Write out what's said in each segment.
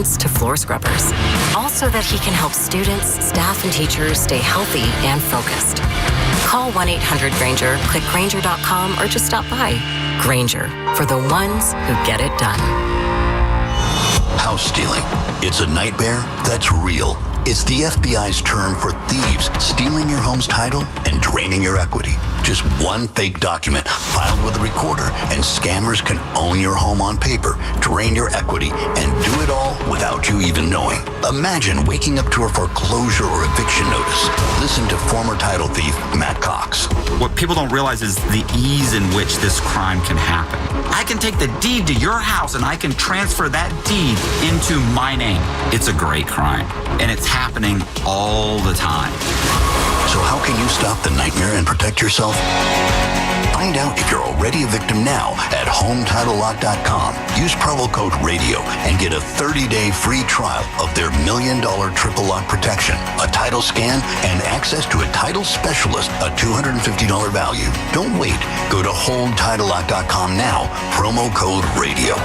to floor scrubbers. Also that he can help students, staff, and teachers stay healthy and focused. Call 1-800-GRANGER, click Grainger.com, or just stop by. Grainger, for the ones who get it done. House stealing. It's a nightmare that's real. It's the FBI's term for thieves stealing your home's title and draining your equity. Just one fake document filed with a recorder, and scammers can own your home on paper, drain your equity, and do it all without you even knowing. Imagine waking up to a foreclosure or eviction notice. Listen to former title thief Matt Cox. What people don't realize is the ease in which this crime can happen. I can take the deed to your house and I can transfer that deed into my name. It's a great crime, and it's happening all the time. So how can you stop the nightmare and protect yourself? Find out if you're already a victim now at HomeTitleLock.com. Use promo code RADIO and get a 30-day free trial of their $1 million triple lock protection, a title scan, and access to a title specialist, a $250 value. Don't wait. Go to HomeTitleLock.com now. Promo code RADIO.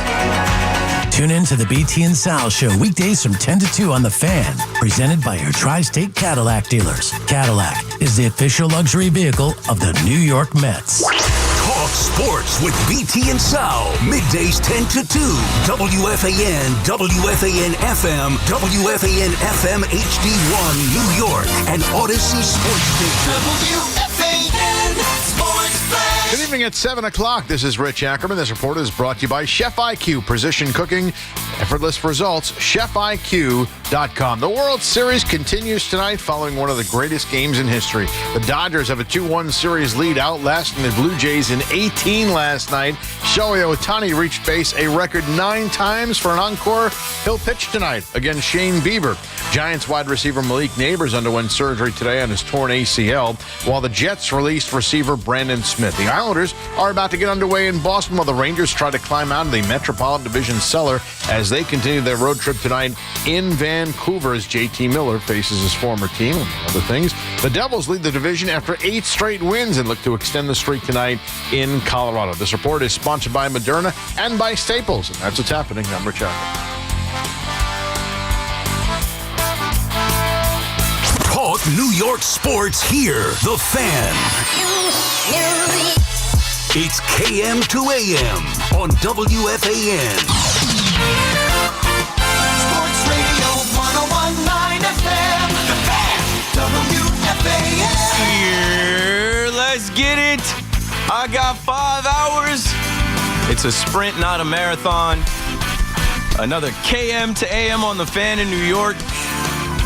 Tune in to the BT and Sal Show weekdays from 10 to 2 on The Fan, presented by your Tri-State Cadillac dealers. Cadillac is the official luxury vehicle of the New York Mets. Talk sports with BT and Sal, middays 10 to 2, WFAN, WFAN FM, WFAN FM HD1, New York, and Odyssey Sports Station. WFAN Sports Flash. Good evening at 7 o'clock. This is Rich Ackerman. This report is brought to you by Chef IQ, precision cooking, effortless results, chefiq.com. The World Series continues tonight following one of the greatest games in history. The Dodgers have a 2-1 series lead, outlasting the Blue Jays in 18 last night. Shohei Ohtani reached base a record 9 times for an encore. He'll pitch tonight against Shane Bieber. Giants wide receiver Malik Neighbors underwent surgery today on his torn ACL, while the Jets released receiver Brandon Smith. The Islanders are about to get underway in Boston while the Rangers try to climb out of the Metropolitan Division cellar as they continue their road trip tonight in Vancouver as JT Miller faces his former team, among other things. The Devils lead the division after 8 straight wins and look to extend the streak tonight in Colorado. This report is sponsored by Moderna and by Staples, and that's what's happening. I'm Rich Ackerman. Talk New York sports here. The Fan. It's KM to AM on WFAN. Sports Radio 101.9 FM. The Fan. WFAN. Here, let's get it. I got 5 hours. It's a sprint, not a marathon. Another KM to AM on The Fan in New York.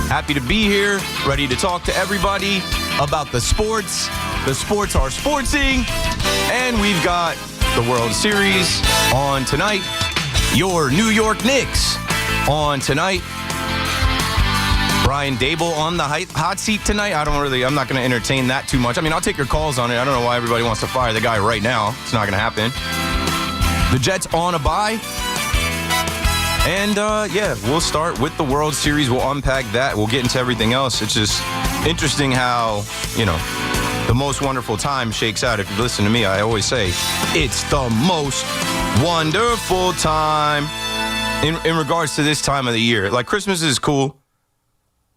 Happy to be here, ready to talk to everybody about the sports. The sports are sportsing, and we've got the World Series on tonight. Your New York Knicks on tonight. Brian Dable on the hot seat tonight. I'm not going to entertain that too much. I mean, I'll take your calls on it. I don't know why everybody wants to fire the guy right now. It's not going to happen. The Jets on a bye. And, we'll start with the World Series. We'll unpack that. We'll get into everything else. It's just interesting how, the most wonderful time shakes out. If you listen to me, I always say, it's the most wonderful time in regards to this time of the year. Like, Christmas is cool,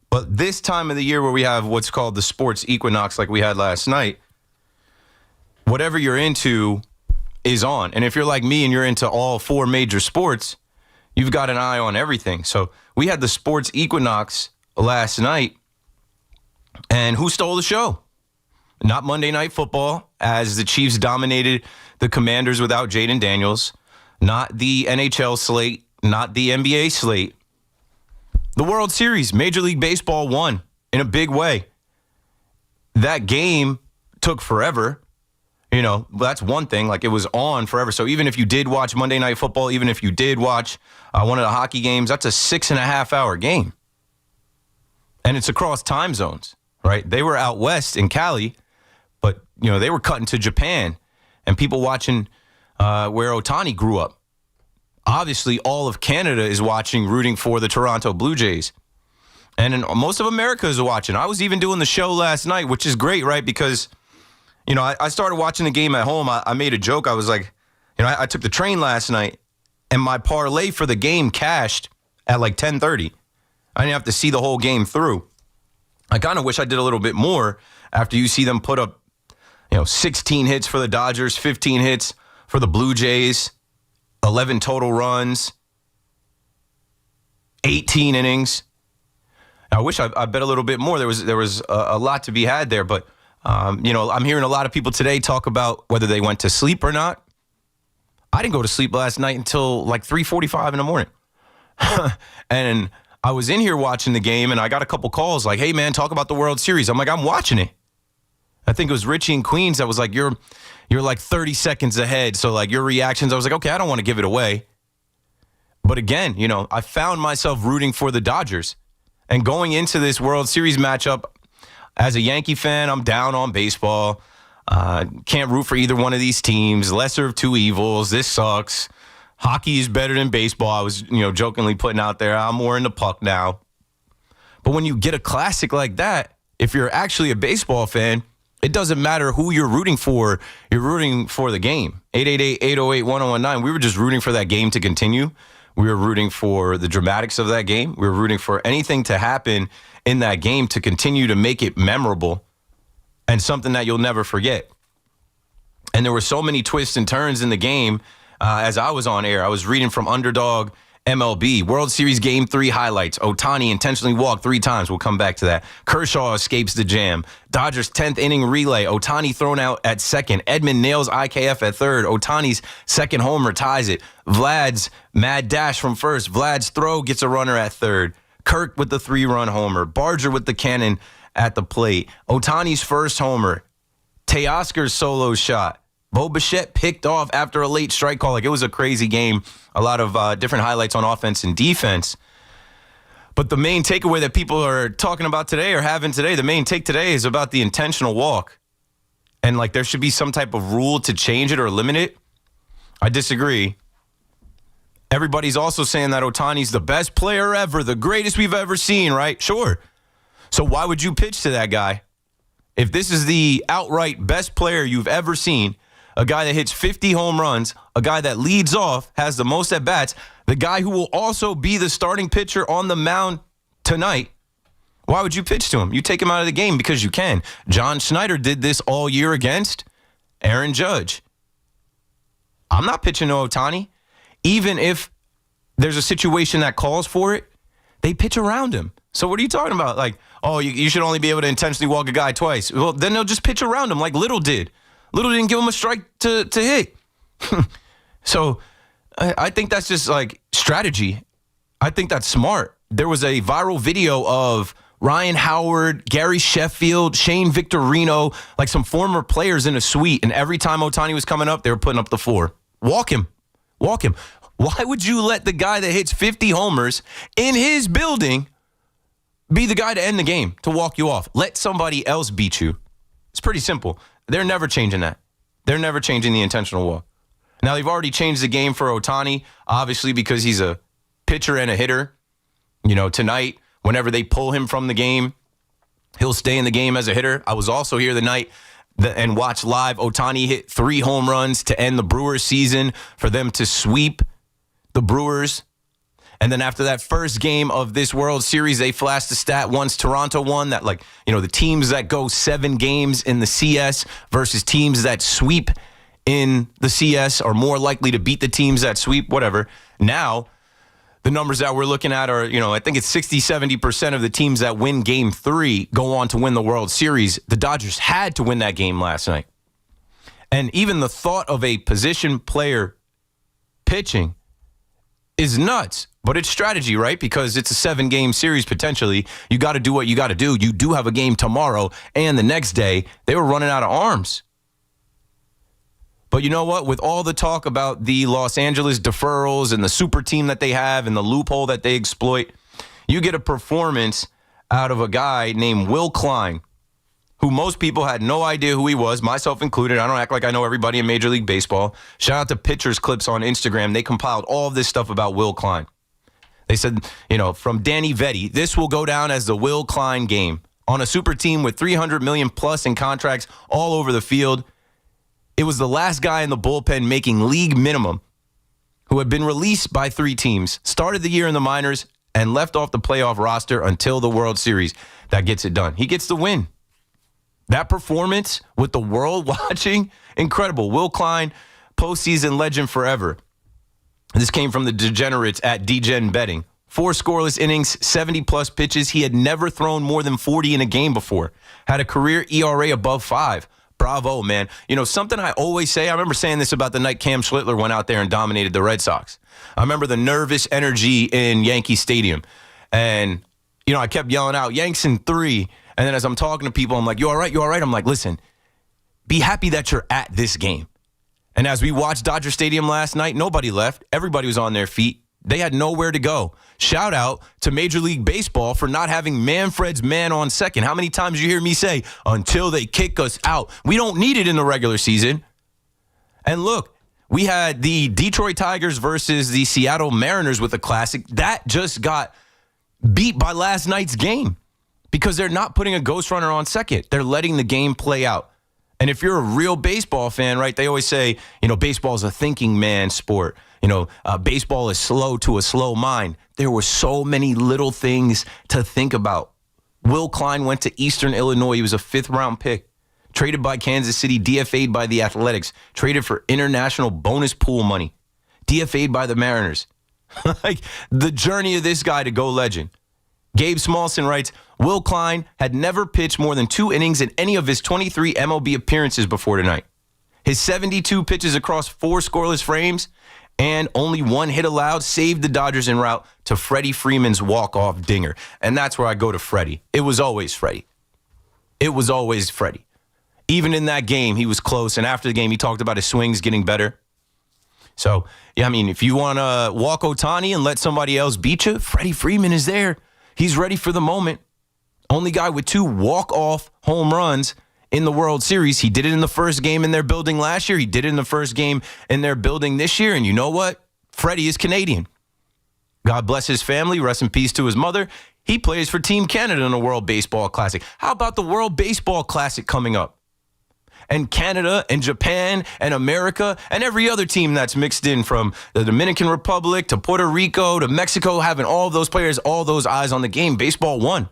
but this time of the year where we have what's called the sports equinox like we had last night, whatever you're into is on. And if you're like me and you're into all 4 major sports, you've got an eye on everything. So we had the sports equinox last night, and who stole the show? Not Monday Night Football, as the Chiefs dominated the Commanders without Jaden Daniels. Not the NHL slate, not the NBA slate. The World Series, Major League Baseball won in a big way. That game took forever. That's one thing. Like, it was on forever. So even if you did watch Monday Night Football, even if you did watch one of the hockey games, that's a 6.5-hour game. And it's across time zones, right? They were out west in Cali, but, they were cutting to Japan and people watching where Ohtani grew up. Obviously, all of Canada is watching, rooting for the Toronto Blue Jays. And most of America is watching. I was even doing the show last night, which is great, right? Because I started watching the game at home. I made a joke. I was like, I took the train last night, and my parlay for the game cashed at like 10:30. I didn't have to see the whole game through. I kind of wish I did a little bit more after you see them put up, 16 hits for the Dodgers, 15 hits for the Blue Jays, 11 total runs, 18 innings. I wish I bet a little bit more. There was a lot to be had there, but I'm hearing a lot of people today talk about whether they went to sleep or not. I didn't go to sleep last night until like 3:45 in the morning. And I was in here watching the game, and I got a couple calls like, hey, man, talk about the World Series. I'm like, I'm watching it. I think it was Richie in Queens that was like, you're like 30 seconds ahead. So, like, your reactions, I was like, okay, I don't want to give it away. But again, I found myself rooting for the Dodgers. And going into this World Series matchup, as a Yankee fan, I'm down on baseball. Can't root for either one of these teams. Lesser of two evils. This sucks. Hockey is better than baseball. I was, jokingly putting out there, I'm more into puck now. But when you get a classic like that, if you're actually a baseball fan, it doesn't matter who you're rooting for. You're rooting for the game. 888-808-1019. We were just rooting for that game to continue. We were rooting for the dramatics of that game. We were rooting for anything to happen in that game to continue to make it memorable and something that you'll never forget. And there were so many twists and turns in the game. As I was on air, I was reading from Underdog MLB. World Series Game 3 highlights. Ohtani intentionally walked 3 times. We'll come back to that. Kershaw escapes the jam. Dodgers 10th inning relay. Ohtani thrown out at second. Edman nails IKF at third. Ohtani's second homer ties it. Vlad's mad dash from first. Vlad's throw gets a runner at third. Kirk with the 3-run homer. Barger with the cannon at the plate. Ohtani's first homer. Teoscar's solo shot. Bo Bichette picked off after a late strike call. Like, it was a crazy game. A lot of different highlights on offense and defense. But the main takeaway that people are talking about today or having today, the main take today is about the intentional walk. And, like, there should be some type of rule to change it or limit it. I disagree. Everybody's also saying that Ohtani's the best player ever, the greatest we've ever seen, right? Sure. So why would you pitch to that guy? If this is the outright best player you've ever seen, a guy that hits 50 home runs, a guy that leads off, has the most at-bats, the guy who will also be the starting pitcher on the mound tonight, why would you pitch to him? You take him out of the game because you can. John Schneider did this all year against Aaron Judge. I'm not pitching to Ohtani. Even if there's a situation that calls for it, they pitch around him. So what are you talking about? Like, oh, you should only be able to intentionally walk a guy twice. Well, then they'll just pitch around him like Little did. Little didn't give him a strike to hit. So I think that's just like strategy. I think that's smart. There was a viral video of Ryan Howard, Gary Sheffield, Shane Victorino, like some former players in a suite. And every time Ohtani was coming up, they were putting up the 4. Walk him. Walk him. Why would you let the guy that hits 50 homers in his building be the guy to end the game, to walk you off? Let somebody else beat you. It's pretty simple. They're never changing that. They're never changing the intentional walk. Now, they've already changed the game for Ohtani, obviously, because he's a pitcher and a hitter. Tonight, whenever they pull him from the game, he'll stay in the game as a hitter. I was also here the night and watched live. Ohtani hit 3 home runs to end the Brewers season for them to sweep the Brewers. And then after that first game of this World Series, they flashed the stat once Toronto won that, the teams that go 7 games in the CS versus teams that sweep in the CS are more likely to beat the teams that sweep, whatever. Now, the numbers that we're looking at are, I think it's 60-70% of the teams that win Game 3 go on to win the World Series. The Dodgers had to win that game last night. And even the thought of a position player pitching is nuts. But it's strategy, right? Because it's a 7-game series potentially. You got to do what you got to do. You do have a game tomorrow and the next day. They were running out of arms. But you know what? With all the talk about the Los Angeles deferrals and the super team that they have and the loophole that they exploit, you get a performance out of a guy named Will Klein, who most people had no idea who he was, myself included. I don't act like I know everybody in Major League Baseball. Shout out to Pitchers Clips on Instagram. They compiled all of this stuff about Will Klein. They said, from Danny Vetti, this will go down as the Will Klein game. On a super team with $300 million plus in contracts all over the field, it was the last guy in the bullpen making league minimum who had been released by 3 teams, started the year in the minors, and left off the playoff roster until the World Series. That gets it done. He gets the win. That performance with the world watching, incredible. Will Klein, postseason legend forever. This came from the degenerates at DGen Betting. 4 scoreless innings, 70-plus pitches. He had never thrown more than 40 in a game before. Had a career ERA above 5. Bravo, man. You know, something I always say, I remember saying this about the night Cam Schlittler went out there and dominated the Red Sox. I remember the nervous energy in Yankee Stadium. And, you know, I kept yelling out, Yanks in 3. And then as I'm talking to people, I'm like, you all right? You all right? I'm like, listen, be happy that you're at this game. And as we watched Dodger Stadium last night, nobody left. Everybody was on their feet. They had nowhere to go. Shout out to Major League Baseball for not having Manfred's man on second. How many times you hear me say, until they kick us out? We don't need it in the regular season. And look, we had the Detroit Tigers versus the Seattle Mariners with a classic. That just got beat by last night's game because they're not putting a ghost runner on second. They're letting the game play out. And if you're a real baseball fan, right, they always say, you know, baseball is a thinking man's sport. You know, baseball is slow to a slow mind. There were so many little things to think about. Will Klein went to Eastern Illinois. He was a 5th-round pick. Traded by Kansas City, DFA'd by the Athletics. Traded for international bonus pool money. DFA'd by the Mariners. Like, the journey of this guy to go legend. Gabe Smolson writes, Will Klein had never pitched more than 2 innings in any of his 23 MLB appearances before tonight. His 72 pitches across 4 scoreless frames and only 1 hit allowed saved the Dodgers en route to Freddie Freeman's walk-off dinger. And that's where I go to Freddie. It was always Freddie. It was always Freddie. Even in that game, he was close. And after the game, he talked about his swings getting better. So, yeah, I mean, if you want to walk Ohtani and let somebody else beat you, Freddie Freeman is there. He's ready for the moment. Only guy with 2 walk-off home runs in the World Series. He did it in the first game in their building last year. He did it in the first game in their building this year. And you know what? Freddie is Canadian. God bless his family. Rest in peace to his mother. He plays for Team Canada in the World Baseball Classic. How about the World Baseball Classic coming up? And Canada and Japan and America and every other team that's mixed in from the Dominican Republic to Puerto Rico to Mexico, having all those players, all those eyes on the game. Baseball won.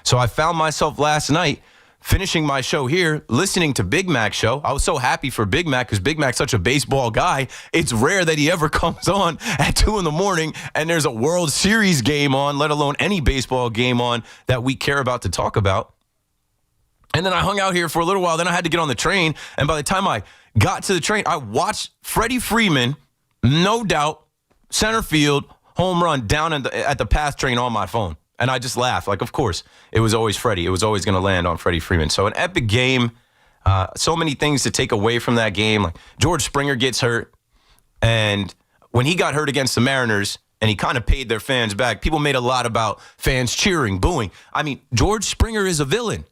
So I found myself last night finishing my show here, listening to Big Mac's show. I was so happy for Big Mac because Big Mac's such a baseball guy. It's rare that he ever comes on at 2 in the morning and there's a World Series game on, let alone any baseball game on that we care about to talk about. And then I hung out here for a little while. Then I had to get on the train. And by the time I got to the train, I watched Freddie Freeman, no doubt, center field, home run down at the PATH train on my phone. And I just laughed. Like, of course, it was always Freddie. It was always going to land on Freddie Freeman. So an epic game. So many things to take away from that game. Like George Springer gets hurt. And when he got hurt against the Mariners, and he kind of paid their fans back, people made a lot about fans cheering, booing. I mean, George Springer is a villain.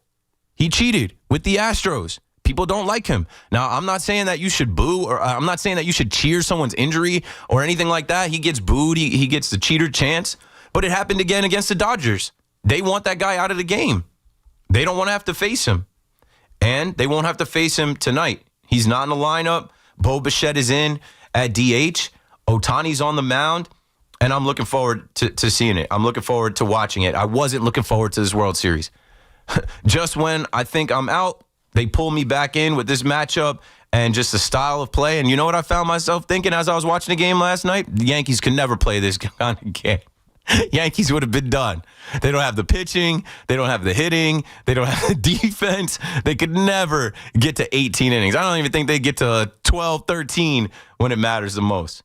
He cheated with the Astros. People don't like him. Now, I'm not saying that you should boo, or I'm not saying that you should cheer someone's injury or anything like that. He gets booed. He gets the cheater chance. But it happened again against the Dodgers. They want that guy out of the game. They don't want to have to face him. And they won't have to face him tonight. He's not in the lineup. Bo Bichette is in at DH. Ohtani's on the mound. And I'm looking forward to seeing it. I'm looking forward to watching it. I wasn't looking forward to this World Series. Just when I think I'm out, they pull me back in with this matchup and just the style of play. And you know what I found myself thinking as I was watching the game last night? The Yankees could never play this kind of game. Yankees would have been done. They don't have the pitching. They don't have the hitting. They don't have the defense. They could never get to 18 innings. I don't even think they get to 12, 13 when it matters the most.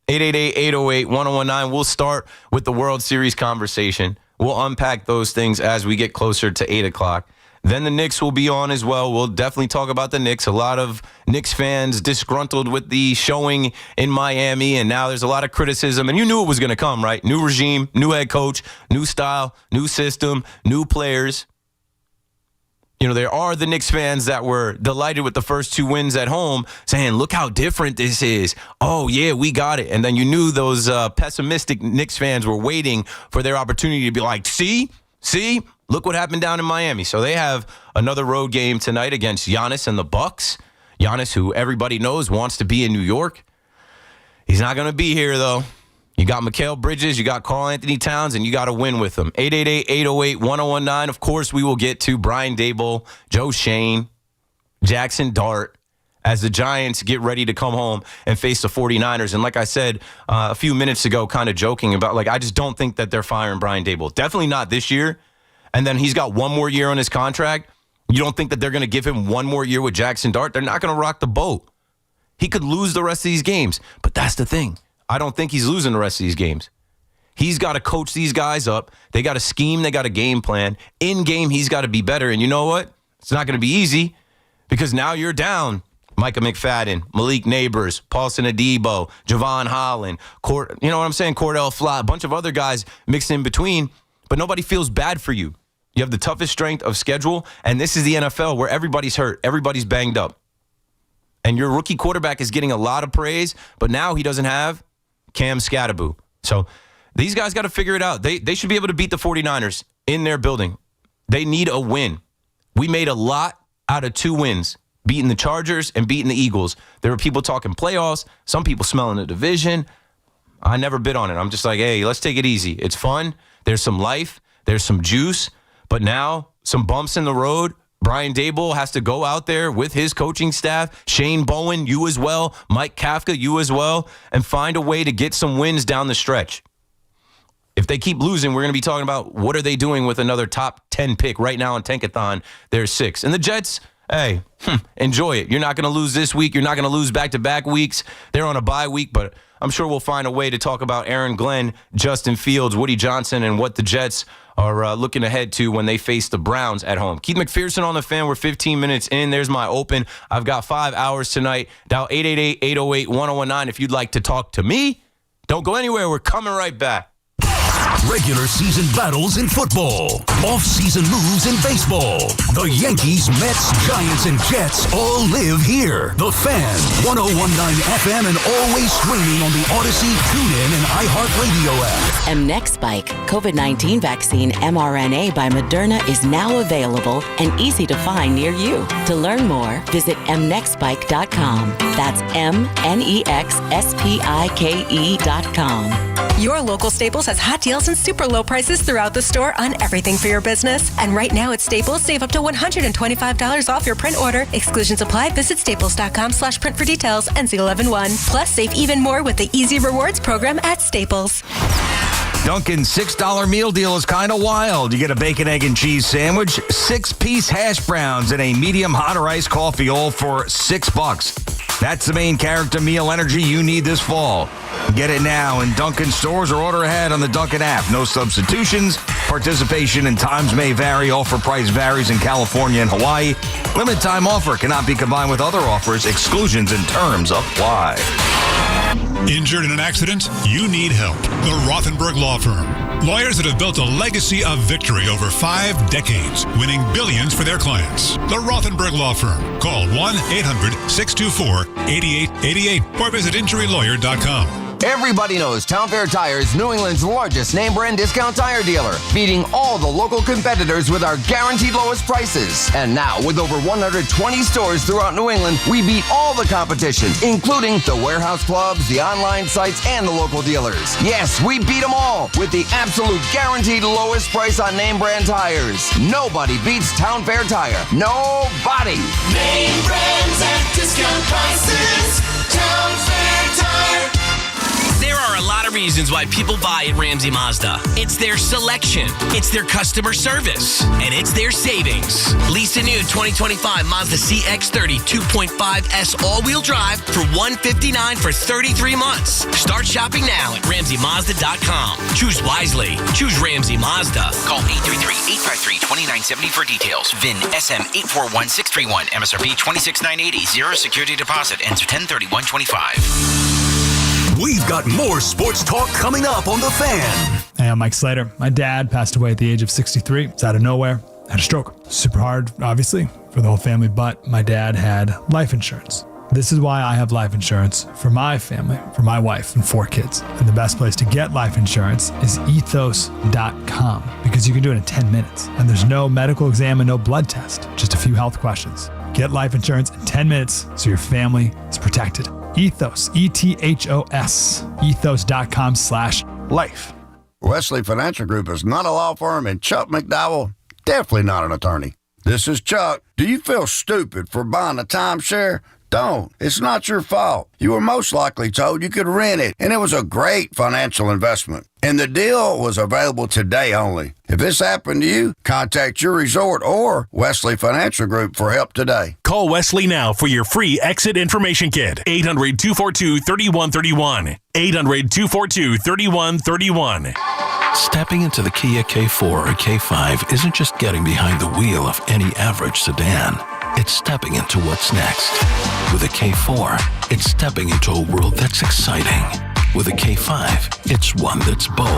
888-808-1019. We'll start with the World Series conversation. We'll unpack those things as we get closer to 8 o'clock. Then the Knicks will be on as well. We'll definitely talk about the Knicks. A lot of Knicks fans disgruntled with the showing in Miami, and now there's a lot of criticism. And you knew it was going to come, right? New regime, new head coach, new style, new system, new players. You know, there are the Knicks fans that were delighted with the first 2 wins at home, saying, look how different this is. Oh, yeah, we got it. And then you knew those pessimistic Knicks fans were waiting for their opportunity to be like, see, look what happened down in Miami. So they have another road game tonight against Giannis and the Bucks. Giannis, who everybody knows wants to be in New York. He's not going to be here, though. You got Mikal Bridges, you got Karl Anthony Towns, and you got to win with them. 888-808-1019. Of course, we will get to Brian Dable, Joe Shane, Jackson Dart, as the Giants get ready to come home and face the 49ers. And like I said a few minutes ago, kind of joking about, I just don't think that they're firing Brian Dable. Definitely not this year. And then he's got one more year on his contract. You don't think that they're going to give him one more year with Jackson Dart? They're not going to rock the boat. He could lose the rest of these games. But that's the thing. I don't think he's losing the rest of these games. He's got to coach these guys up. They got a scheme. They got a game plan. In game, he's got to be better. And you know what? It's not going to be easy because now you're down Micah McFadden, Malik Neighbors, Paulson Adebo, Javon Holland, you know what I'm saying? Cordell Flott, a bunch of other guys mixed in between, but nobody feels bad for you. You have the toughest strength of schedule, and this is the NFL where everybody's hurt, everybody's banged up. And your rookie quarterback is getting a lot of praise, but now he doesn't have Cam Scatterboo. So these guys got to figure it out. They should be able to beat the 49ers in their building. They need a win. We made a lot out of 2 wins. Beating the Chargers and beating the Eagles. There were people talking playoffs, some people smelling the division. I never bid on it. I'm just like, hey, let's take it easy. It's fun. There's some life. There's some juice. But now, some bumps in the road. Brian Dable has to go out there with his coaching staff. Shane Bowen, you as well. Mike Kafka, you as well. And find a way to get some wins down the stretch. If they keep losing, we're going to be talking about what are they doing with another top 10 pick right now in Tankathon. They're 6. And the Jets, hey, enjoy it. You're not going to lose this week. You're not going to lose back-to-back weeks. They're on a bye week, but I'm sure we'll find a way to talk about Aaron Glenn, Justin Fields, Woody Johnson, and what the Jets are looking ahead to when they face the Browns at home. Keith McPherson on the fan. We're 15 minutes in. There's my open. I've got 5 hours tonight. Dial 888-808-1019 if you'd like to talk to me. Don't go anywhere. We're coming right back. Regular season battles in football. Off-season moves in baseball. The Yankees, Mets, Giants, and Jets all live here. The Fan, 101.9 FM, and always streaming on the Odyssey, TuneIn, and iHeartRadio app. Mnexspike COVID-19 vaccine mRNA by Moderna is now available and easy to find near you. To learn more, visit mnexspike.com. That's MNEXSPIKE.com. Your local Staples has hot deals and super low prices throughout the store on everything for your business. And right now at Staples, save up to $125 off your print order. Exclusions apply. Visit staples.com/print for details. NC11-1. Plus, save even more with the Easy Rewards program at Staples. Dunkin's $6 meal deal is kind of wild. You get a bacon, egg, and cheese sandwich, 6-piece hash browns, and a medium hot or iced coffee, all for $6. That's the main character meal energy you need this fall. Get it now in Dunkin' stores or order ahead on the Dunkin' app. No substitutions. Participation and times may vary. Offer price varies in California and Hawaii. Limited time offer cannot be combined with other offers. Exclusions and terms apply. Injured in an accident? You need help. The Rothenberg Law Firm. Lawyers that have built a legacy of victory over 5 decades, winning billions for their clients. The Rothenberg Law Firm. Call 1-800-624-8888 or visit injurylawyer.com. Everybody knows Town Fair Tire is New England's largest name brand discount tire dealer, beating all the local competitors with our guaranteed lowest prices. And now, with over 120 stores throughout New England, we beat all the competition, including the warehouse clubs, the online sites, and the local dealers. Yes, we beat them all with the absolute guaranteed lowest price on name brand tires. Nobody beats Town Fair Tire. Nobody. Name brands at discount prices. Town Fair Tire. There are a lot of reasons why people buy at Ramsey Mazda. It's their selection, it's their customer service, and it's their savings. Lease a new 2025 Mazda CX-30 2.5S all-wheel drive for $159 for 33 months. Start shopping now at RamseyMazda.com. Choose wisely. Choose Ramsey Mazda. Call 833-853-2970 for details. VIN SM841631. MSRP 26980. Zero security deposit. Ends 10/31/25. We've got more sports talk coming up on The Fan. Hey, I'm Mike Slater. My dad passed away at the age of 63. It's out of nowhere. Had a stroke. Super hard, obviously, for the whole family, but my dad had life insurance. This is why I have life insurance for my family, for my wife and 4 kids. And the best place to get life insurance is ethos.com because you can do it in 10 minutes. And there's no medical exam and no blood test, just a few health questions. Get life insurance in 10 minutes so your family is protected. Ethos, ETHOS, ethos.com/life. Wesley Financial Group is not a law firm, and Chuck McDowell, definitely not an attorney. This is Chuck. Do you feel stupid for buying a timeshare? Don't. It's not your fault. You were most likely told you could rent it, and it was a great financial investment. And the deal was available today only. If this happened to you, contact your resort or Wesley Financial Group for help today. Call Wesley now for your free exit information kit. 800-242-3131. 800-242-3131. Stepping into the Kia K4 or K5 isn't just getting behind the wheel of any average sedan. It's stepping into what's next. With a K4, it's stepping into a world that's exciting. With a K5, it's one that's bold.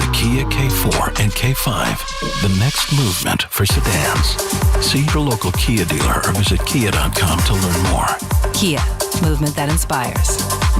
The Kia K4 and K5, the next movement for sedans. See your local Kia dealer or visit kia.com to learn more. Kia, movement that inspires.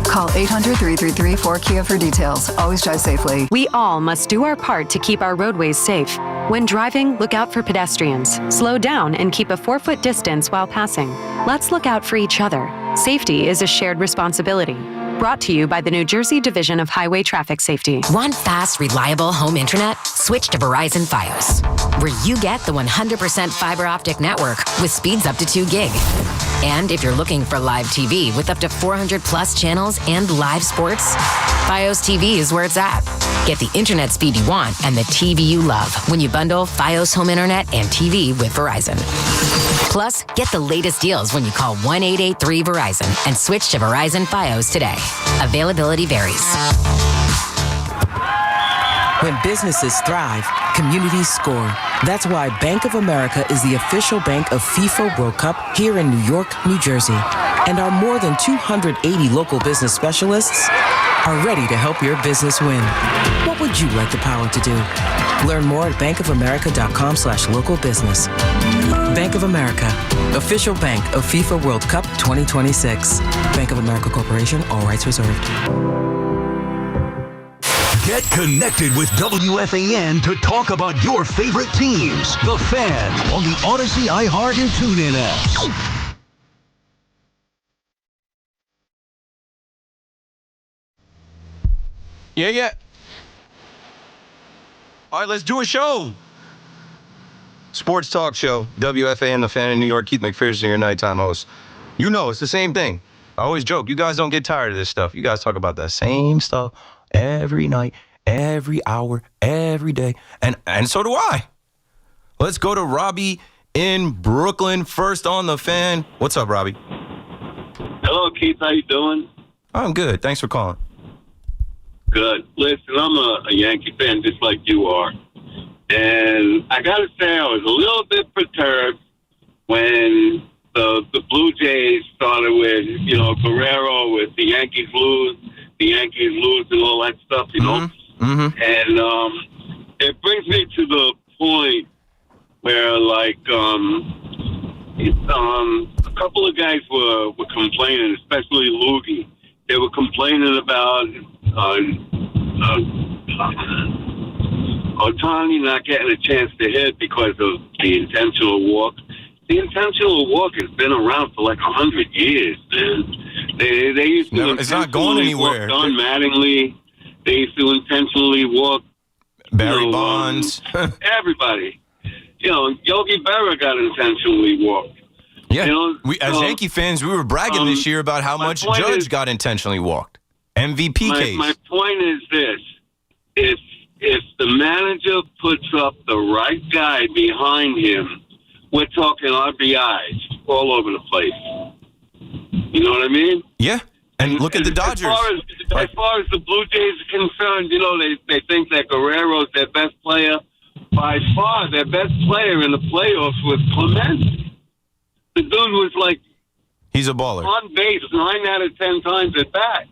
Call 800-333-4KIA for details. Always drive safely. We all must do our part to keep our roadways safe. When driving, look out for pedestrians. Slow down and keep a 4-foot distance while passing. Let's look out for each other. Safety is a shared responsibility. Brought to you by the New Jersey Division of Highway Traffic Safety. Want fast, reliable home internet? Switch to Verizon Fios, where you get the 100% fiber optic network with speeds up to 2 gig. And if you're looking for live TV with up to 400 plus channels and live sports, Fios TV is where it's at. Get the internet speed you want and the TV you love when you bundle Fios home internet and TV with Verizon. Plus, get the latest deals when you call 1-883-VERIZON and switch to Verizon Fios today. Availability varies. When businesses thrive, communities score. That's why Bank of America is the official bank of FIFA World Cup here in New York, New Jersey. And our more than 280 local business specialists are ready to help your business win. What would you like the power to do? Learn more at bankofamerica.com/local business. Bank of America, official bank of FIFA World Cup 2026. Bank of America Corporation, all rights reserved. Get connected with WFAN to talk about your favorite teams. The Fan on the Odyssey, iHeart, and TuneIn apps. Yeah. All right, let's do a show. Sports talk show. WFAN, The Fan in New York. Keith McPherson, your nighttime host. You know, it's the same thing. I always joke. You guys don't get tired of this stuff. You guys talk about the same stuff every night, every hour, every day. And so do I. Let's go to Robbie in Brooklyn first on The Fan. What's up, Robbie? Hello, Keith. How you doing? I'm good. Thanks for calling. Good. Listen, I'm a Yankee fan just like you are. And I got to say, I was a little bit perturbed when the Blue Jays started with, Guerrero, with the Yankees lose and all that stuff, Mm-hmm. And it brings me to the point where, a couple of guys were complaining, especially Loogie. They were complaining about Ohtani not getting a chance to hit because of the intentional walk. The intentional walk has been around for like 100 years, man. They used to it's not going anywhere. Walk Don Mattingly. They used to intentionally walk Barry Bonds. Everybody. Yogi Berra got intentionally walked. Yeah, as Yankee fans, we were bragging this year about how much Judge got intentionally walked. MVP case. My point is this. If the manager puts up the right guy behind him, we're talking RBIs all over the place. You know what I mean? Yeah, and look at the Dodgers. As far as the Blue Jays are concerned, they think that Guerrero's their best player. By far, their best player in the playoffs was Clement. The dude was like, he's a baller. On base 9 out of 10 times at bat.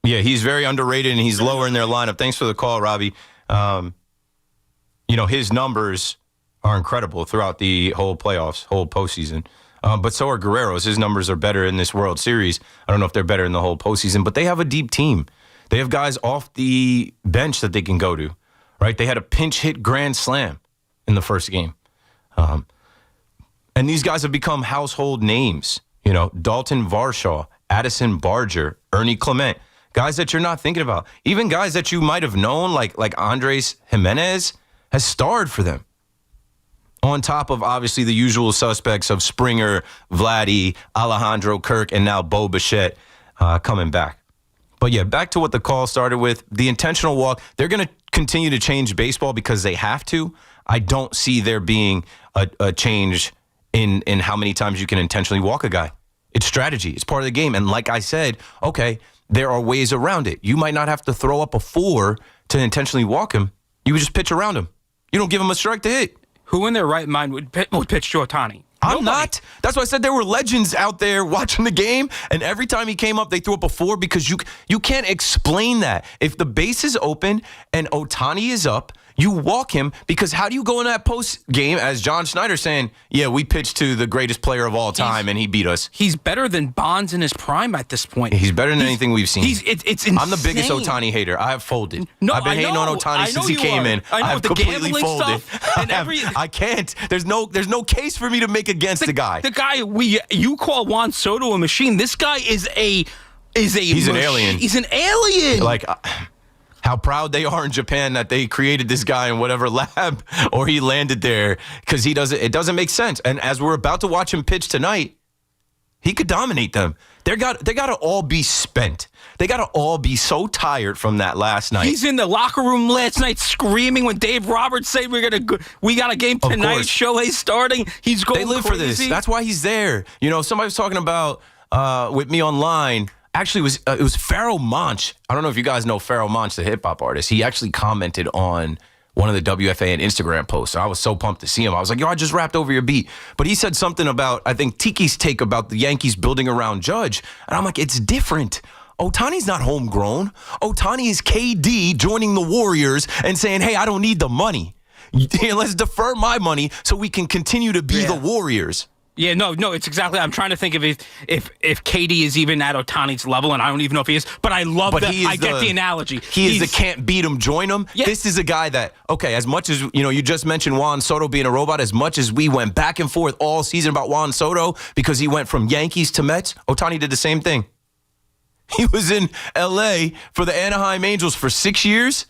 Yeah, he's very underrated, and he's lower in their lineup. Thanks for the call, Robbie. His numbers are incredible throughout the whole playoffs, whole postseason. But so are Guerrero's. His numbers are better in this World Series. I don't know if they're better in the whole postseason, but they have a deep team. They have guys off the bench that they can go to, right? They had a pinch hit grand slam in the first game. And these guys have become household names. Dalton Varshaw Addison Barger, Ernie Clement, guys that you're not thinking about. Even guys that you might have known, like Andres Jimenez, has starred for them. On top of, obviously, the usual suspects of Springer, Vladdy, Alejandro Kirk, and now Bo Bichette coming back. But, yeah, back to what the call started with. The intentional walk, they're going to continue to change baseball because they have to. I don't see there being a change in how many times you can intentionally walk a guy. It's strategy. It's part of the game. And like I said, okay, there are ways around it. You might not have to throw up a 4 to intentionally walk him. You would just pitch around him. You don't give him a strike to hit. Who in their right mind would pitch to Ohtani? I'm not. That's why I said there were legends out there watching the game, and every time he came up, they threw up a 4 because you can't explain that. If the base is open and Ohtani is up, you walk him because how do you go in that post game as John Schneider saying, yeah, we pitched to the greatest player of all time and he beat us. He's better than Bonds in his prime at this point. He's better than anything we've seen. It's insane. I'm the biggest Ohtani hater. I have folded. No, I've been hating on Ohtani since he came in. I know, have with the completely gambling folded. stuff and I can't. There's no case for me to make against the guy. The guy you call Juan Soto a machine. This guy is an alien. He's an alien. Like how proud they are in Japan that they created this guy in whatever lab or he landed there because it doesn't make sense. And as we're about to watch him pitch tonight, he could dominate them. They got to all be spent. They got to all be so tired from that last night. He's in the locker room last night screaming when Dave Roberts said we got a game tonight. Shohei's starting. He's going They live crazy. for this. That's why he's there. You know, somebody was talking about with me online. Actually, it was Pharoah Monch. I don't know if you guys know Pharoah Monch, the hip hop artist. He actually commented on one of the WFAN Instagram posts. I was so pumped to see him. I was like, yo, I just rapped over your beat. But he said something about, I think, Tiki's take about the Yankees building around Judge. And I'm like, it's different. Ohtani's not homegrown. Ohtani is KD joining the Warriors and saying, hey, I don't need the money. Let's defer my money so we can continue to be the Warriors. Yeah, no, it's exactly. I'm trying to think of if KD is even at Ohtani's level, and I don't even know if he is. But I love that. I get the analogy. He is the can't beat him, join him. Yeah. This is a guy that, okay, as much as you just mentioned Juan Soto being a robot, as much as we went back and forth all season about Juan Soto because he went from Yankees to Mets, Ohtani did the same thing. He was in L.A. for the Anaheim Angels for 6 years.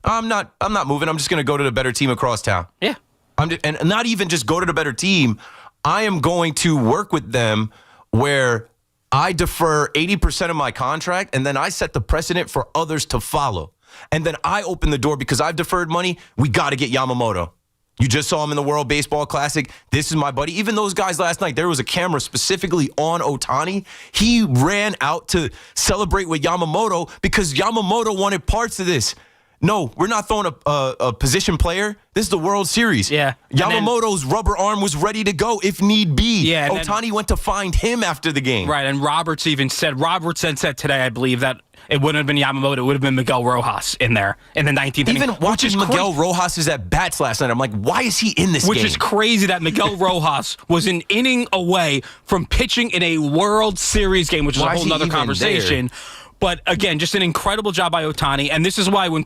I'm not moving. I'm just going to go to the better team across town. Yeah, and not even just go to the better team. I am going to work with them where I defer 80% of my contract, and then I set the precedent for others to follow. And then I open the door because I've deferred money. We got to get Yamamoto. You just saw him in the World Baseball Classic. This is my buddy. Even those guys last night, there was a camera specifically on Ohtani. He ran out to celebrate with Yamamoto because Yamamoto wanted parts of this. No, we're not throwing a position player. This is the World Series. Yeah. Yamamoto's rubber arm was ready to go if need be. Yeah. Ohtani went to find him after the game. Right, and Roberts said today, I believe, that it wouldn't have been Yamamoto. It would have been Miguel Rojas in there in the 19th inning. Even watching Miguel Rojas' at bats last night, I'm like, why is he in this game? Which is crazy that Miguel Rojas was an inning away from pitching in a World Series game, which is a whole other conversation. There? But again, just an incredible job by Ohtani. And this is why when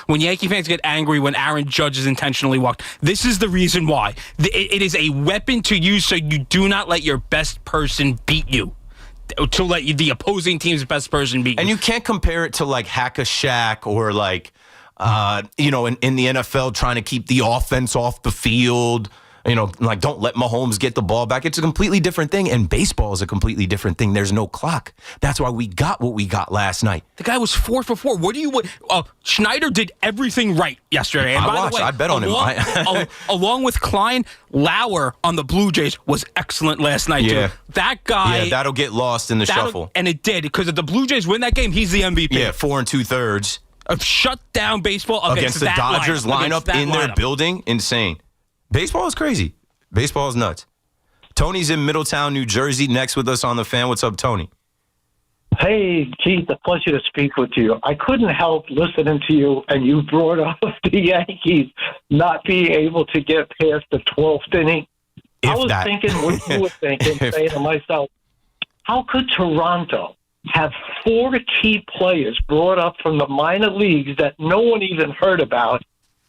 Yankee fans get angry when Aaron Judge is intentionally walked, this is the reason why. It is a weapon to use so you do not let your best person beat you. To let the opposing team's best person beat you. And you can't compare it to like Hack a Shaq or like, in the NFL trying to keep the offense off the field. Like don't let Mahomes get the ball back. It's a completely different thing, and baseball is a completely different thing. There's no clock. That's why we got what we got last night. The guy was 4 for 4. Schneider did everything right yesterday. And by the way, I bet on him. Along with Klein, Lauer on the Blue Jays was excellent last night, too. That guy... Yeah, that'll get lost in the shuffle. And it did, because if the Blue Jays win that game, he's the MVP. Yeah, 4 2/3. Shut down baseball against the Dodgers lineup in their building. Insane. Baseball is crazy. Baseball is nuts. Tony's in Middletown, New Jersey, next with us on The Fan. What's up, Tony? Hey, Keith, a pleasure to speak with you. I couldn't help listening to you, and you brought up the Yankees not being able to get past the 12th inning. I was thinking what you were thinking, saying to myself, how could Toronto have 4 key players brought up from the minor leagues that no one even heard about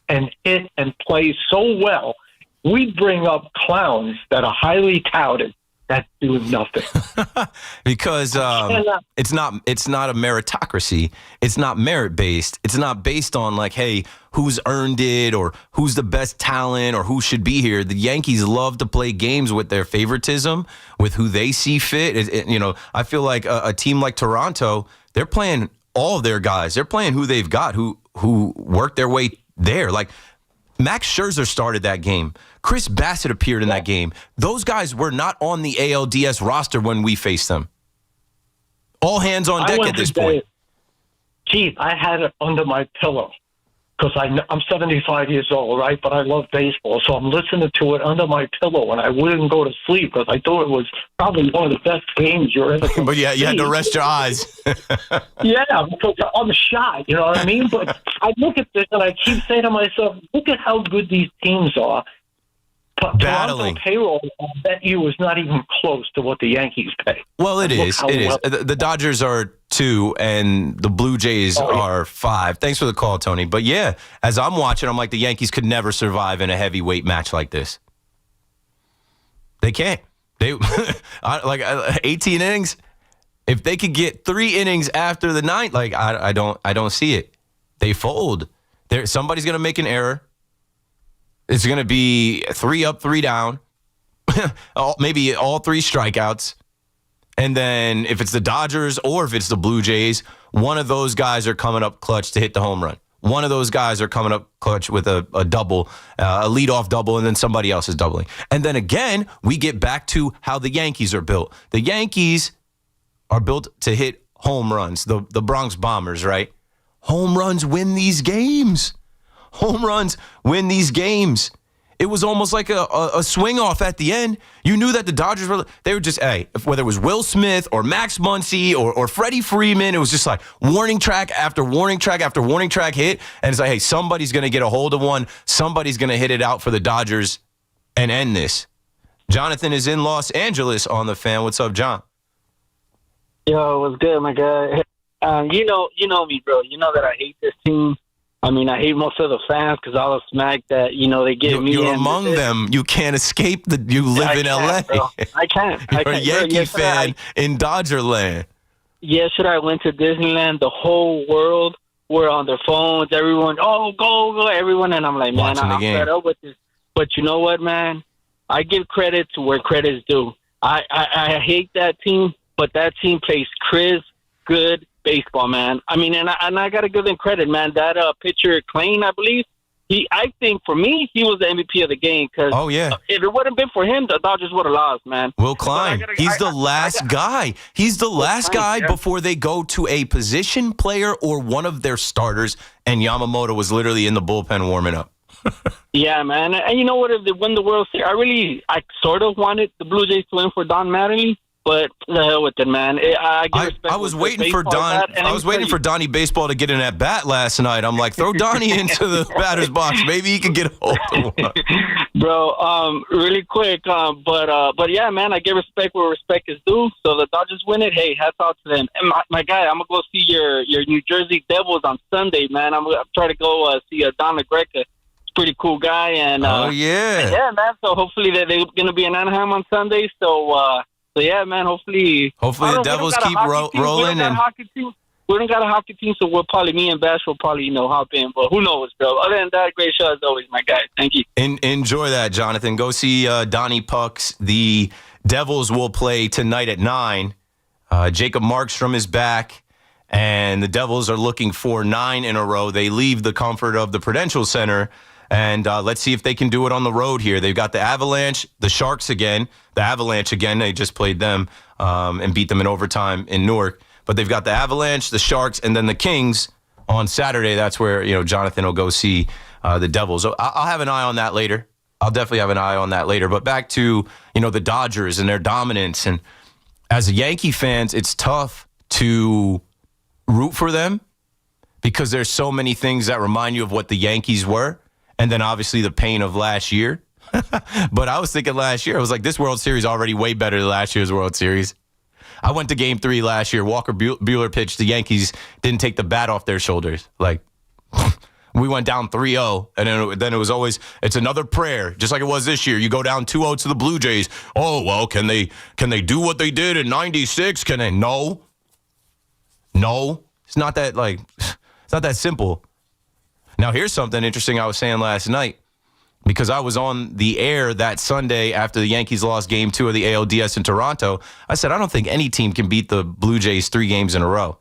and hit and play so well? We bring up clowns that are highly touted that's doing nothing. Because it's not a meritocracy. It's not merit based. It's not based on like, hey, who's earned it or who's the best talent or who should be here. The Yankees love to play games with their favoritism, with who they see fit. I feel like a team like Toronto, they're playing all of their guys. They're playing who they've got, who worked their way there. Like Max Scherzer started that game. Chris Bassett appeared in that game. Those guys were not on the ALDS roster when we faced them. All hands on deck at this point. Keith, I had it under my pillow because I'm 75 years old, right? But I love baseball, so I'm listening to it under my pillow, and I wouldn't go to sleep because I thought it was probably one of the best games you're ever going to But yeah, you had to rest your eyes. Yeah, because I'm shot, you know what I mean? But I look at this and I keep saying to myself, look at how good these teams are. Battling. Toronto payroll, I bet you, is not even close to what the Yankees pay. Well, it is. It is. The Dodgers are 2, and the Blue Jays are 5. Thanks for the call, Tony. But yeah, as I'm watching, I'm like, the Yankees could never survive in a heavyweight match like this. They can't. They like 18 innings. If they could get 3 innings after the 9th, like I don't see it. They fold. Somebody's gonna make an error. It's going to be 3 up, 3 down, maybe all 3 strikeouts. And then if it's the Dodgers or if it's the Blue Jays, one of those guys are coming up clutch to hit the home run. One of those guys are coming up clutch with a double, a leadoff double, and then somebody else is doubling. And then again, we get back to how the Yankees are built. The Yankees are built to hit home runs, the Bronx Bombers, right? Home runs win these games. Home runs win these games. It was almost like a swing off at the end. You knew that the Dodgers were just, whether it was Will Smith or Max Muncy or Freddie Freeman, it was just like warning track after warning track after warning track hit. And it's like, hey, somebody's going to get a hold of one. Somebody's going to hit it out for the Dodgers and end this. Jonathan is in Los Angeles on the Fan. What's up, John? Yo, what's good, my guy? You know me, bro. You know that I hate this team. I mean, I hate most of the fans because all the smack that, they give me. You're among them. You can't escape you live in L.A. Bro. I can't. You're a Yankee fan in Dodgerland. Yesterday I went to Disneyland. The whole world were on their phones. Everyone, go, everyone. And I'm like, man, I'm fed up with this. But you know what, man? I give credit to where credit's due. I hate that team, but that team plays good baseball, man. I mean, and I got to give them credit, man. That pitcher, Klein, I believe, I think for me, he was the MVP of the game because if it wouldn't have been for him, the Dodgers would have lost, man. Will Klein, he's the last guy. He's the last guy before they go to a position player or one of their starters, and Yamamoto was literally in the bullpen warming up. Yeah, man. And you know what? If they win the World Series, I sort of wanted the Blue Jays to win for Don Mattingly. But the hell with it, man. I was waiting for Donnie Baseball to get in at bat last night. I'm like, throw Donnie into the batter's box. Maybe he can get a hold of one. Bro, really quick. But yeah, man, I give respect where respect is due. So the Dodgers win it. Hey, hats off to them. And my guy, I'm gonna go see your New Jersey Devils on Sunday, man. I'm trying to go see Don LaGreca. Pretty cool guy. And yeah, man. So hopefully they're gonna be in Anaheim on Sunday. So yeah, man. Hopefully the Devils keep rolling. We don't got a hockey team, so me and Bash will probably hop in. But who knows, bro? Other than that, great show as always, my guy. Thank you. Enjoy that, Jonathan. Go see Donnie Pucks. The Devils will play tonight at 9. Jacob Markstrom is back, and the Devils are looking for 9 in a row. They leave the comfort of the Prudential Center. And let's see if they can do it on the road here. They've got the Avalanche, the Sharks again. The Avalanche again, they just played them and beat them in overtime in Newark. But they've got the Avalanche, the Sharks, and then the Kings on Saturday. That's where Jonathan will go see the Devils. So I'll have an eye on that later. I'll definitely have an eye on that later. But back to the Dodgers and their dominance. And as a Yankee fans, it's tough to root for them because there's so many things that remind you of what the Yankees were. And then obviously the pain of last year. But I was thinking last year, I was like, this World Series already way better than last year's World Series. I went to Game 3 last year. Walker Buehler pitched. The Yankees didn't take the bat off their shoulders. Like, We went down 3-0, and then it was always, it's another prayer, just like it was this year. You go down 2-0 to the Blue Jays. Oh, well, can they do what they did in 96? Can they? No. It's not that, it's not that simple. Now, here's something interesting I was saying last night, because I was on the air that Sunday after the Yankees lost Game 2 of the ALDS in Toronto. I said, I don't think any team can beat the Blue Jays 3 games in a row.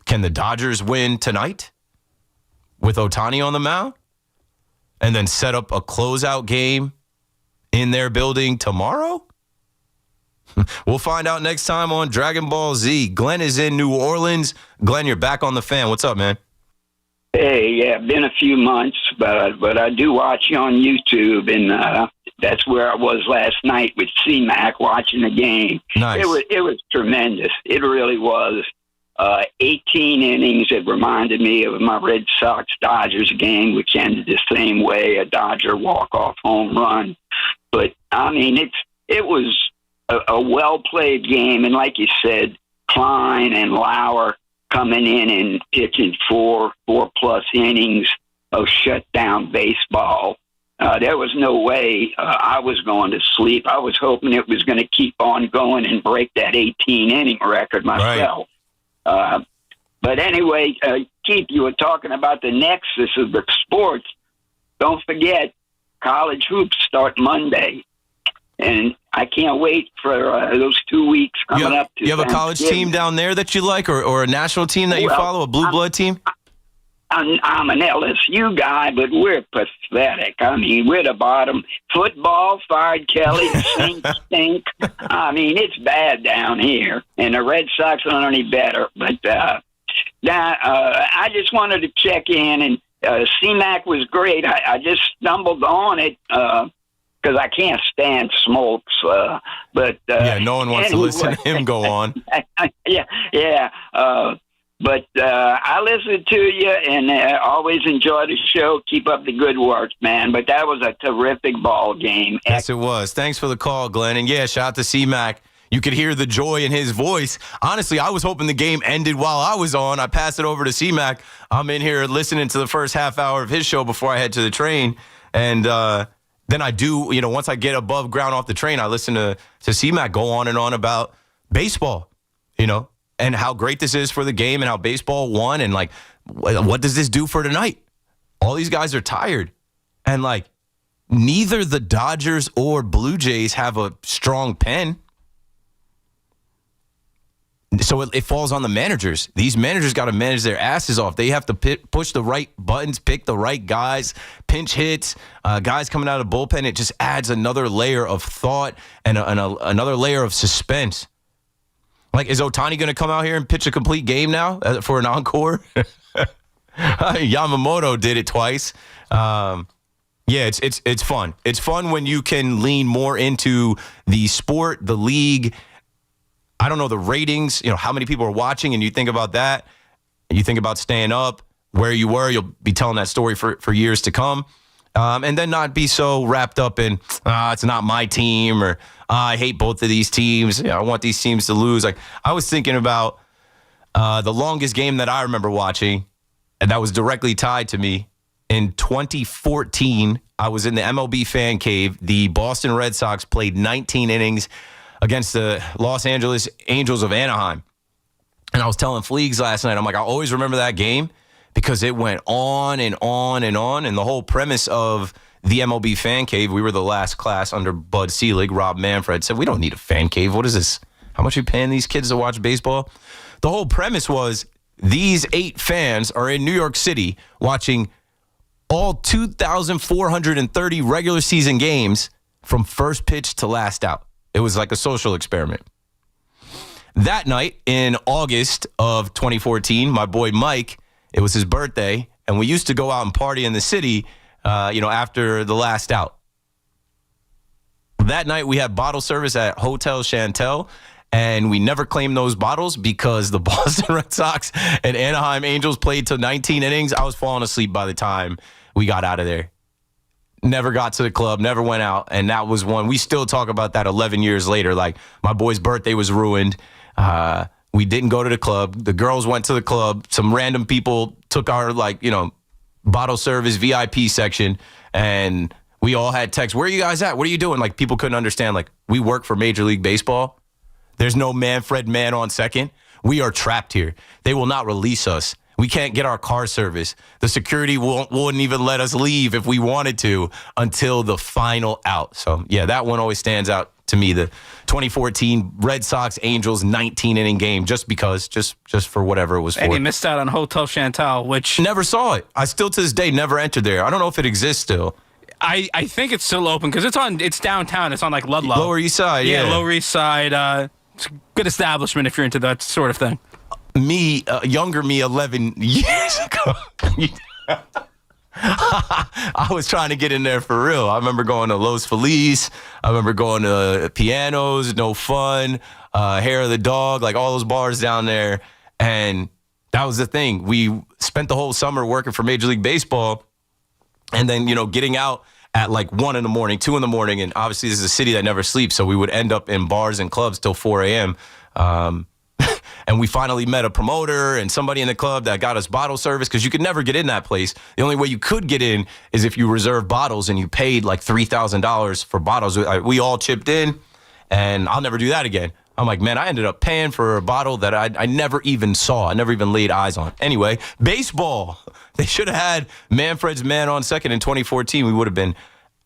Can the Dodgers win tonight with Ohtani on the mound and then set up a closeout game in their building tomorrow? We'll find out next time on Dragon Ball Z. Glenn is in New Orleans. Glenn, you're back on the fan. What's up, man? Hey, yeah, been a few months, but I do watch you on YouTube, and that's where I was last night with C-Mac watching the game. Nice. It was tremendous. It really was. 18 innings. It reminded me of my Red Sox-Dodgers game, which ended the same way, a Dodger walk-off home run. But, I mean, it was a well-played game, and like you said, Klein and Lauer coming in and pitching four-plus innings of shutdown baseball. There was no way I was going to sleep. I was hoping it was going to keep on going and break that 18-inning record myself. Right. But anyway, Keith, you were talking about the nexus of the sports. Don't forget, college hoops start Monday. And I can't wait for those 2 weeks coming up. You have a college team down there that you like, or a national team that you follow, a blue blood team? I'm an LSU guy, but we're pathetic. I mean, we're the bottom. Football fired Kelly. The Saints stink. I mean, it's bad down here, and the Red Sox aren't any better. But I just wanted to check in, and C-Mac was great. I just stumbled on it because I can't stand Smokes. But no one wants to listen to him go on. But I listen to you and always enjoy the show. Keep up the good work, man. But that was a terrific ball game. Yes, it was. Thanks for the call, Glenn. And, shout out to C-Mac. You could hear the joy in his voice. Honestly, I was hoping the game ended while I was on. I passed it over to C-Mac. I'm in here listening to the first half hour of his show before I head to the train. And then I do, once I get above ground off the train, I listen to C-Mac go on and on about baseball, and how great this is for the game and how baseball won and, what does this do for tonight? All these guys are tired. And, neither the Dodgers or Blue Jays have a strong pen. So it falls on the managers. These managers got to manage their asses off. They have to push the right buttons, pick the right guys, pinch hits, guys coming out of the bullpen. It just adds another layer of thought and another layer of suspense. Is Ohtani going to come out here and pitch a complete game now for an encore? Yamamoto did it twice. It's fun. It's fun when you can lean more into the sport, the league. I don't know the ratings, how many people are watching, and you think about that. You think about staying up, where you were. You'll be telling that story for years to come. And then not be so wrapped up in, it's not my team, or I hate both of these teams. I want these teams to lose. I was thinking about the longest game that I remember watching, and that was directly tied to me. In 2014, I was in the MLB fan cave. The Boston Red Sox played 19 innings against the Los Angeles Angels of Anaheim. And I was telling Fleegs last night, I'm like, I always remember that game because it went on and on and on. And the whole premise of the MLB fan cave, we were the last class under Bud Selig. Rob Manfred said, we don't need a fan cave. What is this? How much are you paying these kids to watch baseball? The whole premise was these 8 fans are in New York City watching all 2,430 regular season games from first pitch to last out. It was like a social experiment. That night in August of 2014, my boy Mike, it was his birthday, and we used to go out and party in the city, after the last out. That night we had bottle service at Hotel Chantel, and we never claimed those bottles because the Boston Red Sox and Anaheim Angels played till 19 innings. I was falling asleep by the time we got out of there. Never got to the club, never went out, and that was one. We still talk about that 11 years later. My boy's birthday was ruined. We didn't go to the club. The girls went to the club. Some random people took our, bottle service VIP section, and we all had texts. Where are you guys at? What are you doing? Like, people couldn't understand. Like, we work for Major League Baseball. There's no Manfred man on second. We are trapped here. They will not release us. We can't get our car service. The security wouldn't even let us leave if we wanted to until the final out. So, yeah, that one always stands out to me. The 2014 Red Sox Angels 19-inning game, just because, just for whatever it was for. And he missed out on Hotel Chantal, which... Never saw it. I still, to this day, never entered there. I don't know if it exists still. I think it's still open because it's downtown. It's on, like, Ludlow. Lower East Side, yeah. Lower East Side. It's a good establishment if you're into that sort of thing. Younger me 11 years ago, I was trying to get in there for real. I remember going to Los Feliz. I remember going to Pianos, No Fun, Hair of the Dog, like all those bars down there. And that was the thing. We spent the whole summer working for Major League Baseball and then, getting out at like 1 in the morning, 2 in the morning. And obviously this is a city that never sleeps. So we would end up in bars and clubs till 4 a.m. And we finally met a promoter and somebody in the club that got us bottle service because you could never get in that place. The only way you could get in is if you reserved bottles and you paid like $3,000 for bottles. We all chipped in, and I'll never do that again. I'm like, man, I ended up paying for a bottle that I never even saw. I never even laid eyes on. Anyway, baseball. They should have had Manfred's man on second in 2014. We would have been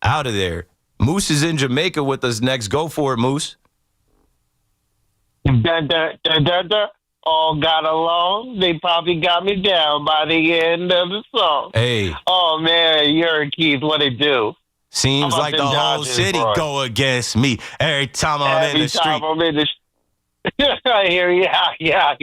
out of there. Moose is in Jamaica with us next. Go for it, Moose. All got along. They probably got me down by the end of the song. Hey. Oh, man, you're Keith. What it do? Seems like the whole city go against me every time I'm in the street. I hear you. Yeah.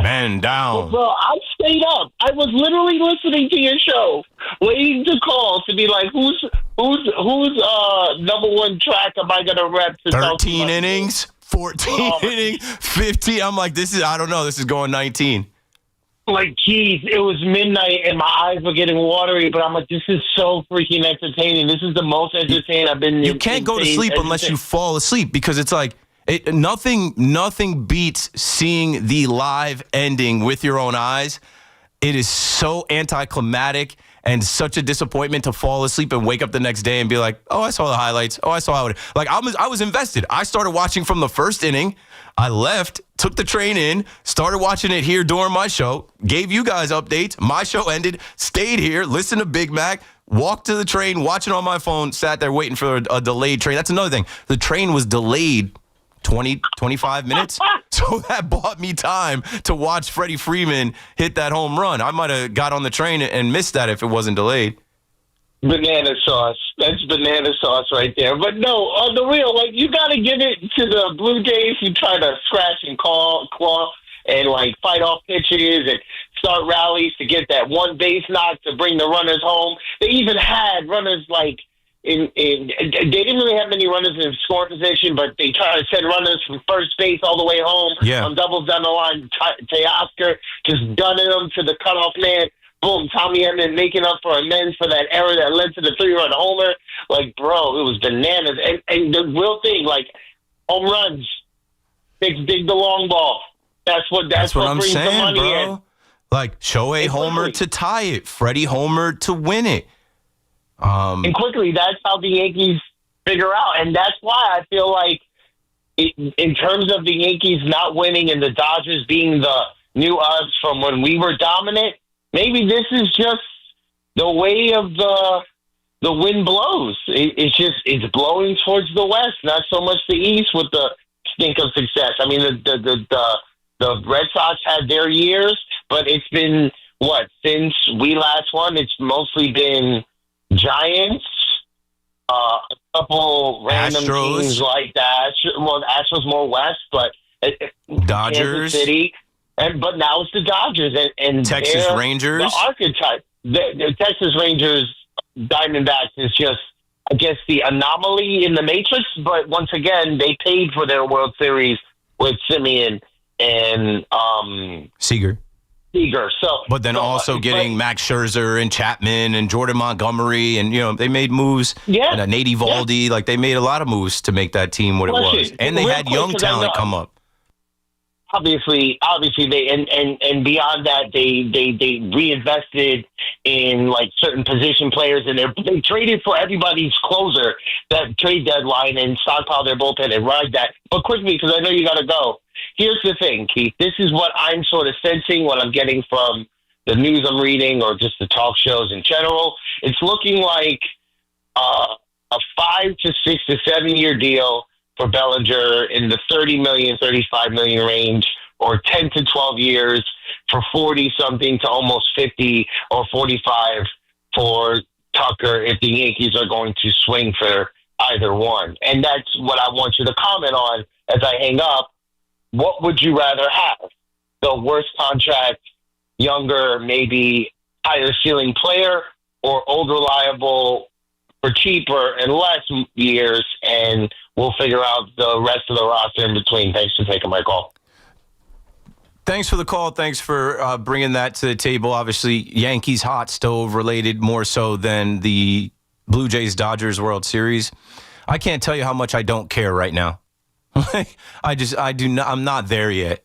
Man down. Bro, I stayed up. I was literally listening to your show, waiting to call to be like, who's number one track am I gonna rep? 13 innings. 14 innings, 15. I'm like, I don't know. This is going 19. Like, geez, it was midnight and my eyes were getting watery, but I'm like, this is so freaking entertaining. This is the most entertaining I've been. You can't go to sleep unless you fall asleep because it's like, nothing beats seeing the live ending with your own eyes. It is so anticlimactic and such a disappointment to fall asleep and wake up the next day and be like, oh, I saw the highlights. Oh, I saw how it. Like, I was invested. I started watching from the first inning. I left, took the train in, started watching it here during my show, gave you guys updates. My show ended, stayed here, listened to Big Mac, walked to the train, watching on my phone, sat there waiting for a delayed train. That's another thing. The train was delayed 20, 25 minutes. So that bought me time to watch Freddie Freeman hit that home run. I might have got on the train and missed that if it wasn't delayed. Banana sauce. That's banana sauce right there. But no, on the real, like, you got to give it to the Blue Jays who try to scratch and claw and, like, fight off pitches and start rallies to get that one base knock to bring the runners home. They even had runners, like, they didn't really have many runners in scoring position, but they tried to send runners from first base all the way home on doubles down the line. Teoscar just gunning them to the cutoff man. Boom, Tommy Edman making up for amends for that error that led to the 3-run homer. Like, bro, it was bananas. And the real thing, like, home runs, dig the long ball. That's what I'm brings saying, the money bro. in. Like, Shohei homer to tie it, Freddie homer to win it. And quickly, that's how the Yankees figure out. And that's why I feel like in terms of the Yankees not winning and the Dodgers being the new us from when we were dominant, maybe this is just the way of the wind blows. It's blowing towards the west, not so much the east with the stink of success. I mean, the Red Sox had their years, but it's been, since we last won, it's mostly been Giants, a couple random teams like that. Well, Astros more west, but Dodgers, Kansas City, but now it's the Dodgers and Texas Rangers. The archetype, the Texas Rangers, Diamondbacks is just, I guess, the anomaly in the matrix. But once again, they paid for their World Series with Simeon and Seager. But then also getting Max Scherzer and Chapman and Jordan Montgomery, and they made moves. Yeah, and Nate Eovaldi, like they made a lot of moves to make that team what it was, and they had young talent come up. obviously they and beyond that they reinvested in like certain position players, and they traded for everybody's closer that trade deadline and stockpile their bullpen and ride that. But quickly, because I know you got to go. Here's the thing, Keith. This is what I'm sort of sensing, what I'm getting from the news I'm reading or just the talk shows in general. It's looking like a 5 to 6 to 7 year deal for Bellinger in the 30 million, 35 million range, or 10 to 12 years for 40 something to almost 50 or 45 for Tucker if the Yankees are going to swing for either one. And that's what I want you to comment on as I hang up. What would you rather have? The worst contract, younger, maybe higher ceiling player, or old, reliable for cheaper and less years, and we'll figure out the rest of the roster in between. Thanks for taking my call. Thanks for the call. Thanks for bringing that to the table. Obviously, Yankees hot stove related more so than the Blue Jays-Dodgers World Series. I can't tell you how much I don't care right now. I'm not there yet.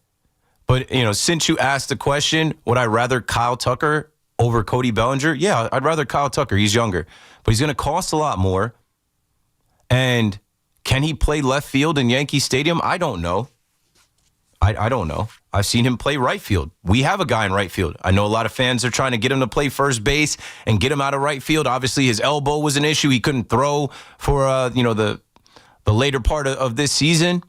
But, since you asked the question, would I rather Kyle Tucker over Cody Bellinger? Yeah, I'd rather Kyle Tucker. He's younger. But he's going to cost a lot more. And can he play left field in Yankee Stadium? I don't know. I don't know. I've seen him play right field. We have a guy in right field. I know a lot of fans are trying to get him to play first base and get him out of right field. Obviously, his elbow was an issue. He couldn't throw for, the later part of this season.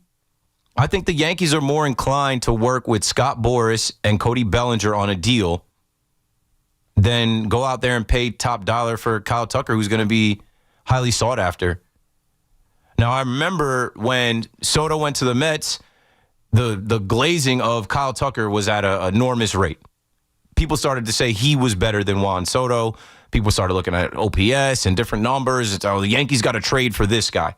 I think the Yankees are more inclined to work with Scott Boras and Cody Bellinger on a deal than go out there and pay top dollar for Kyle Tucker, who's going to be highly sought after. Now, I remember when Soto went to the Mets, the glazing of Kyle Tucker was at an enormous rate. People started to say he was better than Juan Soto. People started looking at OPS and different numbers. It's, the Yankees got to trade for this guy.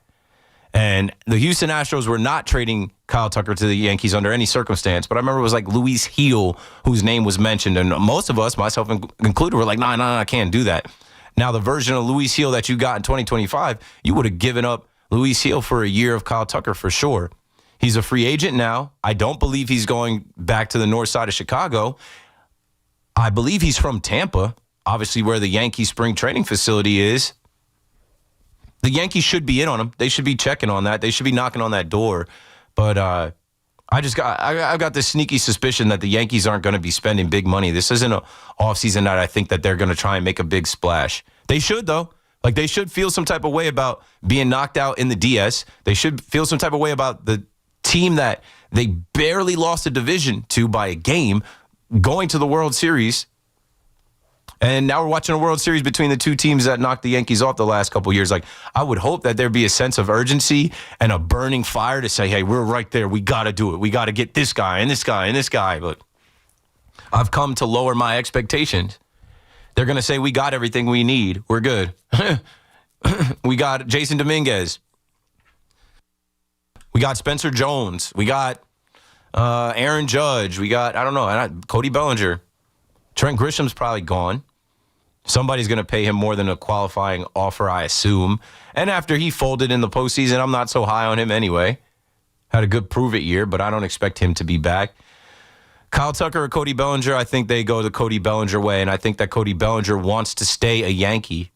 And the Houston Astros were not trading Kyle Tucker to the Yankees under any circumstance. But I remember it was like Luis Gil, whose name was mentioned. And most of us, myself included, were like, no, I can't do that. Now, the version of Luis Gil that you got in 2025, you would have given up Luis Gil for a year of Kyle Tucker for sure. He's a free agent now. I don't believe he's going back to the north side of Chicago. I believe he's from Tampa, obviously where the Yankees spring training facility is. The Yankees should be in on him. They should be checking on that. They should be knocking on that door. But I've got this sneaky suspicion that the Yankees aren't going to be spending big money. This isn't an offseason that I think that they're going to try and make a big splash. They should, though. Like, they should feel some type of way about being knocked out in the DS. They should feel some type of way about the team that they barely lost a division to by a game going to the World Series. And now we're watching a World Series between the two teams that knocked the Yankees off the last couple of years. Like, I would hope that there'd be a sense of urgency and a burning fire to say, hey, we're right there. We got to do it. We got to get this guy and this guy and this guy. But I've come to lower my expectations. They're going to say, we got everything we need. We're good. We got Jason Dominguez. We got Spencer Jones. We got Aaron Judge. We got, Cody Bellinger. Trent Grisham's probably gone. Somebody's going to pay him more than a qualifying offer, I assume. And after he folded in the postseason, I'm not so high on him anyway. Had a good prove-it year, but I don't expect him to be back. Kyle Tucker or Cody Bellinger, I think they go the Cody Bellinger way, and I think that Cody Bellinger wants to stay a Yankee.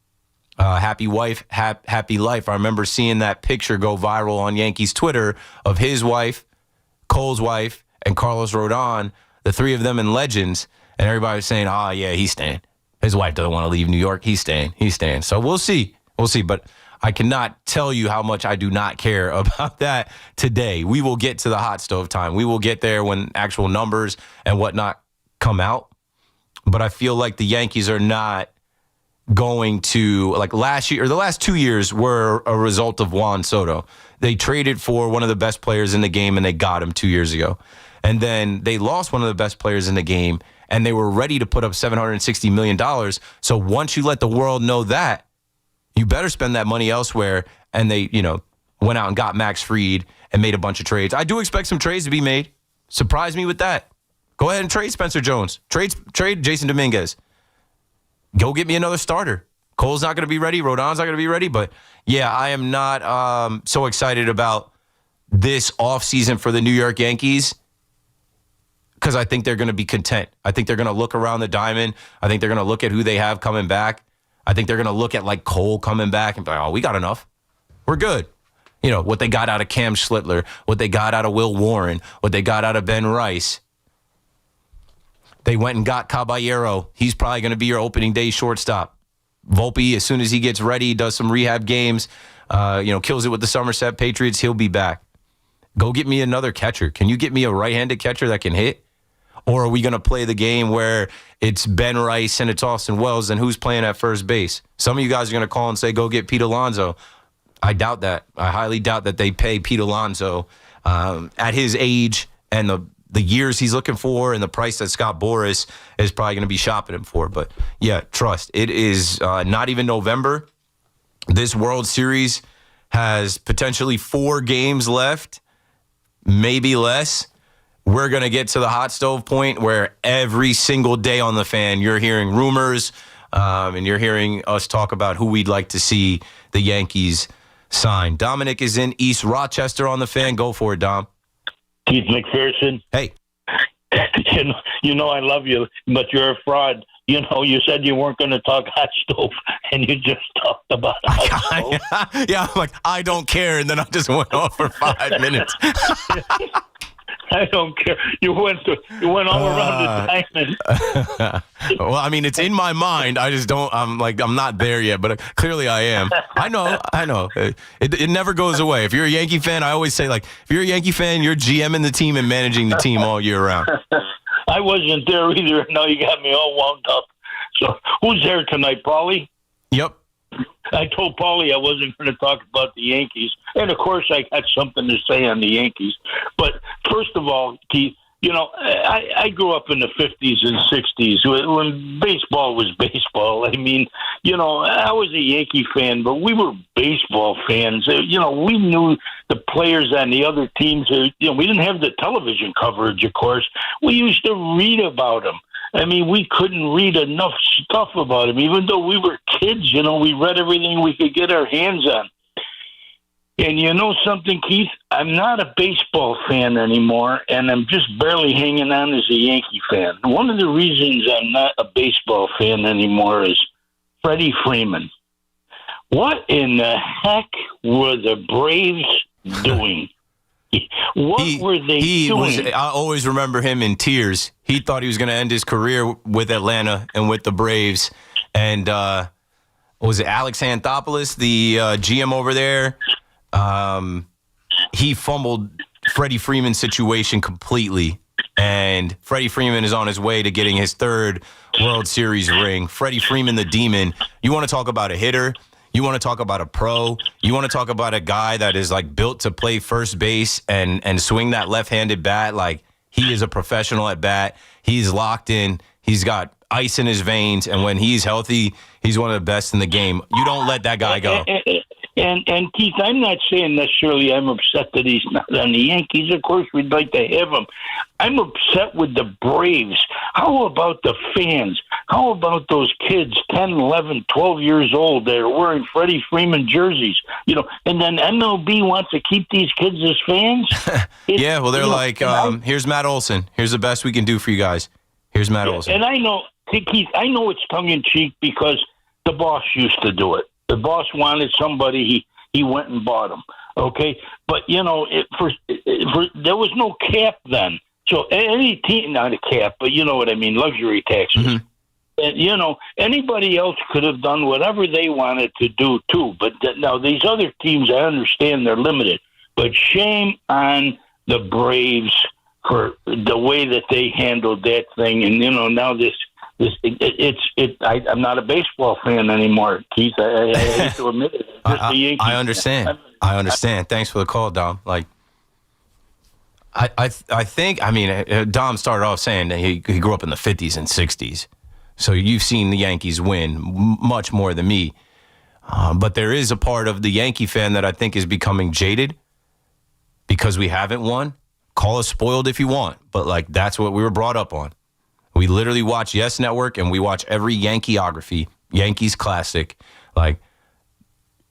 Happy wife, happy life. I remember seeing that picture go viral on Yankees Twitter of his wife, Cole's wife, and Carlos Rodon, the three of them in Legends, and everybody was saying, yeah, he's staying. His wife doesn't want to leave New York. He's staying. So we'll see. But I cannot tell you how much I do not care about that today. We will get to the hot stove time. We will get there when actual numbers and whatnot come out. But I feel like the Yankees are not going to, like last year, or the last 2 years were a result of Juan Soto. They traded for one of the best players in the game, and they got him 2 years ago. And then they lost one of the best players in the game, and they were ready to put up $760 million. So once you let the world know that, you better spend that money elsewhere. And they, went out and got Max Fried and made a bunch of trades. I do expect some trades to be made. Surprise me with that. Go ahead and trade Spencer Jones. Trade Jason Dominguez. Go get me another starter. Cole's not going to be ready. Rodon's not going to be ready. But, yeah, I am not so excited about this offseason for the New York Yankees. because I think they're going to be content. I think they're going to look around the diamond. I think they're going to look at who they have coming back. I think they're going to look at like Cole coming back and be like, oh, we got enough. We're good. You know, what they got out of Cam Schlittler, what they got out of Will Warren, what they got out of Ben Rice. They went and got Caballero. He's probably going to be your opening day shortstop. Volpe, as soon as he gets ready, does some rehab games, kills it with the Somerset Patriots, he'll be back. Go get me another catcher. Can you get me a right-handed catcher that can hit? Or are we going to play the game where it's Ben Rice and it's Austin Wells and who's playing at first base? Some of you guys are going to call and say, go get Pete Alonso. I doubt that. I highly doubt that they pay Pete Alonso at his age and the years he's looking for and the price that Scott Boras is probably going to be shopping him for. But, yeah, trust. It is not even November. This World Series has potentially 4 games left, maybe less. We're going to get to the hot stove point where every single day on the fan, you're hearing rumors and you're hearing us talk about who we'd like to see the Yankees sign. Dominic is in East Rochester on the fan. Go for it, Dom. Keith McPherson. Hey. You know I love you, but you're a fraud. You know, you said you weren't going to talk hot stove, and you just talked about hot stove. Yeah, I'm like, I don't care, and then I just went off for 5 minutes. I don't care. You went all around the diamond. Well, I mean, it's in my mind. I just don't. I'm not there yet, but clearly I am. I know. It never goes away. If you're a Yankee fan, I always say, like, if you're a Yankee fan, you're GMing the team and managing the team all year round. I wasn't there either. Now you got me all wound up. So who's there tonight, Paulie? Yep. I told Paulie I wasn't going to talk about the Yankees. And, of course, I got something to say on the Yankees. But, first of all, Keith, you know, I grew up in the 50s and 60s when baseball was baseball. I mean, you know, I was a Yankee fan, but we were baseball fans. You know, we knew the players on the other teams. You know, we didn't have the television coverage, of course. We used to read about them. I mean, we couldn't read enough stuff about him. Even though we were kids, you know, we read everything we could get our hands on. And you know something, Keith? I'm not a baseball fan anymore, and I'm just barely hanging on as a Yankee fan. One of the reasons I'm not a baseball fan anymore is Freddie Freeman. What in the heck were the Braves doing? What were they doing? I always remember him in tears. He thought he was going to end his career with Atlanta and with the Braves. And was it Alex Anthopoulos, the GM over there? He fumbled Freddie Freeman's situation completely. And Freddie Freeman is on his way to getting his 3rd World Series ring. Freddie Freeman, the demon. You want to talk about a hitter? You want to talk about a pro? You want to talk about a guy that is like built to play first base and swing that left-handed bat? Like, he is a professional at bat. He's locked in. He's got ice in his veins. And when he's healthy, he's one of the best in the game. You don't let that guy go. And Keith, I'm not saying necessarily I'm upset that he's not on the Yankees. Of course, we'd like to have him. I'm upset with the Braves. How about the fans? How about those kids, 10, 11, 12 years old, that are wearing Freddie Freeman jerseys? You know, and then MLB wants to keep these kids as fans? Yeah, well, they're like, here's Matt Olson. Here's the best we can do for you guys. Here's Matt Olson. And I know, Keith, I know it's tongue-in-cheek because the boss used to do it. The boss wanted somebody, he went and bought him. Okay, but you know, there was no cap then. So any team, not a cap, but you know what I mean, luxury taxes. Mm-hmm. And you know, anybody else could have done whatever they wanted to do too. But now these other teams, I understand they're limited. But shame on the Braves for the way that they handled that thing. And you know, now I'm not a baseball fan anymore, Keith. I hate to admit it. I understand. I understand. Thanks for the call, Dom. Like, I think, I mean, Dom started off saying that he grew up in the 50s and 60s. So you've seen the Yankees win much more than me. But there is a part of the Yankee fan that I think is becoming jaded because we haven't won. Call us spoiled if you want, but like that's what we were brought up on. We literally watch Yes Network and we watch every Yankeeography, Yankees Classic. Like,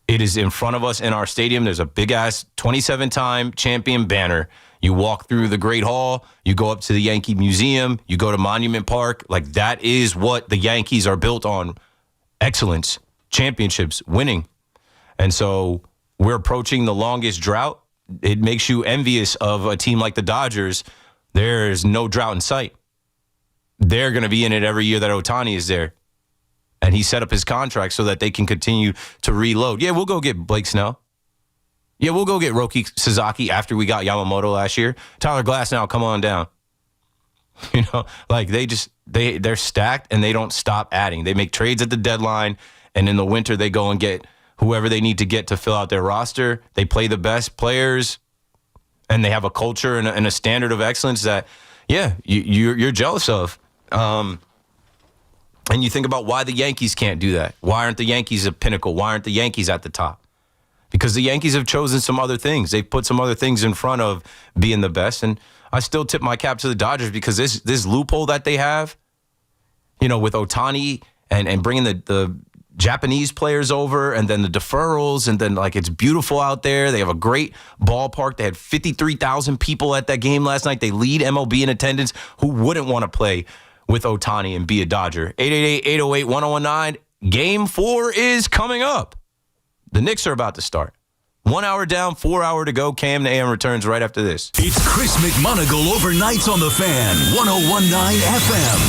it is in front of us in our stadium. There's a big-ass 27-time champion banner. You walk through the Great Hall, you go up to the Yankee Museum, you go to Monument Park. Like, that is what the Yankees are built on. Excellence, championships, winning. And so we're approaching the longest drought. It makes you envious of a team like the Dodgers. There's no drought in sight. They're going to be in it every year that Ohtani is there. And he set up his contract so that they can continue to reload. Yeah, we'll go get Blake Snell. Yeah, we'll go get Roki Sasaki after we got Yamamoto last year. Tyler Glasnow, come on down. You know, like they're stacked and they don't stop adding. They make trades at the deadline, and in the winter they go and get whoever they need to get to fill out their roster. They play the best players, and they have a culture and a standard of excellence that, yeah, you're jealous of. And you think about why the Yankees can't do that. Why aren't the Yankees a pinnacle? Why aren't the Yankees at the top? Because the Yankees have chosen some other things. They've put some other things in front of being the best. And I still tip my cap to the Dodgers because this loophole that they have, you know, with Ohtani and bringing the Japanese players over and then the deferrals and then, like, it's beautiful out there. They have a great ballpark. They had 53,000 people at that game last night. They lead MLB in attendance. Who wouldn't want to play with Ohtani and be a Dodger? 888-808-1019. Game 4 is coming up. The Knicks are about to start. 1 hour down, 4 hours to go. Cam to AM returns right after this. It's Chris McMonigle overnights on the Fan, 101.9 FM.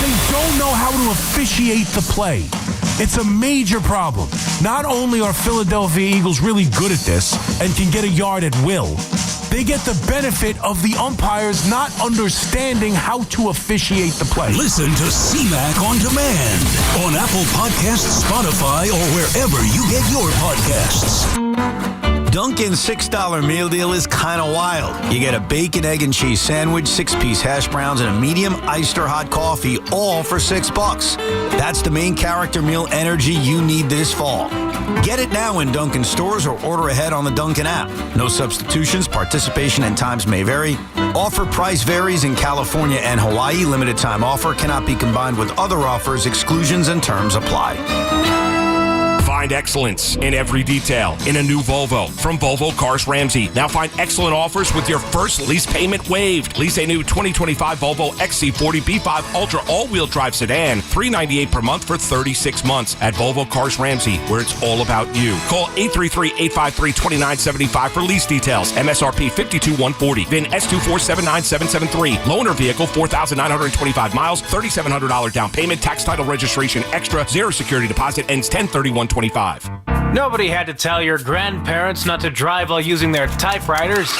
They don't know how to officiate the play. It's a major problem. Not only are Philadelphia Eagles really good at this and can get a yard at will, they get the benefit of the umpires not understanding how to officiate the play. Listen to CMAC on demand on Apple Podcasts, Spotify, or wherever you get your podcasts. Dunkin's $6 meal deal is kind of wild. You get a bacon, egg, and cheese sandwich, 6-piece hash browns, and a medium iced or hot coffee, all for $6. That's the main character meal energy you need this fall. Get it now in Dunkin' stores or order ahead on the Dunkin' app. No substitutions, participation and times may vary. Offer price varies in California and Hawaii. Limited time offer cannot be combined with other offers. Exclusions and terms apply. Find excellence in every detail in a new Volvo from Volvo Cars Ramsey. Now find excellent offers with your first lease payment waived. Lease a new 2025 Volvo XC40 B5 Ultra all-wheel drive sedan, $398 per month for 36 months at Volvo Cars Ramsey, where it's all about you. Call 833-853-2975 for lease details. MSRP $52,140. VIN S2479773. Loaner vehicle 4,925 miles, $3,700 down payment, tax title registration extra, 0 security deposit, ends 10/31/25. Nobody had to tell your grandparents not to drive while using their typewriters.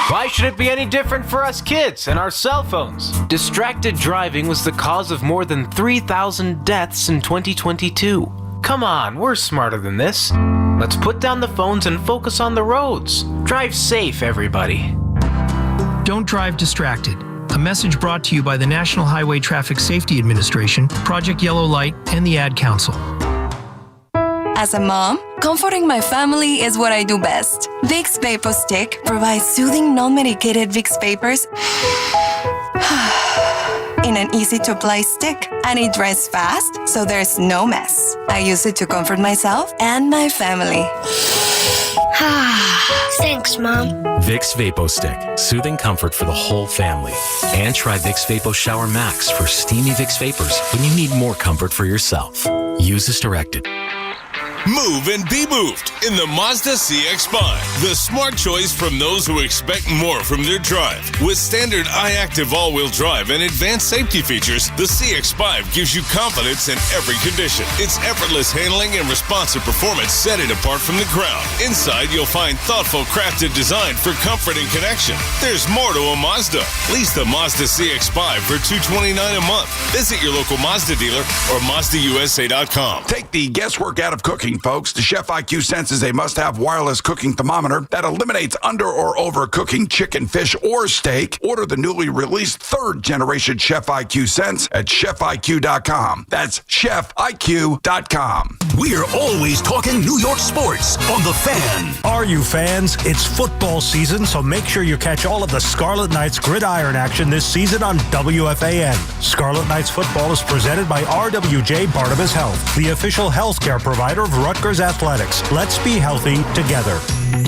Why should it be any different for us kids and our cell phones? Distracted driving was the cause of more than 3,000 deaths in 2022. Come on, we're smarter than this. Let's put down the phones and focus on the roads. Drive safe, everybody. Don't drive distracted. A message brought to you by the National Highway Traffic Safety Administration, Project Yellow Light, and the Ad Council. As a mom, comforting my family is what I do best. Vicks Vapor Stick provides soothing, non-medicated Vicks vapors in an easy-to-apply stick, and it dries fast, so there's no mess. I use it to comfort myself and my family. Thanks, Mom. Vicks Vapo Stick, soothing comfort for the whole family. And try Vicks Vapo Shower Max for steamy Vicks vapors when you need more comfort for yourself. Use as directed. Move and be moved in the Mazda CX-5. The smart choice from those who expect more from their drive. With standard iActive all-wheel drive and advanced safety features, the CX-5 gives you confidence in every condition. Its effortless handling and responsive performance set it apart from the crowd. Inside, you'll find thoughtful crafted design for comfort and connection. There's more to a Mazda. Lease the Mazda CX-5 for $229 a month. Visit your local Mazda dealer or MazdaUSA.com. Take the guesswork out of cooking, folks. The Chef IQ Sense is a must-have wireless cooking thermometer that eliminates under or over cooking chicken, fish, or steak. Order the newly released 3rd-generation Chef IQ Sense at chefiq.com. That's chefiq.com. We're always talking New York sports on The Fan. Are you fans? It's football season, so make sure you catch all of the Scarlet Knights gridiron action this season on WFAN. Scarlet Knights football is presented by RWJ Barnabas Health, the official healthcare provider of Rutgers Athletics. Let's be healthy together.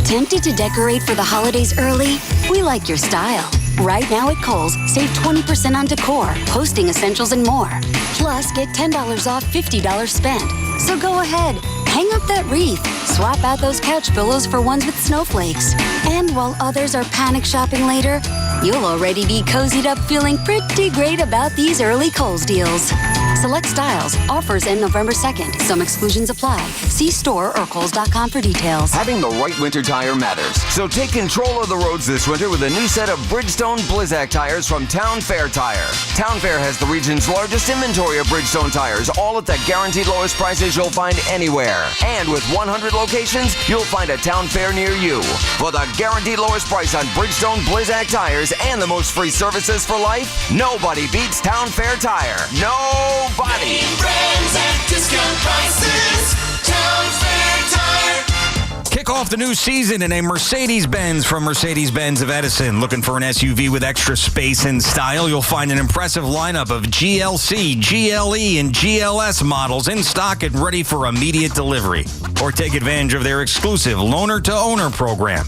Tempted to decorate for the holidays early? We like your style. Right now at Kohl's, save 20% on decor, hosting essentials, and more. Plus, get $10 off $50 spent. So go ahead, hang up that wreath, swap out those couch pillows for ones with snowflakes. And while others are panic shopping later, you'll already be cozied up feeling pretty great about these early Kohl's deals. Select styles. Offers end November 2nd. Some exclusions apply. See store or Kohls.com for details. Having the right winter tire matters. So take control of the roads this winter with a new set of Bridgestone Blizzak tires from Town Fair Tire. Town Fair has the region's largest inventory of Bridgestone tires, all at the guaranteed lowest prices you'll find anywhere. And with 100 locations, you'll find a Town Fair near you. For the guaranteed lowest price on Bridgestone Blizzak tires and the most free services for life, nobody beats Town Fair Tire. Nobody. Brands at discount prices. Town Fair Tire. Kick off the new season in a Mercedes-Benz from Mercedes-Benz of Edison. Looking for an SUV with extra space and style? You'll find an impressive lineup of GLC, GLE, and GLS models in stock and ready for immediate delivery. Or take advantage of their exclusive loaner-to-owner program.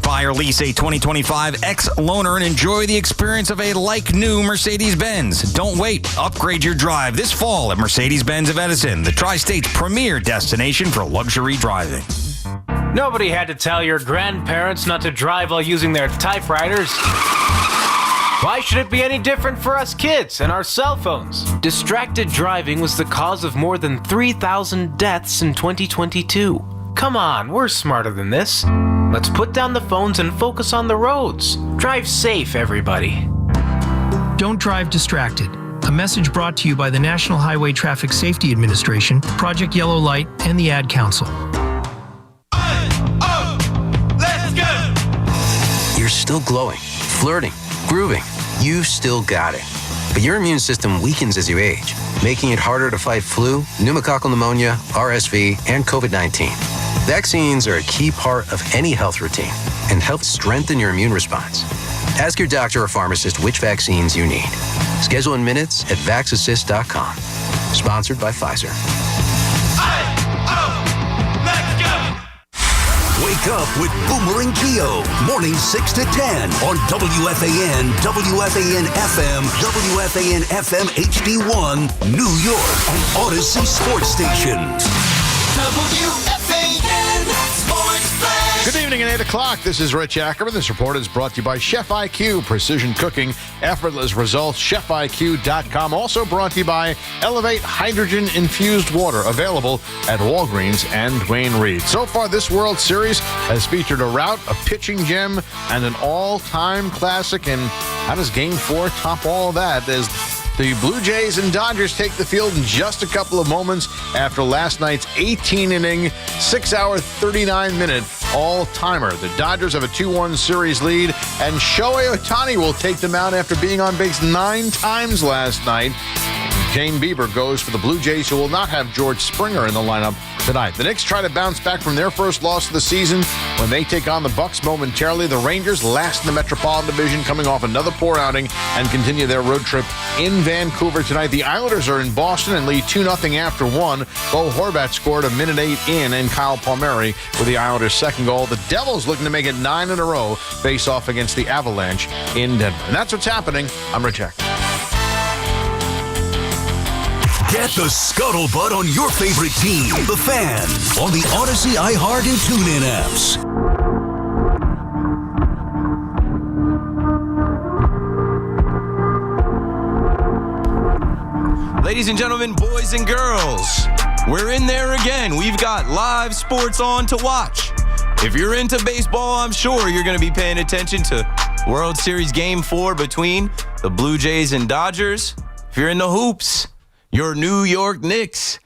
Buy or lease a 2025 X-Loaner and enjoy the experience of a like-new Mercedes-Benz. Don't wait. Upgrade your drive this fall at Mercedes-Benz of Edison, the Tri-State's premier destination for luxury driving. Nobody had to tell your grandparents not to drive while using their typewriters. Why should it be any different for us kids and our cell phones? Distracted driving was the cause of more than 3,000 deaths in 2022. Come on, we're smarter than this. Let's put down the phones and focus on the roads. Drive safe, everybody. Don't drive distracted. A message brought to you by the National Highway Traffic Safety Administration, Project Yellow Light, and the Ad Council. Let's go! You're still glowing, flirting, grooving. You've still got it. But your immune system weakens as you age, making it harder to fight flu, pneumococcal pneumonia, RSV, and COVID-19. Vaccines are a key part of any health routine and help strengthen your immune response. Ask your doctor or pharmacist which vaccines you need. Schedule in minutes at vaxassist.com. Sponsored by Pfizer. Wake up with Boomer and Geo, mornings 6 to 10 on WFAN, WFAN FM, WFAN FM HD1, New York, and Odyssey Sports Stations. WFAN Sports Flash. Good evening at 8 o'clock. This is Rich Ackerman. This report is brought to you by Chef IQ, precision cooking, effortless results, chefiq.com. Also brought to you by Elevate Hydrogen-Infused Water, available at Walgreens and Wayne Reed. So far, this World Series has featured a rout, a pitching gem, and an all-time classic. And how does Game 4 top all of that? As the Blue Jays and Dodgers take the field in just a couple of moments after last night's 18-inning, 6-hour, 39-minute all-timer. The Dodgers have a 2-1 series lead, and Shohei Ohtani will take them out after being on base 9 times last night. Jane Bieber goes for the Blue Jays, who will not have George Springer in the lineup tonight. The Knicks try to bounce back from their first loss of the season when they take on the Bucks momentarily. The Rangers, last in the Metropolitan Division, coming off another poor outing, and continue their road trip in Vancouver tonight. The Islanders are in Boston and lead 2-0 after 1. Bo Horvat scored a minute 8 in, and Kyle Palmieri with the Islanders' second goal. The Devils looking to make it 9 in a row, face off against the Avalanche in Denver. And that's what's happening. I'm Rich Ackerman. Get the scuttlebutt on your favorite team, the Fan, on the Odyssey, iHeart, and TuneIn apps. Ladies and gentlemen, boys and girls, we're in there again. We've got live sports on to watch. If you're into baseball, I'm sure you're going to be paying attention to World Series Game 4 between the Blue Jays and Dodgers. If you're into hoops, your New York Knicks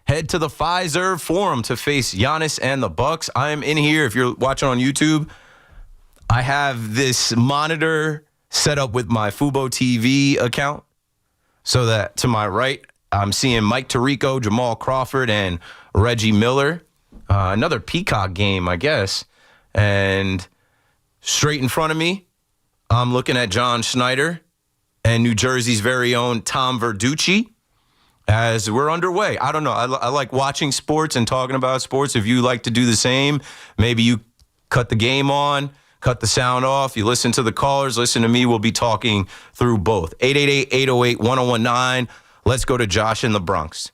head to the Fiserv Forum to face Giannis and the Bucks. I'm in here. If you're watching on YouTube, I have this monitor set up with my Fubo TV account so that to my right, I'm seeing Mike Tirico, Jamal Crawford, and Reggie Miller. Another Peacock game, I guess. And straight in front of me, I'm looking at John Schneider and New Jersey's very own Tom Verducci. as we're underway. I don't know. I like watching sports and talking about sports. If you like to do the same, maybe you cut the game on, cut the sound off. You listen to the callers, listen to me. We'll be talking through both. 888-808-1019. Let's go to Josh in the Bronx.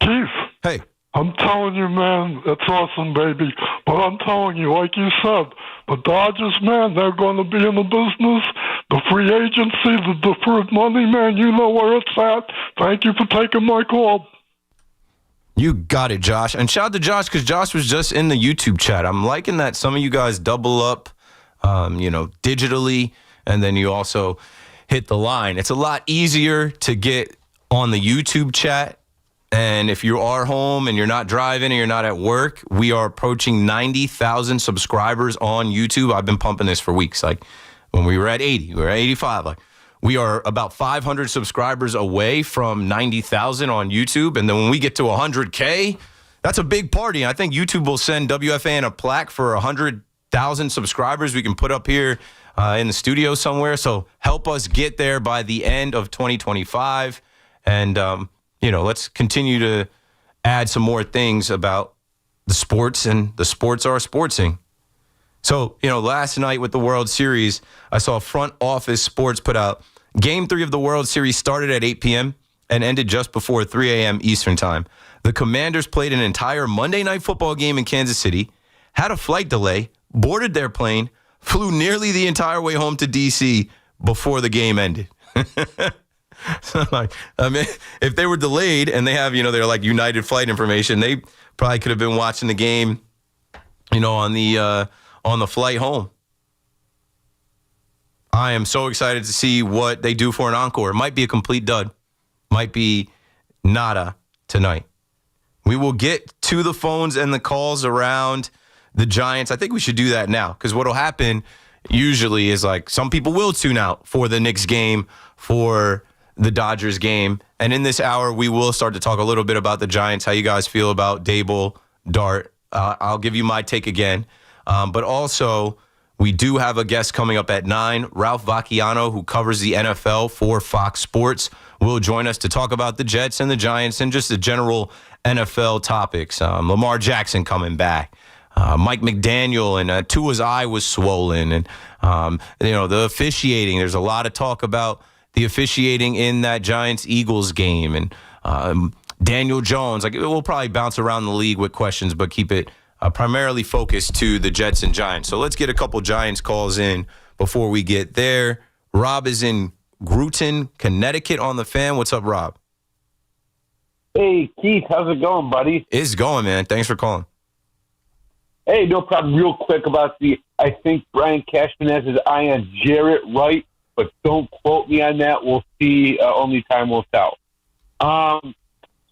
Keith. Hey. I'm telling you, man, it's awesome, baby. But I'm telling you, like you said, the Dodgers, man, they're going to be in the business. The free agency, the deferred money, man, you know where it's at. Thank you for taking my call. You got it, Josh. And shout out to Josh, because Josh was just in the YouTube chat. I'm liking that some of you guys double up, digitally, and then you also hit the line. It's a lot easier to get on the YouTube chat. And if you are home and you're not driving and you're not at work, we are approaching 90,000 subscribers on YouTube. I've been pumping this for weeks. Like when we were at 80, we were at 85. Like we are about 500 subscribers away from 90,000 on YouTube. And then when we get to 100K, that's a big party. I think YouTube will send WFAN a plaque for 100,000 subscribers we can put up here in the studio somewhere. So help us get there by the end of 2025. And, let's continue to add some more things about the sports, and the sports are sportsing. So, last night with the World Series, I saw Front Office Sports put out Game 3 of the World Series started at 8 p.m. and ended just before 3 a.m. Eastern time. The Commanders played an entire Monday Night Football game in Kansas City, had a flight delay, boarded their plane, flew nearly the entire way home to D.C. before the game ended. So, if they were delayed and they have, they're like United flight information, they probably could have been watching the game, on the flight home. I am so excited to see what they do for an encore. It might be a complete dud. Might be nada tonight. We will get to the phones and the calls around the Giants. I think we should do that now, because what will happen usually is like some people will tune out for the Knicks game, for the Dodgers game. And in this hour, we will start to talk a little bit about the Giants, how you guys feel about Dable, Dart. I'll give you my take again. But also, we do have a guest coming up at 9. Ralph Vakaniano, who covers the NFL for Fox Sports, will join us to talk about the Jets and the Giants and just the general NFL topics. Lamar Jackson coming back. Mike McDaniel and Tua's eye was swollen. And, the officiating. There's a lot of talk about the officiating in that Giants-Eagles game. And Daniel Jones. We'll probably bounce around the league with questions, but keep it primarily focused to the Jets and Giants. So let's get a couple Giants calls in before we get there. Rob is in Groton, Connecticut on the Fan. What's up, Rob? Hey, Keith. How's it going, buddy? It's going, man. Thanks for calling. Hey, no problem. Real quick about I think Brian Cashman has his eye on Jarrett Wright, but don't quote me on that. We'll see. Only time will tell.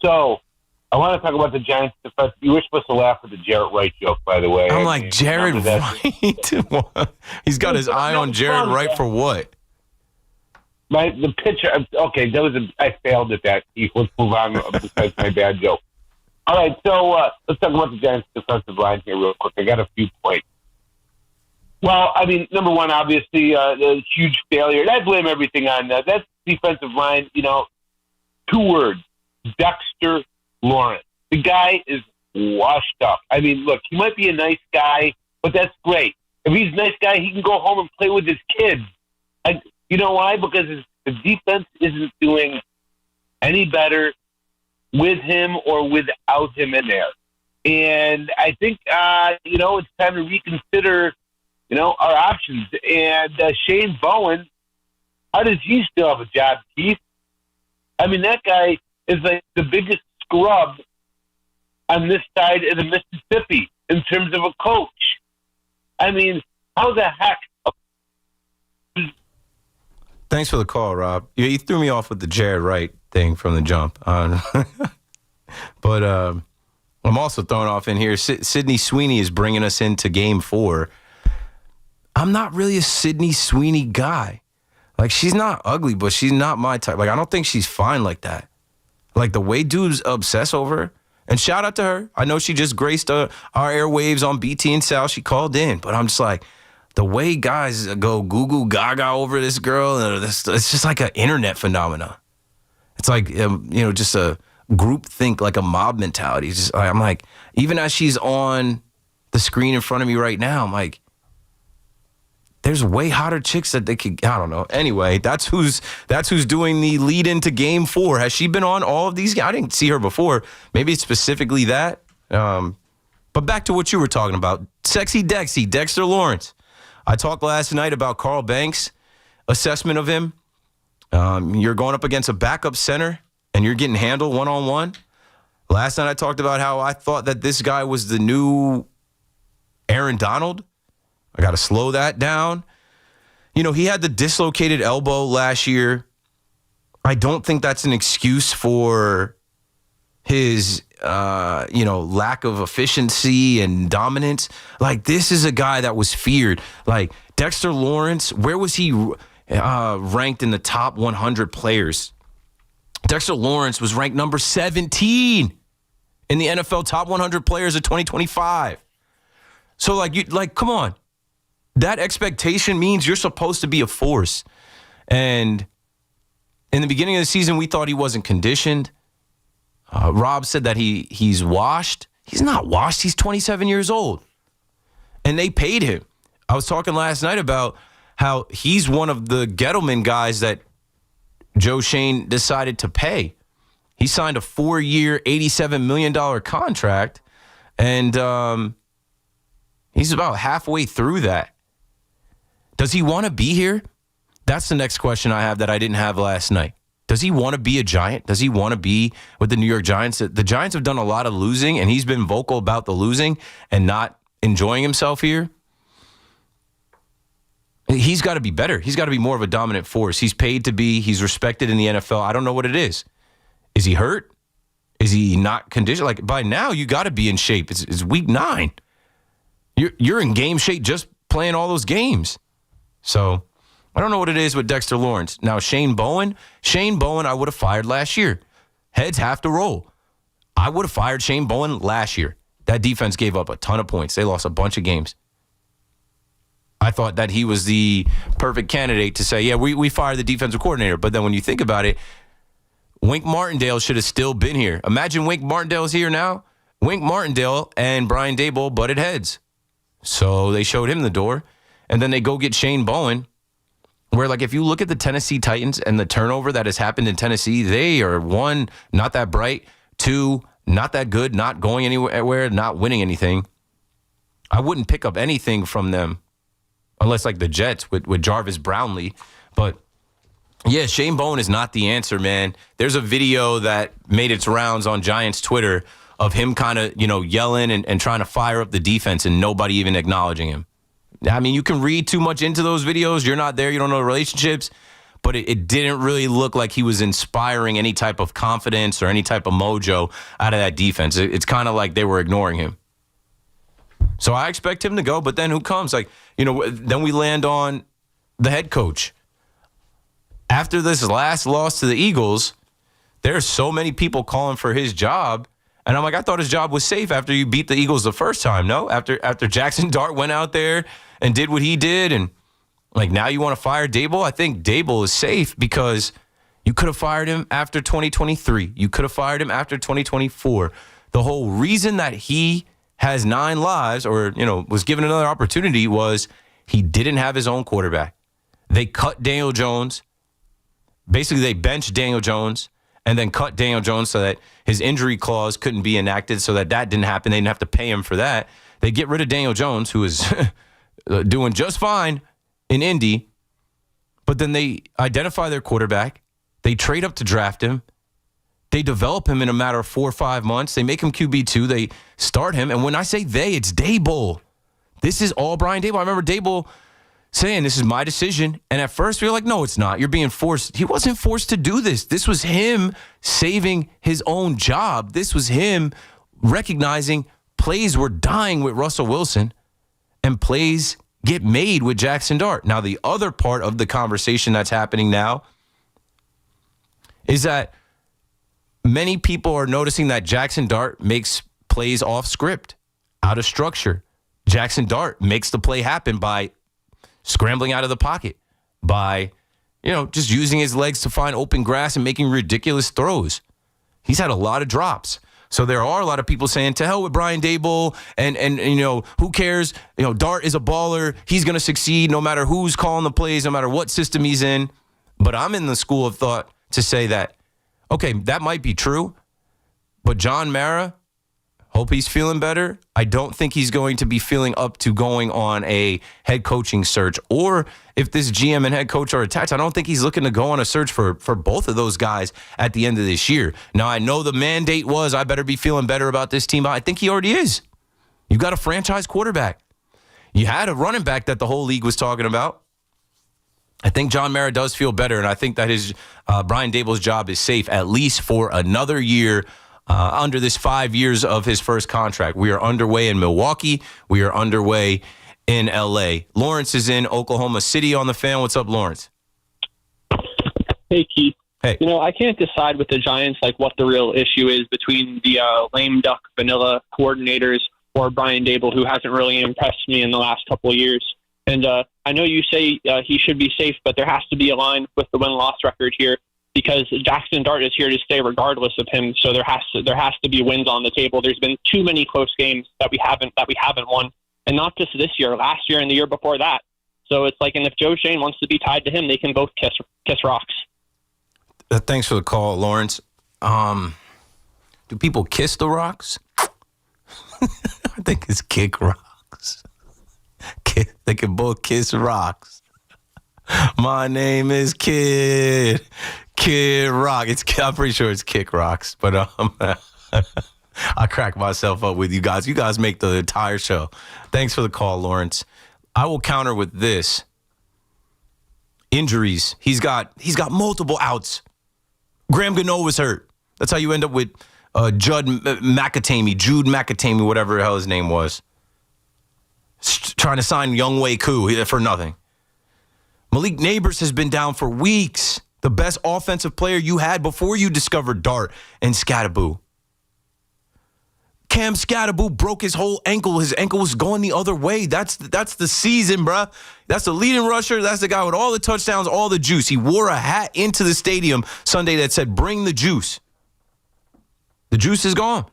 So I want to talk about the Giants defense. You were supposed to laugh at the Jarrett Wright joke, by the way. I'm like, Jarrett Wright? He's got his eye on Jarrett Wright for what? The pitcher. Okay, I failed at that. Let's move on besides my bad joke. All right, so let's talk about the Giants defensive line here real quick. I got a few points. Well, number one, obviously, a huge failure. And I blame everything on that. That defensive line, 2 words, Dexter Lawrence. The guy is washed up. Look, he might be a nice guy, but that's great. If he's a nice guy, he can go home and play with his kids. And you know why? Because the defense isn't doing any better with him or without him in there. And I think, it's time to reconsider, our options. And Shane Bowen, how does he still have a job, Keith? That guy is like the biggest scrub on this side of the Mississippi in terms of a coach. How the heck? Thanks for the call, Rob. You threw me off with the Jarrett Wright thing from the jump. But I'm also thrown off in here. Sydney Sweeney is bringing us into Game 4. I'm not really a Sydney Sweeney guy. She's not ugly, but she's not my type. I don't think she's fine like that. The way dudes obsess over her. And shout out to her. I know she just graced our airwaves on BT and Sal. She called in. But I'm just like, the way guys go goo goo gaga over this girl, it's just like an internet phenomenon. It's like, just a group think, like a mob mentality. It's just, I'm like, even as she's on the screen in front of me right now, I'm like, there's way hotter chicks that they could, I don't know. Anyway, that's who's doing the lead into Game 4. Has she been on all of these? I didn't see her before. Maybe it's specifically that. But back to what you were talking about. Sexy Dexy, Dexter Lawrence. I talked last night about Carl Banks' assessment of him. You're going up against a backup center, and you're getting handled one-on-one. Last night I talked about how I thought that this guy was the new Aaron Donald. I got to slow that down. He had the dislocated elbow last year. I don't think that's an excuse for his, lack of efficiency and dominance. Like, this is a guy that was feared. Like, Dexter Lawrence, where was he ranked in the top 100 players? Dexter Lawrence was ranked number 17 in the NFL top 100 players of 2025. So, come on. That expectation means you're supposed to be a force. And in the beginning of the season, we thought he wasn't conditioned. Rob said that he's washed. He's not washed. He's 27 years old. And they paid him. I was talking last night about how he's one of the Gettleman guys that Joe Schoen decided to pay. He signed a 4-year, $87 million contract. And he's about halfway through that. Does he want to be here? That's the next question I have that I didn't have last night. Does he want to be a Giant? Does he want to be with the New York Giants? The Giants have done a lot of losing, and he's been vocal about the losing and not enjoying himself here. He's got to be better. He's got to be more of a dominant force. He's paid to be. He's respected in the NFL. I don't know what it is. Is he hurt? Is he not conditioned? Like, by now, you got to be in shape. It's week 9. You're in game shape just playing all those games. So I don't know what it is with Dexter Lawrence. Now, Shane Bowen I would have fired last year. Heads have to roll. I would have fired Shane Bowen last year. That defense gave up a ton of points. They lost a bunch of games. I thought that he was the perfect candidate to say, yeah, we fired the defensive coordinator. But then when you think about it, Wink Martindale should have still been here. Imagine Wink Martindale's here now. Wink Martindale and Brian Dable butted heads. So they showed him the door. And then they go get Shane Bowen, where, like, if you look at the Tennessee Titans and the turnover that has happened in Tennessee, they are, 1, not that bright, 2, not that good, not going anywhere, not winning anything. I wouldn't pick up anything from them unless, like, the Jets with Jarvis Brownlee. But, yeah, Shane Bowen is not the answer, man. There's a video that made its rounds on Giants Twitter of him kind of, yelling and trying to fire up the defense and nobody even acknowledging him. I mean, you can read too much into those videos. You're not there. You don't know the relationships. But it didn't really look like he was inspiring any type of confidence or any type of mojo out of that defense. It's kind of like they were ignoring him. So I expect him to go. But then who comes? Then we land on the head coach. After this last loss to the Eagles, there's so many people calling for his job. And I'm like, I thought his job was safe after you beat the Eagles the first time, no? After Jackson Dart went out there and did what he did, and like now you want to fire Dable? I think Dable is safe because you could have fired him after 2023. You could have fired him after 2024. The whole reason that he has 9 lives or, was given another opportunity was he didn't have his own quarterback. They cut Daniel Jones. Basically, they benched Daniel Jones and then cut Daniel Jones so that his injury clause couldn't be enacted so that didn't happen. They didn't have to pay him for that. They get rid of Daniel Jones, who is doing just fine in Indy, but then they identify their quarterback. They trade up to draft him. They develop him in a matter of 4 or 5 months. They make him QB2. They start him. And when I say they, it's Dable. This is all Brian Dable. I remember Dable saying, this is my decision. And at first we were like, no, it's not. You're being forced. He wasn't forced to do this. This was him saving his own job. This was him recognizing plays were dying with Russell Wilson and plays get made with Jackson Dart. Now, the other part of the conversation that's happening now is that many people are noticing that Jackson Dart makes plays off script, out of structure. Jackson Dart makes the play happen by scrambling out of the pocket, by just using his legs to find open grass and making ridiculous throws. He's had a lot of drops. So there are a lot of people saying, to hell with Brian Dable, and who cares? Dart is a baller. He's going to succeed no matter who's calling the plays, no matter what system he's in. But I'm in the school of thought to say that, okay, that might be true, but John Mara, hope he's feeling better. I don't think he's going to be feeling up to going on a head coaching search. Or if this GM and head coach are attached, I don't think he's looking to go on a search for both of those guys at the end of this year. Now, I know the mandate was I better be feeling better about this team, but I think he already is. You've got a franchise quarterback. You had a running back that the whole league was talking about. I think John Mara does feel better, and I think that his Brian Dable's job is safe at least for another year under this 5 years of his first contract. We are underway in Milwaukee. We are underway in L.A. Lawrence is in Oklahoma City on the fan. What's up, Lawrence? Hey, Keith. Hey. I can't decide with the Giants what the real issue is between the lame duck vanilla coordinators or Brian Dable, who hasn't really impressed me in the last couple of years. And I know you say he should be safe, but there has to be a line with the win-loss record here, because Jackson Dart is here to stay regardless of him. So there has to be wins on the table. There's been too many close games that we haven't won, and not just this year, last year and the year before that. So it's and if Joe Shane wants to be tied to him, they can both kiss rocks. Thanks for the call, Lawrence. Do people kiss the rocks? I think it's kick rocks. They can both kiss rocks. My name is Kid Rock. I'm pretty sure it's Kick Rocks, but I crack myself up with you guys. You guys make the entire show. Thanks for the call, Lawrence. I will counter with this. Injuries. He's got multiple outs. Graham Gano was hurt. That's how you end up with Jude McAtamey, whatever the hell his name was. Trying to sign Younghoe Koo for nothing. Malik Neighbors has been down for weeks. The best offensive player you had before you discovered Dart and Scattaboo. Cam Scattaboo broke his whole ankle. His ankle was going the other way. That's the season, bruh. That's the leading rusher. That's the guy with all the touchdowns, all the juice. He wore a hat into the stadium Sunday that said, "Bring the juice." The juice is gone.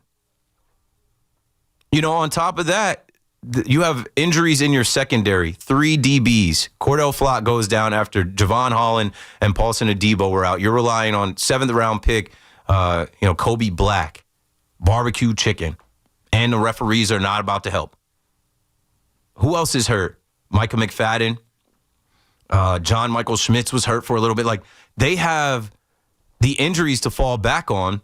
On top of that, you have injuries in your secondary. 3 DBs. Cordell Flott goes down after Javon Holland and Paulson Adebo were out. You're relying on 7th-round pick, Kobe Black, barbecue chicken, and the referees are not about to help. Who else is hurt? Micah McFadden. John Michael Schmitz was hurt for a little bit. They have the injuries to fall back on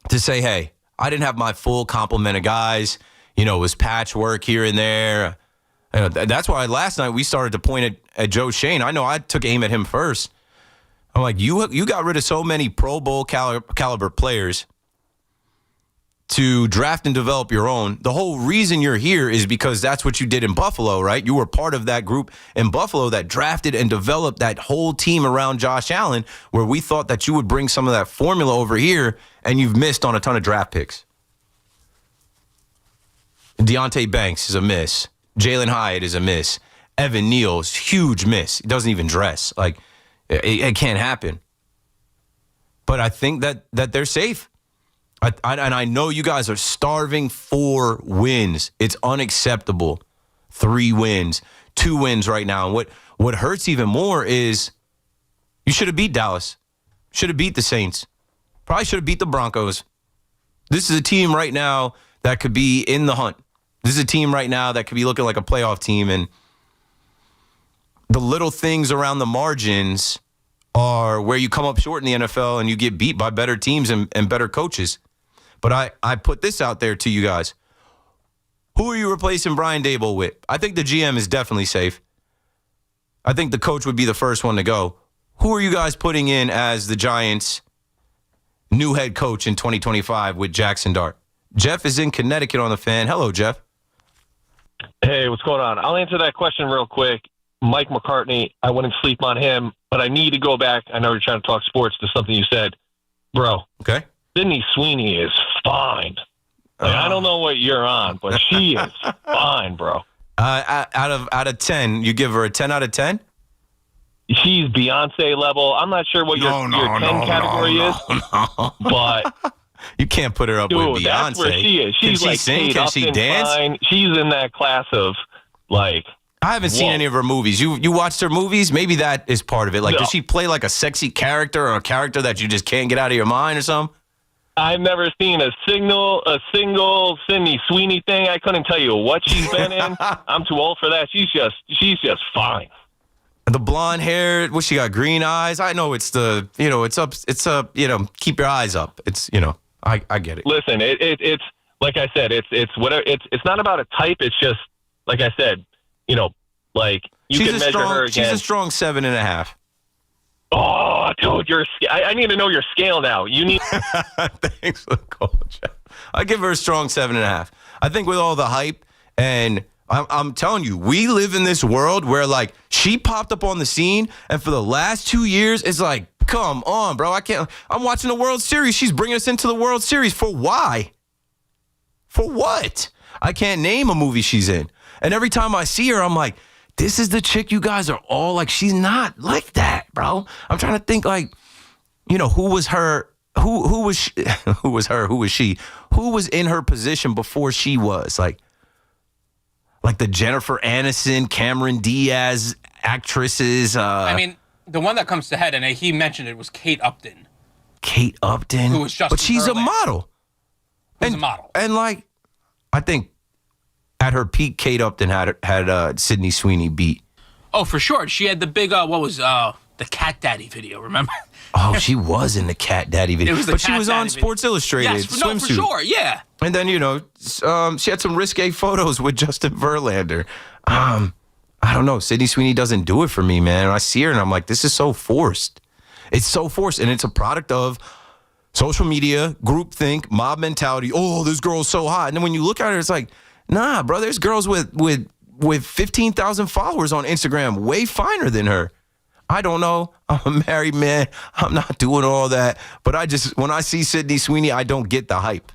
to say, hey, I didn't have my full complement of guys. It was patchwork here and there. That's why last night we started to point at Joe Shane. I know I took aim at him first. I'm like, you got rid of so many Pro Bowl caliber players to draft and develop your own. The whole reason you're here is because that's what you did in Buffalo, right? You were part of that group in Buffalo that drafted and developed that whole team around Josh Allen, where we thought that you would bring some of that formula over here, and you've missed on a ton of draft picks. Deonte Banks is a miss. Jalen Hyatt is a miss. Evan Neal's huge miss. He doesn't even dress. It can't happen. But I think that they're safe. And I know you guys are starving for wins. It's unacceptable. 3 wins, 2 wins right now. And what hurts even more is you should have beat Dallas. Should have beat the Saints. Probably should have beat the Broncos. This is a team right now that could be in the hunt. This is a team right now that could be looking like a playoff team. And the little things around the margins are where you come up short in the NFL and you get beat by better teams and better coaches. But I put this out there to you guys. Who are you replacing Brian Dable with? I think the GM is definitely safe. I think the coach would be the first one to go. Who are you guys putting in as the Giants' new head coach in 2025 with Jackson Dart? Jeff is in Connecticut on the fan. Hello, Jeff. Hey, what's going on? I'll answer that question real quick. Mike McCartney, I wouldn't sleep on him, but I need to go back. I know you're trying to talk sports to something you said. Bro. Okay. Sydney Sweeney is fine. I don't know what you're on, but she is fine, bro. Out of 10, you give her a 10 out of 10? she's Beyonce level. I'm not sure what your 10 category is, but you can't put her up with Beyonce. That's where she is. She's Can like she sing? Kate Can she Upton dance? fine. She's in that class of like. I haven't seen any of her movies. You watched her movies? Maybe that is part of it. Like, does she play like a sexy character or a character that you just can't get out of your mind or something? I've never seen a single Sydney Sweeney thing. I couldn't tell you what she's been in. I'm too old for that. She's just fine. The blonde hair, what she got, green eyes. I know it's keep your eyes up. It's, I get it. Listen, it's like I said, it's whatever. It's not about a type. It's just, like I said, like you can measure her against. She's a strong 7.5. Oh, dude, I need to know your scale now. You need. Thanks for the call, Jeff. I give her a strong 7.5. I think with all the hype, and I'm telling you, we live in this world where like she popped up on the scene, and for the last 2 years, it's like, come on, bro. I'm watching the World Series. She's bringing us into the World Series. For why? For what? I can't name a movie she's in. And every time I see her, I'm like, this is the chick you guys are all like, she's not like that, bro. I'm trying to think like, who was her? Who was she? Who was her? Who was she? Who was in her position before she was? Like the Jennifer Aniston, Cameron Diaz actresses. I mean, the one that comes to head, and he mentioned it, was Kate Upton. Kate Upton? Who was Justin But she's Verlander. a model. Who's a model. And like, I think at her peak, Kate Upton had Sydney Sweeney beat. Oh, for sure. She had the big, the Cat Daddy video, remember? Oh, she was in the Cat Daddy video. It was the but she Cat was on Daddy Sports Illustrated Yes, swimsuit. no, for sure, yeah. And then, she had some risque photos with Justin Verlander. I don't know. Sydney Sweeney doesn't do it for me, man. I see her and I'm like, this is so forced. It's so forced, and it's a product of social media, groupthink, mob mentality. Oh, this girl's so hot. And then when you look at her, it's like, nah, bro, there's girls with 15,000 followers on Instagram way finer than her. I don't know. I'm a married man. I'm not doing all that. But when I see Sydney Sweeney, I don't get the hype.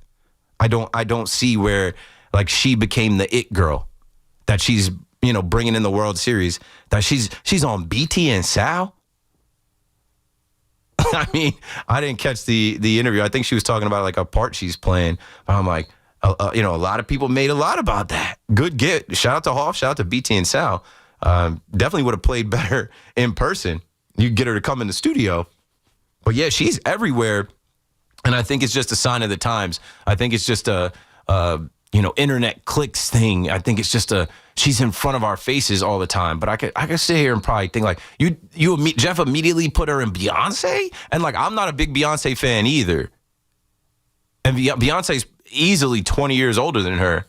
I don't see where like she became the it girl that she's, bringing in the World Series, that she's on BT and Sal. I mean, I didn't catch the interview. I think she was talking about like a part she's playing. I'm like, a lot of people made a lot about that. Good get. Shout out to Hoff. Shout out to BT and Sal. Definitely would have played better in person. You get her to come in the studio. But yeah, she's everywhere. And I think it's just a sign of the times. I think it's just a internet clicks thing. I think it's just she's in front of our faces all the time. But I could sit here and probably think like, Jeff immediately put her in Beyonce? And like, I'm not a big Beyonce fan either. And Beyonce's easily 20 years older than her.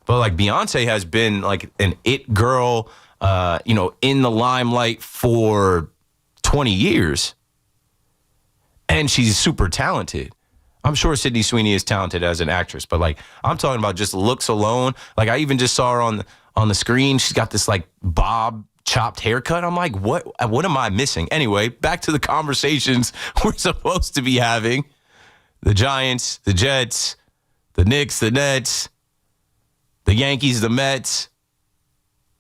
But like Beyonce has been like an it girl, in the limelight for 20 years. And she's super talented. I'm sure Sydney Sweeney is talented as an actress, but like I'm talking about just looks alone. Like I even just saw her on the screen. She's got this like bob chopped haircut. I'm like, what am I missing? Anyway, back to the conversations we're supposed to be having. The Giants, the Jets, the Knicks, the Nets, the Yankees, the Mets.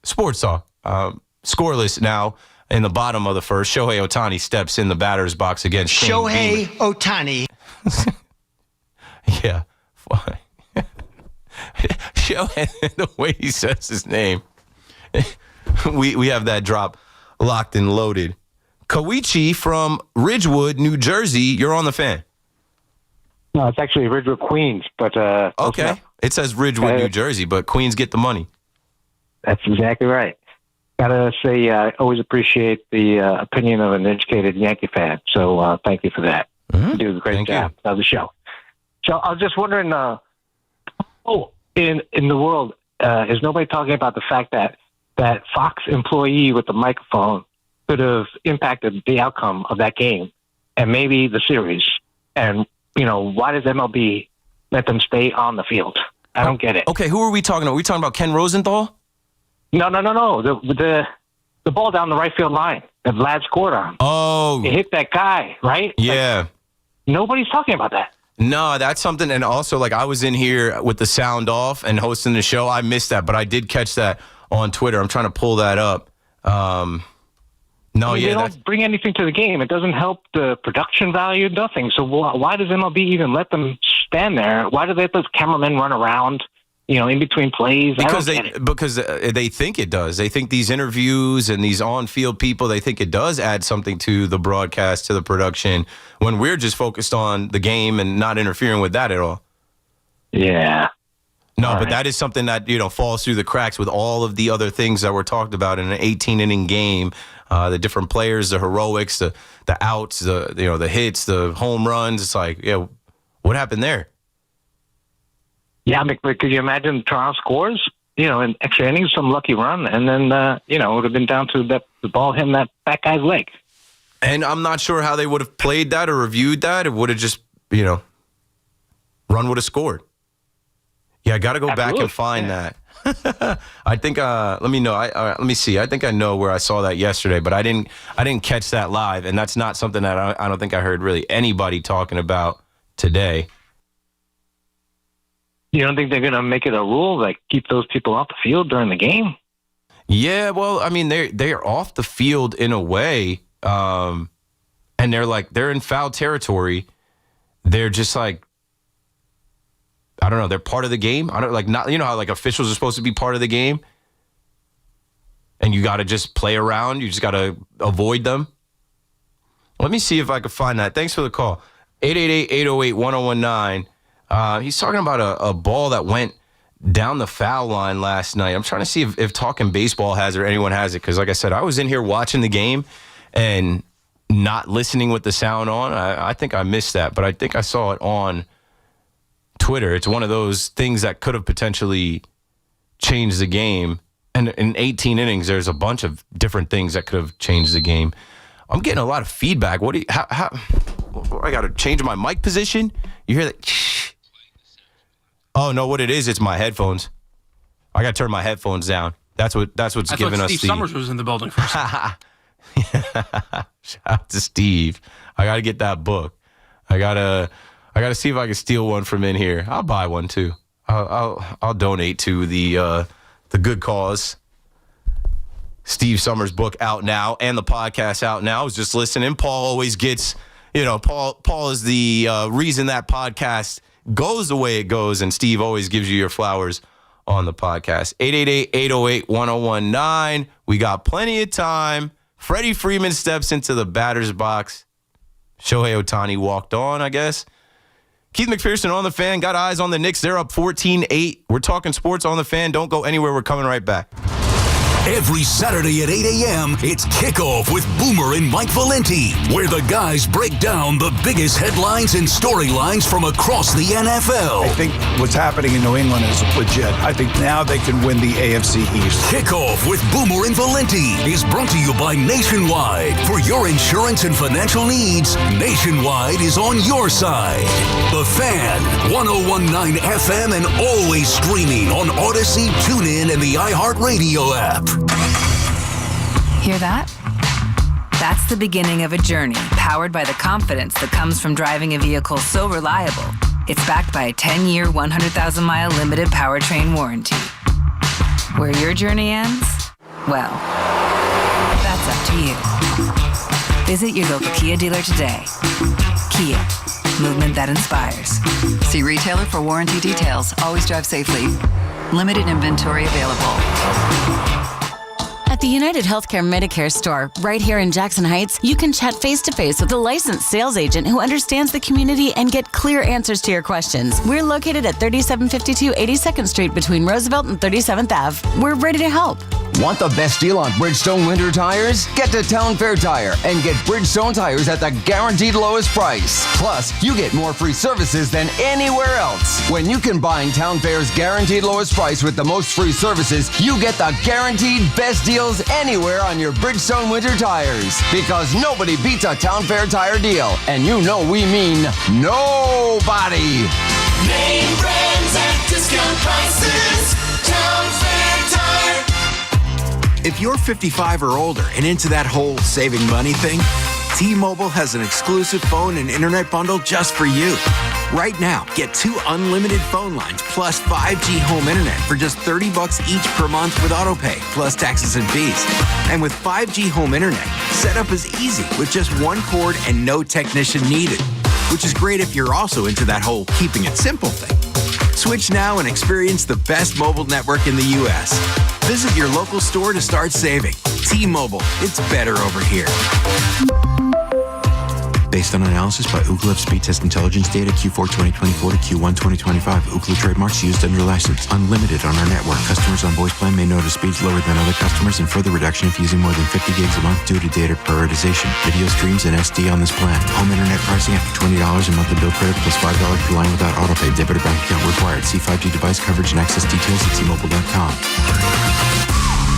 Sports talk. Scoreless now in the bottom of the first. Shohei Ohtani steps in the batter's box against Shane Shohei Beamer. Ohtani. Yeah. Shohei, the way he says his name. We have that drop locked and loaded. Koichi from Ridgewood, New Jersey. You're on the fan. No, it's actually Ridgewood, Queens, but okay. It says Ridgewood, New Jersey, but Queens get the money. That's exactly right. Gotta say, I always appreciate the opinion of an educated Yankee fan. So thank you for that. Mm-hmm. You do a great job of the show. So I was just wondering, in the world, is nobody talking about the fact that Fox employee with the microphone could have impacted the outcome of that game and maybe the series? And why does MLB let them stay on the field? I don't get it. Okay, who are we talking about? Are we talking about Ken Rosenthal? No. The ball down the right field line that Vlad scored on. Oh. It hit that guy, right? Yeah. Like, nobody's talking about that. No, that's something. And also, like, I was in here with the sound off and hosting the show. I missed that, but I did catch that on Twitter. I'm trying to pull that up. No, They don't bring anything to the game. It doesn't help the production value, nothing. So why does MLB even let them stand there? Why do they let the cameramen run around, in between plays? Because they think it does. They think these interviews and these on-field people, they think it does add something to the broadcast, to the production, when we're just focused on the game and not interfering with that at all. Yeah. No, but that is something that, falls through the cracks with all of the other things that were talked about in an 18-inning game. The different players, the heroics, the outs, the hits, the home runs. It's like, what happened there? Yeah, but could you imagine Toronto scores, in extra innings, some lucky run, and then, it would have been down to the ball hitting that guy's leg. And I'm not sure how they would have played that or reviewed that. It would have just, run would have scored. Yeah, I got to go back and find that. I think. Let me know. Let me see. I think I know where I saw that yesterday, but I didn't catch that live, and that's not something that I don't think I heard really anybody talking about today. You don't think they're going to make it a rule, like keep those people off the field during the game? Yeah, well, I mean, they're off the field in a way, and they're in foul territory. They're just like, I don't know. They're part of the game. I don't not. You know how officials are supposed to be part of the game, and you got to just play around. You just got to avoid them. Let me see if I can find that. Thanks for the call. 888-808-1019. He's talking about a ball that went down the foul line last night. I'm trying to see if Talking Baseball has or anyone has it, because like I said, I was in here watching the game and not listening with the sound on. I think I missed that, but I think I saw it on Twitter. It's one of those things that could have potentially changed the game. And in 18 innings, there's a bunch of different things that could have changed the game. I'm getting a lot of feedback. How I got to change my mic position? You hear that? Oh no, what it is? It's my headphones. I got to turn my headphones down. That's what's giving us. Steve Summers was in the building for a second. Shout out to Steve. I got to get that book. I gotta see if I can steal one from in here. I'll buy one too. I'll donate to the good cause. Steve Summers' book out now, and the podcast out now. I was just listening. Paul always gets, Paul is the reason that podcast goes the way it goes, and Steve always gives you your flowers on the podcast. 888-808-1019. We got plenty of time. Freddie Freeman steps into the batter's box. Shohei Ohtani walked on, I guess. Keith McPherson on the Fan. Got eyes on the Knicks. They're up 14-8. We're talking sports on the Fan. Don't go anywhere. We're coming right back. Every Saturday at 8 a.m., it's Kickoff with Boomer and Mike Valenti, where the guys break down the biggest headlines and storylines from across the NFL. I think what's happening in New England is legit. I think now they can win the AFC East. Kickoff with Boomer and Valenti is brought to you by Nationwide. For your insurance and financial needs, Nationwide is on your side. The Fan, 101.9 FM, and always streaming on Odyssey, TuneIn, and the iHeartRadio app. Hear that? That's the beginning of a journey powered by the confidence that comes from driving a vehicle so reliable. It's backed by a 10-year, 100,000-mile limited powertrain warranty. Where your journey ends? Well, that's up to you. Visit your local Kia dealer today. Kia, movement that inspires. See retailer for warranty details. Always drive safely. Limited inventory available. At the United Healthcare Medicare store, right here in Jackson Heights, you can chat face-to-face with a licensed sales agent who understands the community and get clear answers to your questions. We're located at 3752 82nd Street between Roosevelt and 37th Ave. We're ready to help. Want the best deal on Bridgestone winter tires? Get to Town Fair Tire and get Bridgestone tires at the guaranteed lowest price. Plus, you get more free services than anywhere else. When you combine Town Fair's guaranteed lowest price with the most free services, you get the guaranteed best deals anywhere on your Bridgestone winter tires. Because nobody beats a Town Fair Tire deal. And you know we mean nobody. Name brands at discount prices. Town Fair Tire. If you're 55 or older and into that whole saving money thing, T-Mobile has an exclusive phone and internet bundle just for you. Right now, get 2 unlimited phone lines plus 5G home internet for just $30 each per month with AutoPay, plus taxes and fees. And with 5G home internet, setup is easy with just 1 cord and no technician needed, which is great if you're also into that whole keeping it simple thing. Switch now and experience the best mobile network in the U.S. Visit your local store to start saving. T-Mobile, it's better over here. Based on analysis by Ookla of speed test intelligence data Q4 2024 to Q1 2025. Ookla trademarks used under license. Unlimited on our network. Customers on voice plan may notice speeds lower than other customers and further reduction if using more than 50 gigs a month due to data prioritization. Video streams and SD on this plan. Home internet pricing after $20 a monthly bill credit plus $5 per line without autopay. Debit or bank account required. See 5G device coverage and access details at T-Mobile.com.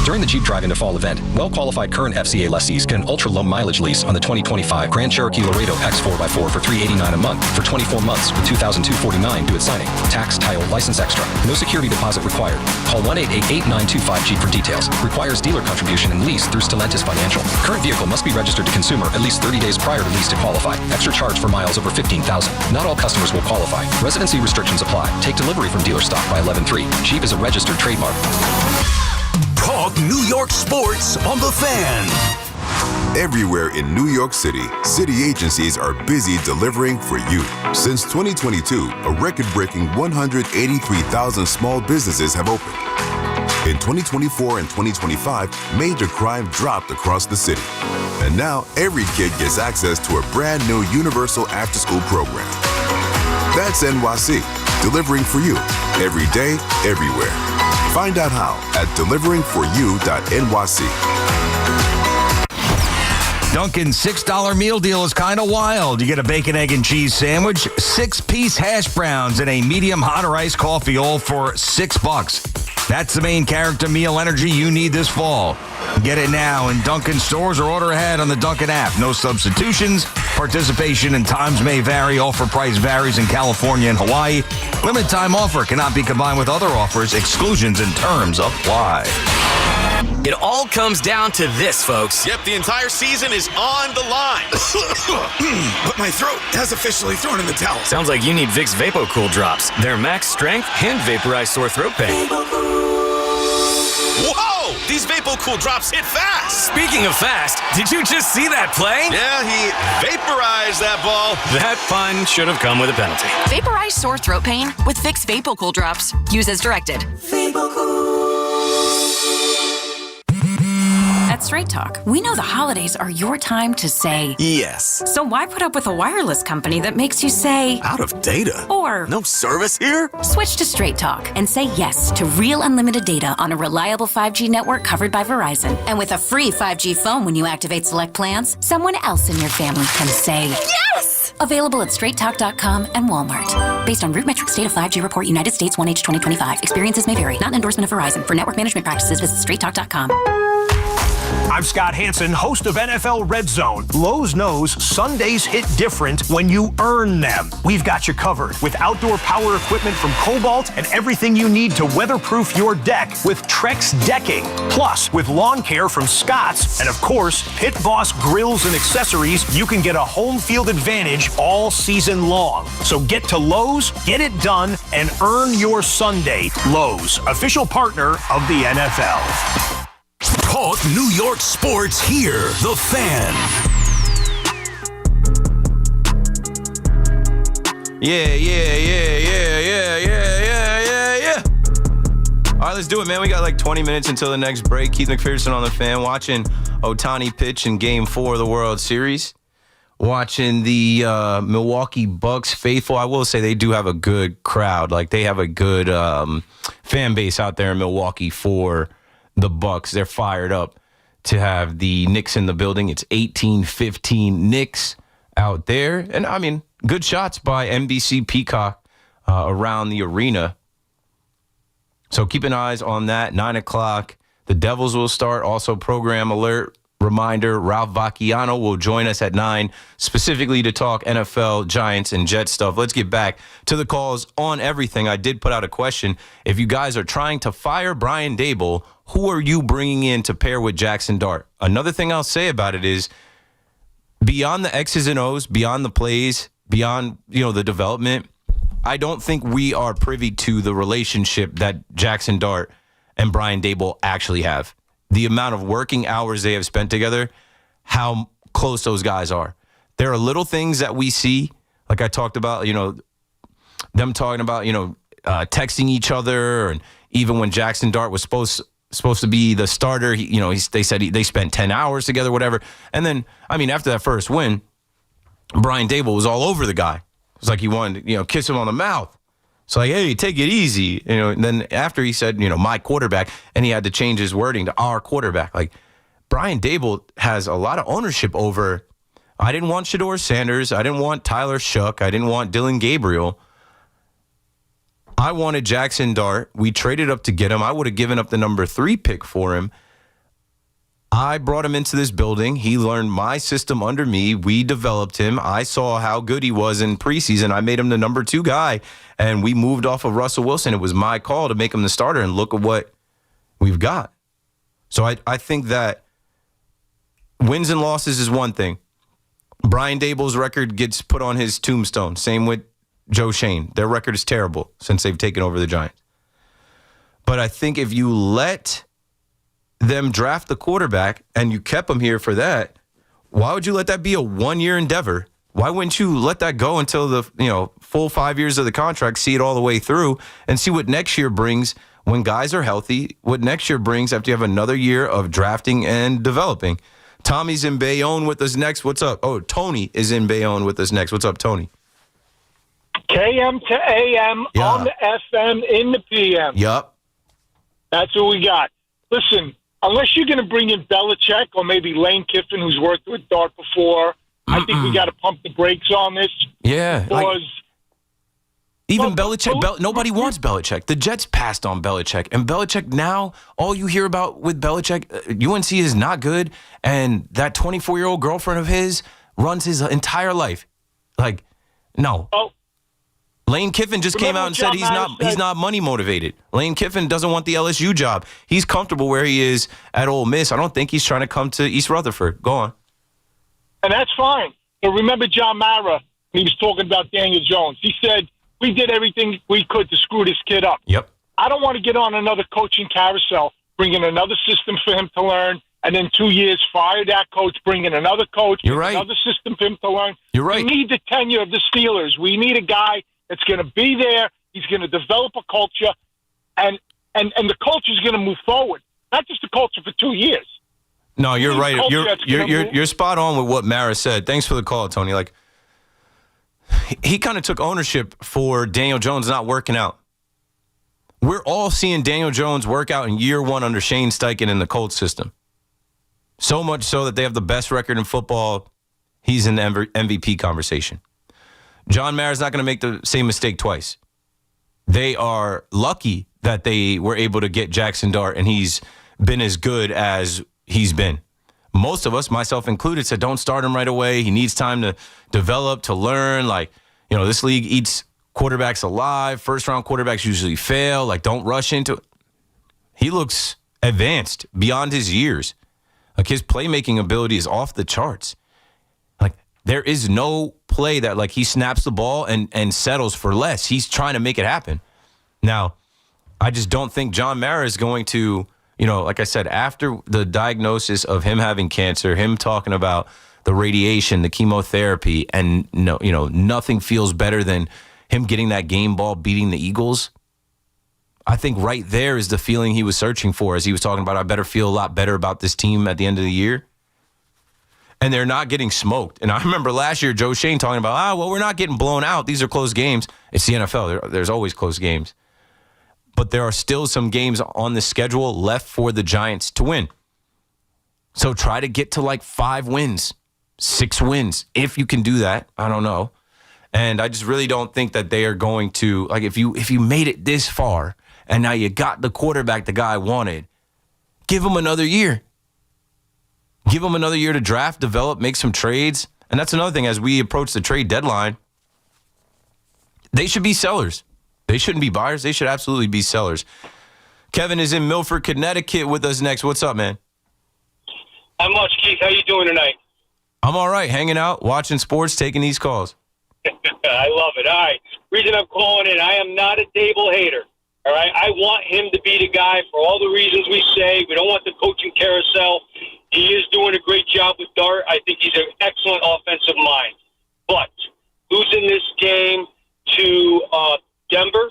During the Jeep Drive-In Fall event, well-qualified current FCA lessees get an ultra-low mileage lease on the 2025 Grand Cherokee Laredo X4x4 for $389 a month for 24 months with $2,249 due at signing. Tax, title, license extra. No security deposit required. Call 1-888-8925-Jeep for details. Requires dealer contribution and lease through Stellantis Financial. Current vehicle must be registered to consumer at least 30 days prior to lease to qualify. Extra charge for miles over 15,000. Not all customers will qualify. Residency restrictions apply. Take delivery from dealer stock by 11/3. Jeep is a registered trademark. Talk New York sports on The Fan. Everywhere in New York City, city agencies are busy delivering for you. Since 2022, a record-breaking 183,000 small businesses have opened. In 2024 and 2025, major crime dropped across the city. And now, every kid gets access to a brand new universal after-school program. That's NYC, delivering for you, every day, everywhere. Find out how at deliveringforyou.nyc. Dunkin's $6 meal deal is kind of wild. You get a bacon, egg, and cheese sandwich, 6-piece hash browns, and a medium hot or iced coffee, all for $6. That's the main character meal energy you need this fall. Get it now in Dunkin' stores or order ahead on the Dunkin' app. No substitutions. Participation and times may vary. Offer price varies in California and Hawaii. Limited time offer cannot be combined with other offers. Exclusions and terms apply. It all comes down to this, folks. Yep, the entire season is on the line. But my throat has officially thrown in the towel. Sounds like you need Vicks VapoCool drops. They're max strength and vaporize sore throat pain. Whoa! These VapoCool drops hit fast. Speaking of fast, did you just see that play? Yeah, he vaporized that ball. That pun should have come with a penalty. Vaporize sore throat pain with Vicks VapoCool drops. Use as directed. At Straight Talk, we know the holidays are your time to say yes. So why put up with a wireless company that makes you say out of data? Or no service here? Switch to Straight Talk and say yes to real unlimited data on a reliable 5G network covered by Verizon. And with a free 5G phone when you activate select plans, someone else in your family can say yes! Available at straighttalk.com and Walmart. Based on RootMetrics State of 5G Report United States 1H 2025. Experiences may vary. Not an endorsement of Verizon. For network management practices, visit straighttalk.com. I'm Scott Hansen, host of NFL Red Zone. Lowe's knows Sundays hit different when you earn them. We've got you covered with outdoor power equipment from Cobalt and everything you need to weatherproof your deck with Trex Decking. Plus, with lawn care from Scott's and, of course, Pit Boss grills and accessories, you can get a home field advantage all season long. So get to Lowe's, get it done, and earn your Sunday. Lowe's, official partner of the NFL. Talk New York sports here. The Fan. Yeah. All right, let's do it, man. We got like 20 minutes until the next break. Keith McPherson on The Fan, watching Ohtani pitch in Game 4 of the World Series. Watching the Milwaukee Bucks faithful. I will say they do have a good crowd. Like, they have a good fan base out there in Milwaukee for the Bucks. They're fired up to have the Knicks in the building. It's 18-15 Knicks out there. And, I mean, good shots by NBC Peacock around the arena. So keep an eye on that. 9 o'clock, the Devils will start. Also, program alert. Reminder, Ralph Vakaniano will join us at 9, specifically to talk NFL, Giants, and Jets stuff. Let's get back to the calls on everything. I did put out a question. If you guys are trying to fire Brian Dable, who are you bringing in to pair with Jackson Dart? Another thing I'll say about it is, beyond the X's and O's, beyond the plays, beyond the development, I don't think we are privy to the relationship that Jackson Dart and Brian Dable actually have. The amount of working hours they have spent together, how close those guys are. There are little things that we see, like I talked about, them talking about, texting each other, and even when Jackson Dart was supposed to be the starter, they said they spent 10 hours together, whatever. And then, after that first win, Brian Dable was all over the guy. It was like he wanted to, kiss him on the mouth. It's like, hey, take it easy. And then after he said, my quarterback, and he had to change his wording to our quarterback. Like, Brian Dable has a lot of ownership over, I didn't want Shedeur Sanders. I didn't want Tyler Shough. I didn't want Dylan Gabriel. I wanted Jackson Dart. We traded up to get him. I would have given up the number 3 pick for him. I brought him into this building. He learned my system under me. We developed him. I saw how good he was in preseason. I made him the number 2 guy, and we moved off of Russell Wilson. It was my call to make him the starter, and look at what we've got. So I think that wins and losses is one thing. Brian Dable's record gets put on his tombstone. Same with Joe Shane. Their record is terrible since they've taken over the Giants. But I think if you let them draft the quarterback and you kept him here for that, why would you let that be a 1-year endeavor? Why wouldn't you let that go until the full 5 years of the contract, see it all the way through, and see what next year brings when guys are healthy, what next year brings after you have another year of drafting and developing. Tommy's in Bayonne with us next. What's up? Oh, Tony is in Bayonne with us next. What's up, Tony? KM to AM on the FM in the PM. Yup. That's what we got. Listen, unless you're going to bring in Belichick or maybe Lane Kiffin, who's worked with Dart before, I think we got to pump the brakes on this. Yeah. Because even Belichick, nobody wants Belichick. The Jets passed on Belichick. And Belichick now, all you hear about with Belichick, UNC is not good. And that 24-year-old girlfriend of his runs his entire life. Like, no. Oh. Lane Kiffin just came out and said he's not money motivated. Lane Kiffin doesn't want the LSU job. He's comfortable where he is at Ole Miss. I don't think he's trying to come to East Rutherford. Go on. And that's fine. But remember John Mara, he was talking about Daniel Jones. He said, we did everything we could to screw this kid up. Yep. I don't want to get on another coaching carousel, bring in another system for him to learn, and in 2 years fire that coach, bring in another coach, You're right. another system for him to learn. You're right. We need the tenure of the Steelers. We need a guy that's going to be there. He's going to develop a culture, and the culture is going to move forward. Not just the culture for 2 years. No, you're right. You're spot on with what Mara said. Thanks for the call, Tony. Like, he kind of took ownership for Daniel Jones not working out. We're all seeing Daniel Jones work out in year 1 under Shane Steichen in the Colts system. So much so that they have the best record in football. He's in the MVP conversation. John Mara's not going to make the same mistake twice. They are lucky that they were able to get Jackson Dart, and he's been as good as he's been. Most of us, myself included, said don't start him right away. He needs time to develop, to learn. Like, this league eats quarterbacks alive. First-round quarterbacks usually fail. Like, don't rush into it. He looks advanced beyond his years. Like, his playmaking ability is off the charts. Like, there is no play that, like, he snaps the ball and settles for less. He's trying to make it happen. Now, I just don't think John Mara is going to, like I said, after the diagnosis of him having cancer, him talking about the radiation, the chemotherapy, and nothing feels better than him getting that game ball, beating the Eagles. I think right there is the feeling he was searching for as he was talking about, I better feel a lot better about this team at the end of the year. And they're not getting smoked. And I remember last year, Joe Shane talking about, we're not getting blown out. These are close games. It's the NFL. There's always close games. But there are still some games on the schedule left for the Giants to win. So try to get to like 5 wins, 6 wins. If you can do that, I don't know. And I just really don't think that they are going to, like, if you made it this far and now you got the quarterback the guy wanted, give him another year. Give him another year to draft, develop, make some trades. And that's another thing, as we approach the trade deadline, they should be sellers. They shouldn't be buyers. They should absolutely be sellers. Kevin is in Milford, Connecticut with us next. What's up, man? Not much, Keith. How you doing tonight? I'm all right. Hanging out, watching sports, taking these calls. I love it. All right. Reason I'm calling in, I am not a Dable hater. All right. I want him to be the guy for all the reasons we say. We don't want the coaching carousel. He is doing a great job with Dart. I think he's an excellent offensive mind. But losing this game to Denver,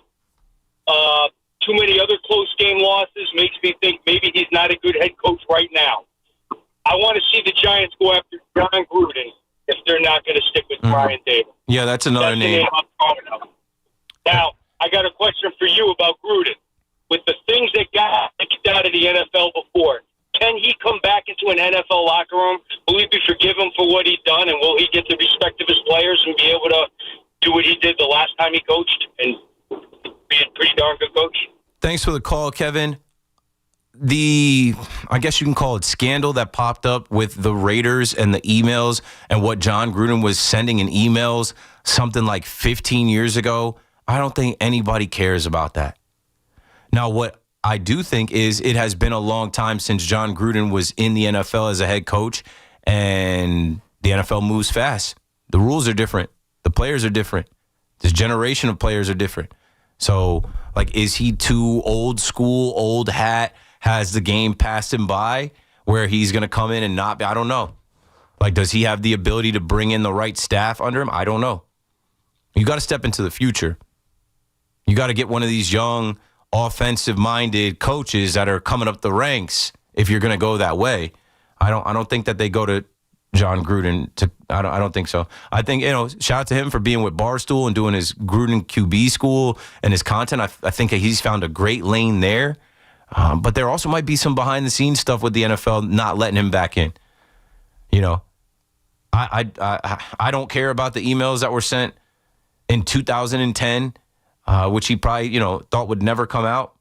too many other close game losses makes me think maybe he's not a good head coach right now. I want to see the Giants go after John Gruden if they're not going to stick with Brian Dable. Yeah, that's another name. I'm throwing out. Now, I got a question for you about Gruden. With the things that got kicked out of the NFL before, can he come back into an NFL locker room? Will we be forgiven for what he's done, and will he get the respect of his players and be able to do what he did the last time he coached and be a pretty darn good coach? Thanks for the call, Kevin. I guess you can call it scandal that popped up with the Raiders and the emails and what John Gruden was sending in emails something like 15 years ago. I don't think anybody cares about that. Now, what I do think is it has been a long time since John Gruden was in the NFL as a head coach, and the NFL moves fast. The rules are different. The players are different. This generation of players are different. So, like, is he too old school, old hat? Has the game passed him by where he's going to come in and not be? I don't know. Like, does he have the ability to bring in the right staff under him? I don't know. You got to step into the future. You got to get one of these young, offensive-minded coaches that are coming up the ranks if you're going to go that way. I don't think that they go to John Gruden. I don't think so. I think, shout out to him for being with Barstool and doing his Gruden QB school and his content. I think he's found a great lane there. But there also might be some behind-the-scenes stuff with the NFL not letting him back in. I don't care about the emails that were sent in 2010, which he probably thought would never come out.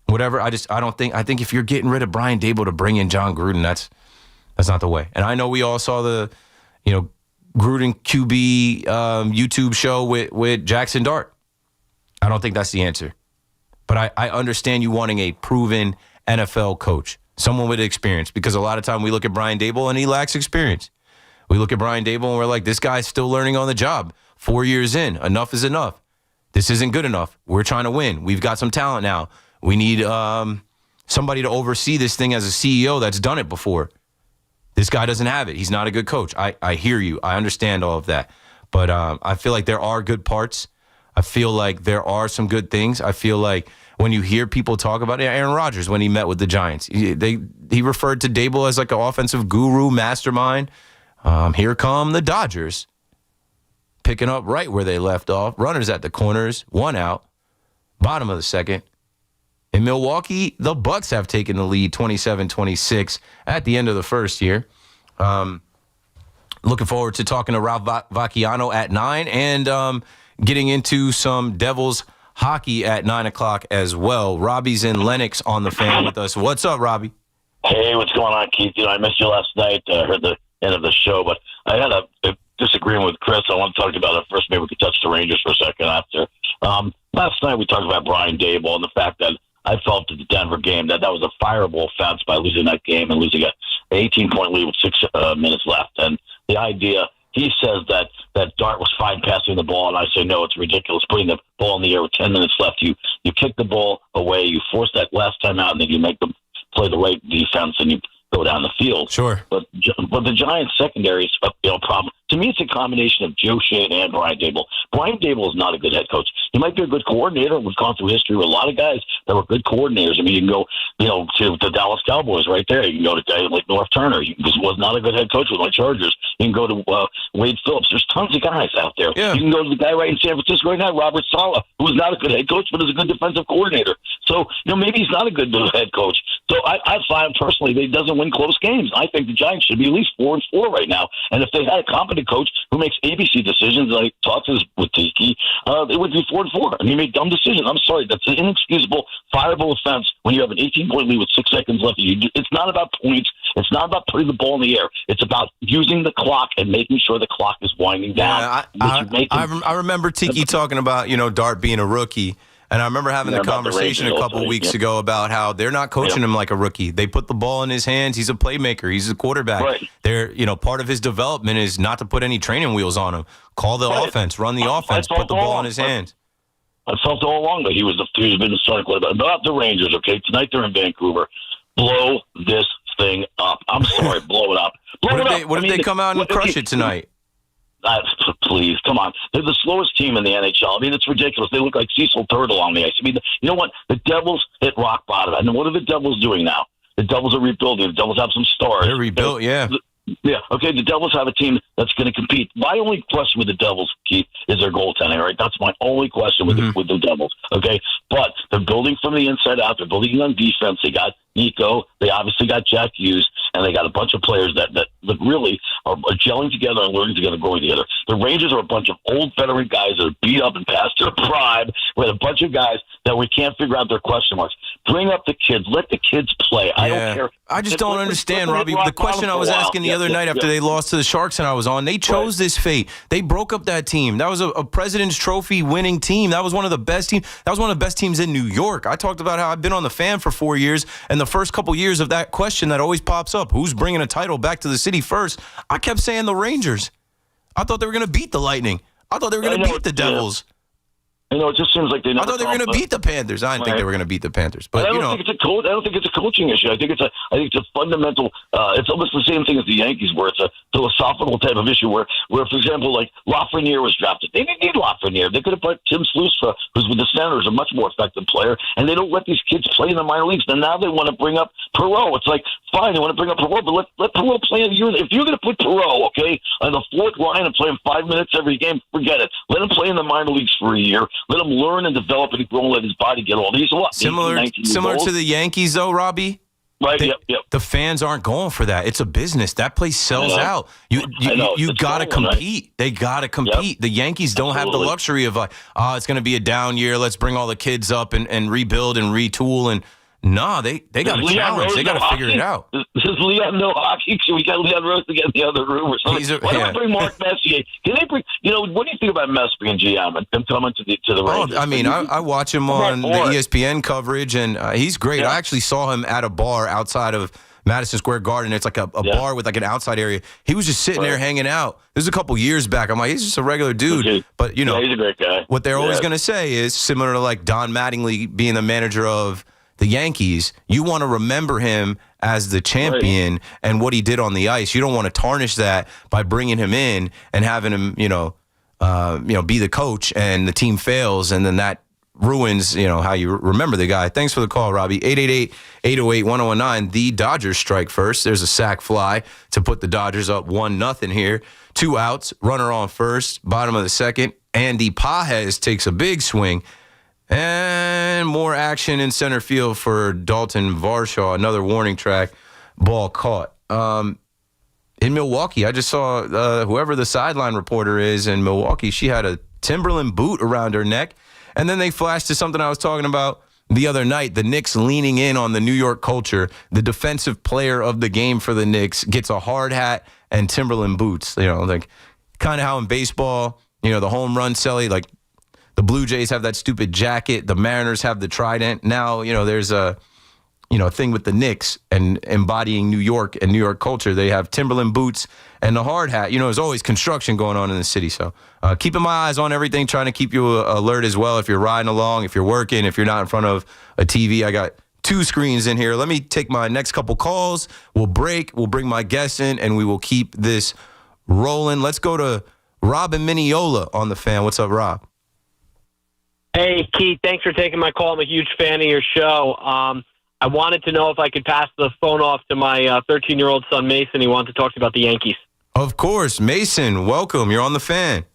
Whatever. I think if you're getting rid of Brian Dable to bring in John Gruden, that's not the way. And I know we all saw the Gruden QB YouTube show with Jackson Dart. I don't think that's the answer. But I understand you wanting a proven NFL coach, someone with experience, because a lot of time we look at Brian Dable and he lacks experience. We look at Brian Dable and we're like, this guy's still learning on the job. 4 years in, enough is enough. This isn't good enough. We're trying to win. We've got some talent now. We need somebody to oversee this thing as a CEO that's done it before. This guy doesn't have it. He's not a good coach. I hear you. I understand all of that. But I feel like there are good parts. I feel like there are some good things. I feel like when you hear people talk about it, Aaron Rodgers, when he met with the Giants, he referred to Dable as like an offensive guru, mastermind. Here come the Dodgers, picking up right where they left off. Runners at the corners, one out, bottom of the second. In Milwaukee, the Bucks have taken the lead 27-26 at the end of the first here. Looking forward to talking to Ralph Vakaniano at 9 and getting into some Devils hockey at 9 o'clock as well. Robbie's in Lenox on the fan with us. What's up, Robbie? Hey, what's going on, Keith? I missed you last night. Heard the end of the show, but I had a disagreement with Chris. I want to talk about it first. Maybe we could touch the Rangers for a second after. Last night we talked about Brian Dable and the fact that I felt at the Denver game that was a fireable offense by losing that game and losing an 18-point lead with 6 minutes left. And the idea, he says that Dart was fine passing the ball, and I say, no, it's ridiculous putting the ball in the air with 10 minutes left. You kick the ball away, you force that last time out, and then you make them play the right defense, and you go down the field. Sure. But the Giants' secondary is a problem. To me, it's a combination of Joe Shane and Brian Dable. Brian Dable is not a good head coach. He might be a good coordinator. We've gone through history with a lot of guys that were good coordinators. I mean, you can go, to the Dallas Cowboys right there. You can go to guys like North Turner. He was not a good head coach with my Chargers. You can go to Wade Phillips. There's tons of guys out there. Yeah. You can go to the guy right in San Francisco right now, Robert Saleh, who was not a good head coach, but is a good defensive coordinator. So, maybe he's not a good head coach. So I find personally that he doesn't win close games. I think the Giants should be at least 4-4 right now. And if they had a competent coach who makes ABC decisions, like talks with Tiki, it would be 4-4. And he made dumb decisions. I'm sorry, that's an inexcusable, fireable offense when you have an 18-point lead with 6 seconds left. It's not about points. It's not about putting the ball in the air. It's about using the clock and making sure the clock is winding down. Yeah, I remember Tiki talking about Dart being a rookie. And I remember having the conversation a couple weeks ago about how they're not coaching him like a rookie. They put the ball in his hands. He's a playmaker. He's a quarterback. Right. They're, part of his development is not to put any training wheels on him. Call the offense, run the offense, put the ball in his hands. I felt all along that he's been the starting quarterback. Not the Rangers, okay? Tonight they're in Vancouver. Blow this thing up. I'm sorry, blow it up. What if they come out and crush it tonight? Please, come on. They're the slowest team in the NHL. I mean, it's ridiculous. They look like Cecil Turtle on the ice. I mean, you know what? The Devils hit rock bottom. And what are the Devils doing now? The Devils are rebuilding. The Devils have some stars. They're rebuilt, yeah. Yeah, okay, the Devils have a team that's going to compete. My only question with the Devils, Keith, is their goaltending, all right? That's my only question with the Devils, okay? But they're building from the inside out. They're building on defense. They got Nico. They obviously got Jack Hughes, and they got a bunch of players that really are gelling together and learning together, growing together. The Rangers are a bunch of old veteran guys that are beat up and past their prime with a bunch of guys that we can't figure out their question marks. Bring up the kids. Let the kids play. I don't care. I just don't understand, Robbie. The question I was asking the other night after they lost to the Sharks and I was on, they chose this fate. They broke up that team. That was a President's Trophy winning team. That was one of the best teams. That was one of the best teams in New York. I talked about how I've been on the Fan for 4 years, and the first couple years of that question that always pops up, who's bringing a title back to the city first? I kept saying the Rangers. I thought they were going to beat the Lightning. I thought they were going to beat the Devils. You know, it just seems like they never. I thought they were going to beat the Panthers. I didn't think they were going to beat the Panthers, but I don't think it's a coaching issue. I think it's a fundamental. It's almost the same thing as the Yankees, where it's a philosophical type of issue. Where for example, like Lafreniere was drafted, they didn't need Lafreniere. They could have put Tim Sluice, who's with the Senators, a much more effective player, and they don't let these kids play in the minor leagues. And now they want to bring up Perreault. It's like, fine, they want to bring up Perreault, but let Perreault play in the year. If you're going to put Perreault, okay, on the fourth line and play him 5 minutes every game, forget it. Let him play in the minor leagues for a year. Let him learn and develop, and he won't let his body get old. He's what? Similar to the Yankees, though, Robbie. Right. Yep. The fans aren't going for that. It's a business. That place sells out. You got to compete. Right? They got to compete. Yep. The Yankees don't have the luxury of it's going to be a down year. Let's bring all the kids up and rebuild and retool. And no, they got a challenge. They got to figure it out. Does Leon know hockey? Should we got Leon Rose to get in the other room or something? Why don't we bring Mark Messier? Can they bring? What do you think about Messier and GM and them coming to the Rangers? I mean, I watch him on the ESPN coverage, and he's great. Yeah. I actually saw him at a bar outside of Madison Square Garden. It's like a bar with like an outside area. He was just sitting there hanging out. This was a couple years back. I'm like, he's just a regular dude. Okay. But he's a great guy. What they're always going to say is similar to like Don Mattingly being the manager of the Yankees. You want to remember him as the champion and what he did on the ice. You don't want to tarnish that by bringing him in and having him, be the coach and the team fails, and then that ruins, how you remember the guy. Thanks for the call, Robbie. 888-808-1019. The Dodgers strike first. There's a sac fly to put the Dodgers up 1-0 here. 2 outs, runner on first, bottom of the second. Andy Pages takes a big swing. And more action in center field for Dalton Varshaw. Another warning track. Ball caught. In Milwaukee, I just saw whoever the sideline reporter is in Milwaukee, she had a Timberland boot around her neck. And then they flashed to something I was talking about the other night. The Knicks leaning in on the New York culture. The defensive player of the game for the Knicks gets a hard hat and Timberland boots. Like kind of how in baseball, the home run celly, like, the Blue Jays have that stupid jacket. The Mariners have the trident. Now, there's a thing with the Knicks and embodying New York and New York culture. They have Timberland boots and the hard hat. There's always construction going on in the city. So keeping my eyes on everything, trying to keep you alert as well. If you're riding along, if you're working, if you're not in front of a TV, I got 2 screens in here. Let me take my next couple calls. We'll break. We'll bring my guests in, and we will keep this rolling. Let's go to Rob in Mineola on the Fan. What's up, Rob? Hey, Keith, thanks for taking my call. I'm a huge fan of your show. I wanted to know if I could pass the phone off to my 13-year-old son, Mason. He wanted to talk to you about the Yankees. Of course. Mason, welcome. You're on the Fan.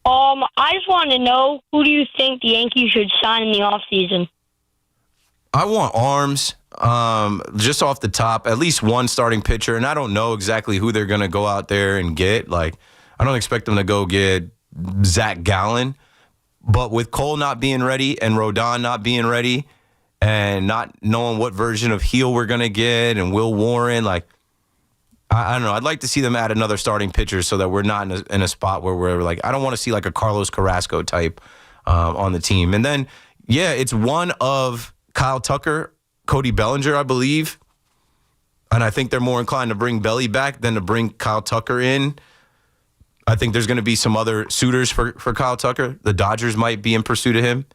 I just wanted to know, who do you think the Yankees should sign in the offseason? I want arms, just off the top, at least one starting pitcher, and I don't know exactly who they're going to go out there and get. Like, I don't expect them to go get Zach Gallen. But with Cole not being ready and Rodon not being ready and not knowing what version of heel we're going to get and Will Warren, like, I don't know. I'd like to see them add another starting pitcher so that we're not in a spot where we're like, I don't want to see like a Carlos Carrasco type on the team. And then, yeah, it's one of Kyle Tucker, Cody Bellinger, I believe. And I think they're more inclined to bring Belly back than to bring Kyle Tucker in. I think there's going to be some other suitors for Kyle Tucker. The Dodgers might be in pursuit of him.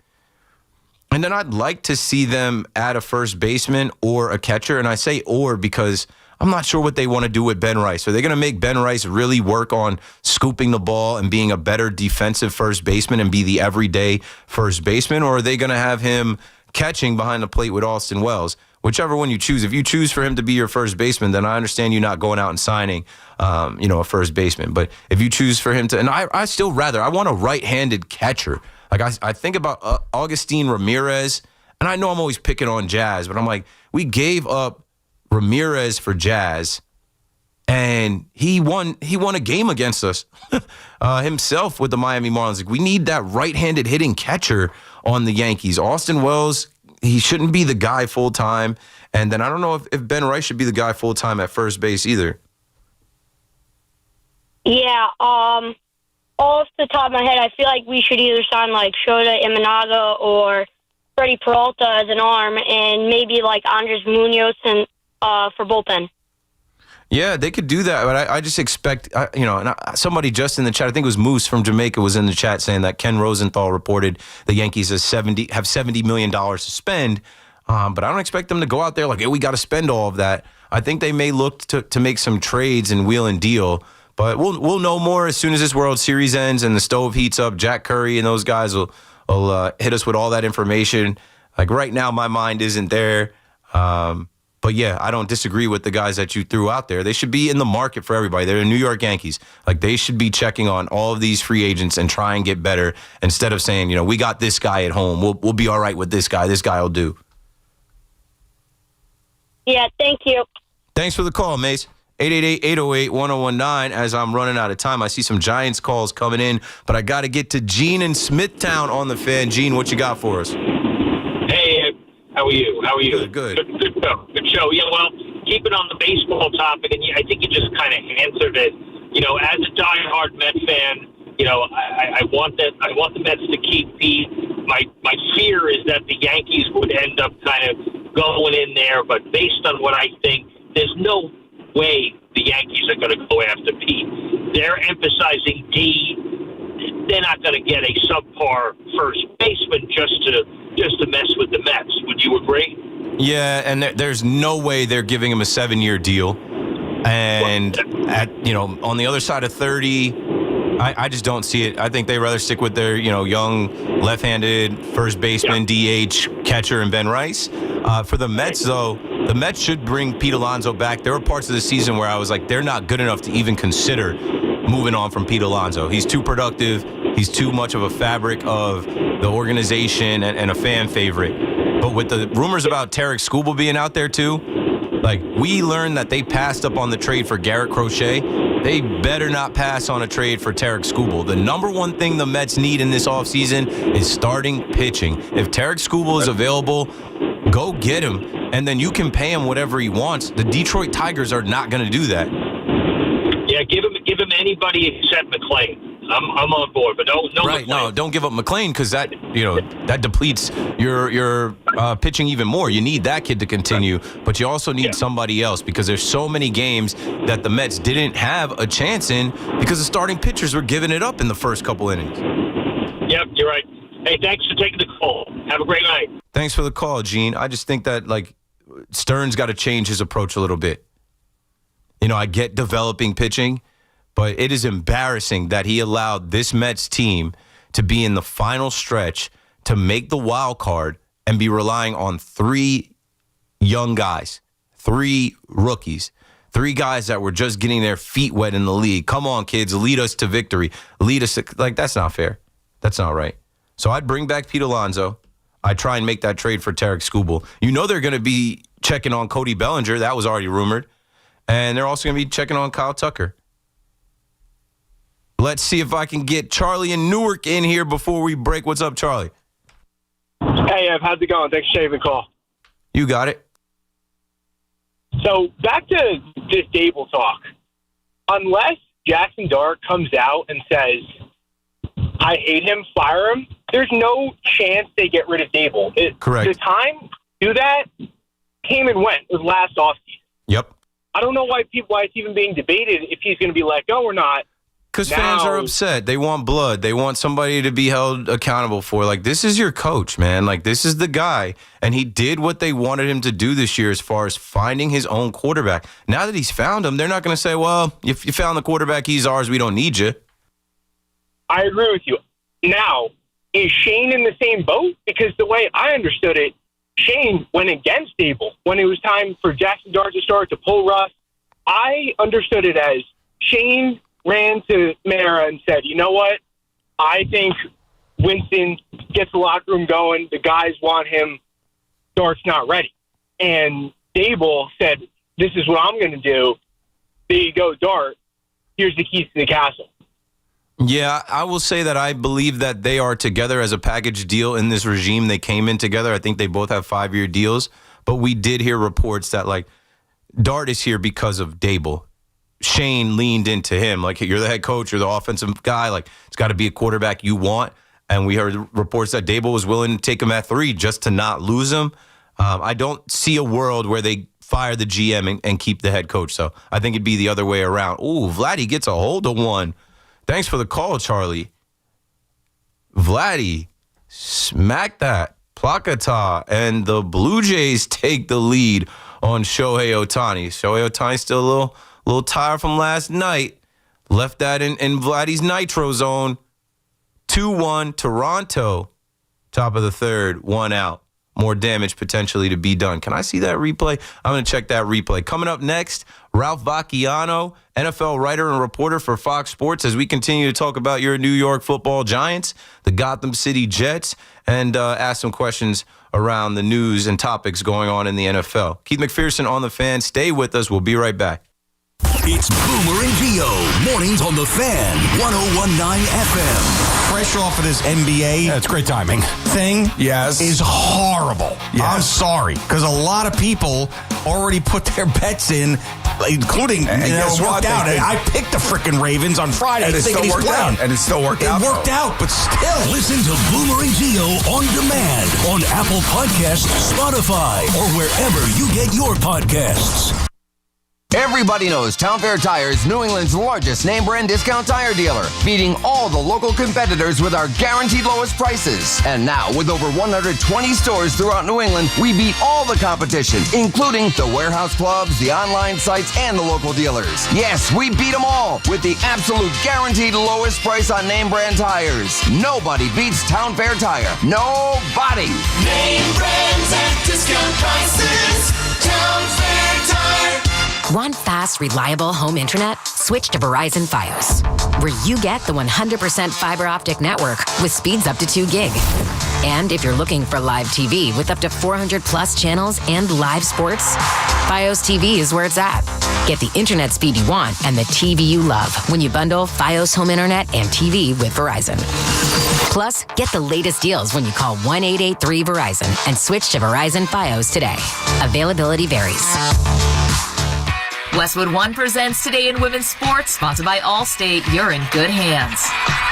And then I'd like to see them add a first baseman or a catcher. And I say or because I'm not sure what they want to do with Ben Rice. Are they going to make Ben Rice really work on scooping the ball and being a better defensive first baseman and be the everyday first baseman? Or are they going to have him catching behind the plate with Austin Wells? Whichever one you choose. If you choose for him to be your first baseman, then I understand you not going out and signing, a first baseman. But if you choose for him to, and I still rather, I want a right-handed catcher. Like I think about Augustin Ramirez, and I know I'm always picking on Jazz, but I'm like, we gave up Ramirez for Jazz, and he won a game against us himself with the Miami Marlins. Like, we need that right-handed hitting catcher on the Yankees. Austin Wells, he shouldn't be the guy full-time. And then I don't know if Ben Rice should be the guy full-time at first base either. Yeah, off the top of my head, I feel like we should either sign like Shota Imanaga or Freddie Peralta as an arm and maybe like Andres Munoz and, for bullpen. Yeah, they could do that, but I just expect, somebody just in the chat, I think it was Moose from Jamaica was in the chat saying that Ken Rosenthal reported the Yankees have $70 million to spend, but I don't expect them to go out there like, hey, we got to spend all of that. I think they may look to make some trades and wheel and deal, but we'll know more as soon as this World Series ends and the stove heats up. Jack Curry and those guys will hit us with all that information. Like right now, my mind isn't there. But yeah, I don't disagree with the guys that you threw out there. They should be in the market for everybody. They're the New York Yankees. Like they should be checking on all of these free agents and try and get better instead of saying, we got this guy at home. We'll be all right with this guy. This guy will do. Yeah, thank you. Thanks for the call, Mace. 888-808-1019. As I'm running out of time, I see some Giants calls coming in, but I got to get to Gene in Smithtown on the fan. Gene, what you got for us? Hey, how are you? Good. Good show. Yeah, well, keeping on the baseball topic, and I think you just kind of answered it. As a diehard Met fan, I want the Mets to keep Pete. My fear is that the Yankees would end up kind of going in there, but based on what I think, there's no way the Yankees are going to go after Pete. They're emphasizing D. They're not going to get a subpar first baseman just to mess with the Mets. Would you agree? Yeah, and there's no way they're giving him a 7-year deal. And on the other side of 30, I just don't see it. I think they'd rather stick with their young left-handed first baseman, DH, catcher, and Ben Rice. For the Mets, though, the Mets should bring Pete Alonso back. There were parts of the season where I was like, they're not good enough to even consider moving on from Pete Alonso. He's too productive. He's too much of a fabric of the organization and a fan favorite. But with the rumors about Tarek Skubal being out there too, like we learned that they passed up on the trade for Garrett Crochet. They better not pass on a trade for Tarek Skubal. The number one thing the Mets need in this offseason is starting pitching. If Tarek Skubal is available, go get him, and then you can pay him whatever he wants. The Detroit Tigers are not going to do that. Yeah, give him anybody except McClain. I'm on board, but no. Right? McClain. No, don't give up McClain because that depletes your pitching even more. You need that kid to continue, but you also need somebody else because there's so many games that the Mets didn't have a chance in because the starting pitchers were giving it up in the first couple innings. Yep, you're right. Hey, thanks for taking the call. Have a great night. Thanks for the call, Gene. I just think that Stearns got to change his approach a little bit. I get developing pitching, but it is embarrassing that he allowed this Mets team to be in the final stretch to make the wild card and be relying on 3 young guys, 3 rookies, 3 guys that were just getting their feet wet in the league. Come on, kids, lead us to victory. Lead us to, that's not fair. That's not right. So I'd bring back Pete Alonso. I'd try and make that trade for Tarek Skubal. They're going to be checking on Cody Bellinger. That was already rumored. And they're also going to be checking on Kyle Tucker. Let's see if I can get Charlie in Newark in here before we break. What's up, Charlie? Hey, Ev, how's it going? Thanks for taking the call. You got it. So back to this Dable talk. Unless Jackson Dart comes out and says, I hate him, fire him, there's no chance they get rid of Dable. Correct. The time to do that came and went. It was last offseason. Yep. I don't know why it's even being debated if he's going to be let go or not. Because fans are upset. They want blood. They want somebody to be held accountable for. Like, this is your coach, man. Like, this is the guy. And he did what they wanted him to do this year as far as finding his own quarterback. Now that he's found him, they're not going to say, well, if you found the quarterback, he's ours. We don't need you. I agree with you. Now, is Shane in the same boat? Because the way I understood it, Shane went against Dable when it was time for Jackson Dart to start to pull Russ. I understood it as Shane ran to Mara and said, you know what? I think Winston gets the locker room going. The guys want him. Dart's not ready. And Dable said, this is what I'm going to do. There you go, Dart. Here's the keys to the castle. Yeah, I will say that I believe that they are together as a package deal in this regime. They came in together. I think they both have 5-year deals. But we did hear reports that, like, Dart is here because of Dable. Shane leaned into him. Like, hey, you're the head coach, you're the offensive guy. Like, it's got to be a quarterback you want. And we heard reports that Dable was willing to take him at 3 just to not lose him. I don't see a world where they fire the GM and keep the head coach. So I think it'd be the other way around. Ooh, Vladdy gets a hold of one. Thanks for the call, Charlie. Vladdy, smack that. Plakata. And the Blue Jays take the lead on Shohei Ohtani. Shohei Ohtani still a little tired from last night. Left that in Vladdy's nitro zone. 2-1 Toronto. Top of the third, 1 out. More damage potentially to be done. Can I see that replay? I'm going to check that replay. Coming up next, Ralph Vakaniano, NFL writer and reporter for Fox Sports, as we continue to talk about your New York Football Giants, the Gotham City Jets, and ask some questions around the news and topics going on in the NFL. Keith McPherson on The Fan. Stay with us. We'll be right back. It's Boomer and Gio, mornings on The Fan, 101.9 FM. Fresh off of this NBA, it's great timing. Thing, yes, is horrible. Yes. I'm sorry, because a lot of people already put their bets in, including it worked out. I picked the freaking Ravens on Friday, and it still worked out. And it still worked out. It worked out, but still. Listen to Boomer and Gio on demand on Apple Podcasts, Spotify, or wherever you get your podcasts. Everybody knows Town Fair Tire is New England's largest name-brand discount tire dealer, beating all the local competitors with our guaranteed lowest prices. And now, with over 120 stores throughout New England, we beat all the competition, including the warehouse clubs, the online sites, and the local dealers. Yes, we beat them all with the absolute guaranteed lowest price on name-brand tires. Nobody beats Town Fair Tire. Nobody. Name brands at discount prices. Town Fair Tire. Want fast, reliable home internet? Switch to Verizon Fios, where you get the 100% fiber optic network with speeds up to 2 gig. And if you're looking for live TV with up to 400 plus channels and live sports, Fios TV is where it's at. Get the internet speed you want and the TV you love when you bundle Fios home internet and TV with Verizon. Plus, get the latest deals when you call 1-883-VERIZON and switch to Verizon Fios today. Availability varies. Westwood One presents Today in Women's Sports, sponsored by Allstate. You're in good hands.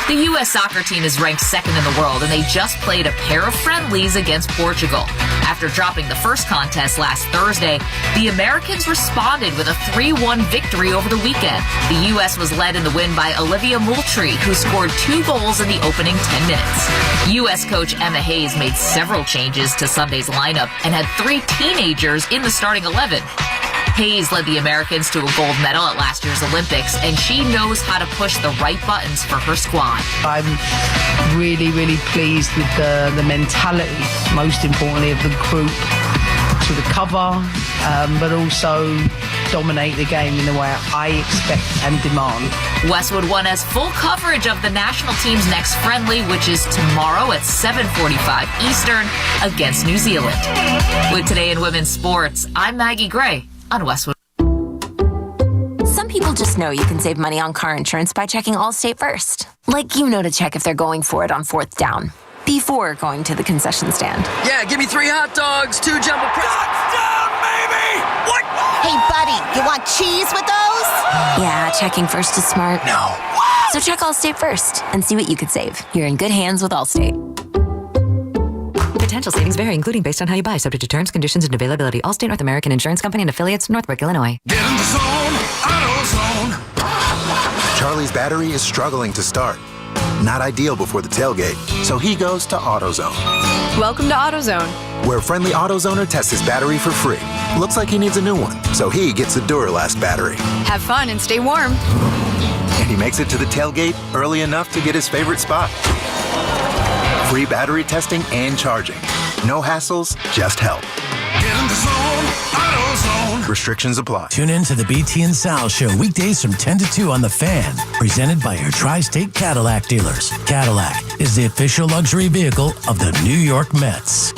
The U.S. soccer team is ranked second in the world, and they just played a pair of friendlies against Portugal. After dropping the first contest last Thursday, the Americans responded with a 3-1 victory over the weekend. The U.S. was led in the win by Olivia Moultrie, who scored 2 goals in the opening 10 minutes. U.S. coach Emma Hayes made several changes to Sunday's lineup and had 3 teenagers in the starting 11. Hayes led the Americans to a gold medal at last year's Olympics, and she knows how to push the right buttons for her squad. I'm really, really pleased with the mentality, most importantly, of the group to recover, but also dominate the game in the way I expect and demand. Westwood One has full coverage of the national team's next friendly, which is tomorrow at 7:45 Eastern against New Zealand. With Today in Women's Sports, I'm Maggie Gray on Westwood. Some people just know you can save money on car insurance by checking Allstate first. Like you know to check if they're going for it on 4th down, before going to the concession stand. Yeah, give me 3 hot dogs, 2 jumbo Touchdown, baby! What? Hey, buddy, you want cheese with those? Yeah, checking first is smart. No. So check Allstate first and see what you could save. You're in good hands with Allstate. Potential savings vary, including based on how you buy, subject to terms, conditions, and availability. Allstate North American Insurance Company and affiliates, Northbrook, Illinois. Get in the zone, AutoZone. Charlie's battery is struggling to start. Not ideal before the tailgate, so he goes to AutoZone. Welcome to AutoZone, where a friendly AutoZoner tests his battery for free. Looks like he needs a new one, so he gets the Duralast battery. have fun, and stay warm. And he makes it to the tailgate early enough to get his favorite spot. Free battery testing and charging. No hassles, just help. Get in the zone, AutoZone. Restrictions apply. Tune in to the BT and Sal Show weekdays from 10 to 2 on The Fan, presented by your Tri-State Cadillac dealers. Cadillac is the official luxury vehicle of the New York Mets.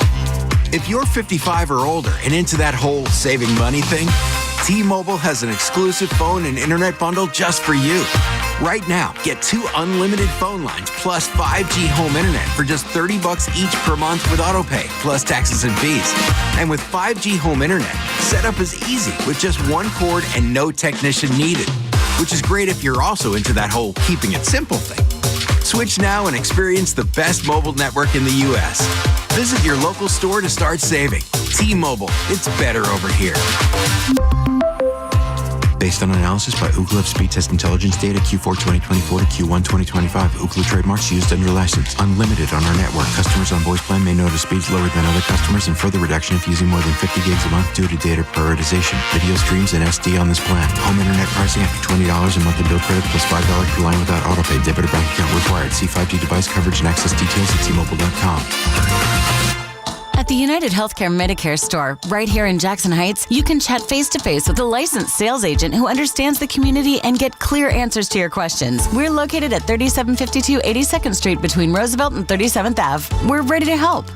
If you're 55 or older and into that whole saving money thing, T-Mobile has an exclusive phone and internet bundle just for you. Right now, get 2 unlimited phone lines plus 5G home internet for just $30 each per month with autopay, plus taxes and fees. And with 5G home internet, setup is easy with just 1 cord and no technician needed, which is great if you're also into that whole keeping it simple thing. Switch now and experience the best mobile network in the U.S. Visit your local store to start saving. T-Mobile, it's better over here. Based on analysis by Ookla of speed test intelligence data Q4 2024 to Q1 2025. Ookla trademarks used under license. Unlimited on our network. Customers on voice plan may notice speeds lower than other customers and further reduction if using more than 50 gigs a month due to data prioritization. Video streams and SD on this plan. Home internet pricing after $20 a monthly bill credit plus $5 per line without autopay. Debit or bank account required. See 5G device coverage and access details at T-Mobile.com. At the United Healthcare Medicare store, right here in Jackson Heights, you can chat face-to-face with a licensed sales agent who understands the community and get clear answers to your questions. We're located at 3752 82nd Street between Roosevelt and 37th Ave. We're ready to help.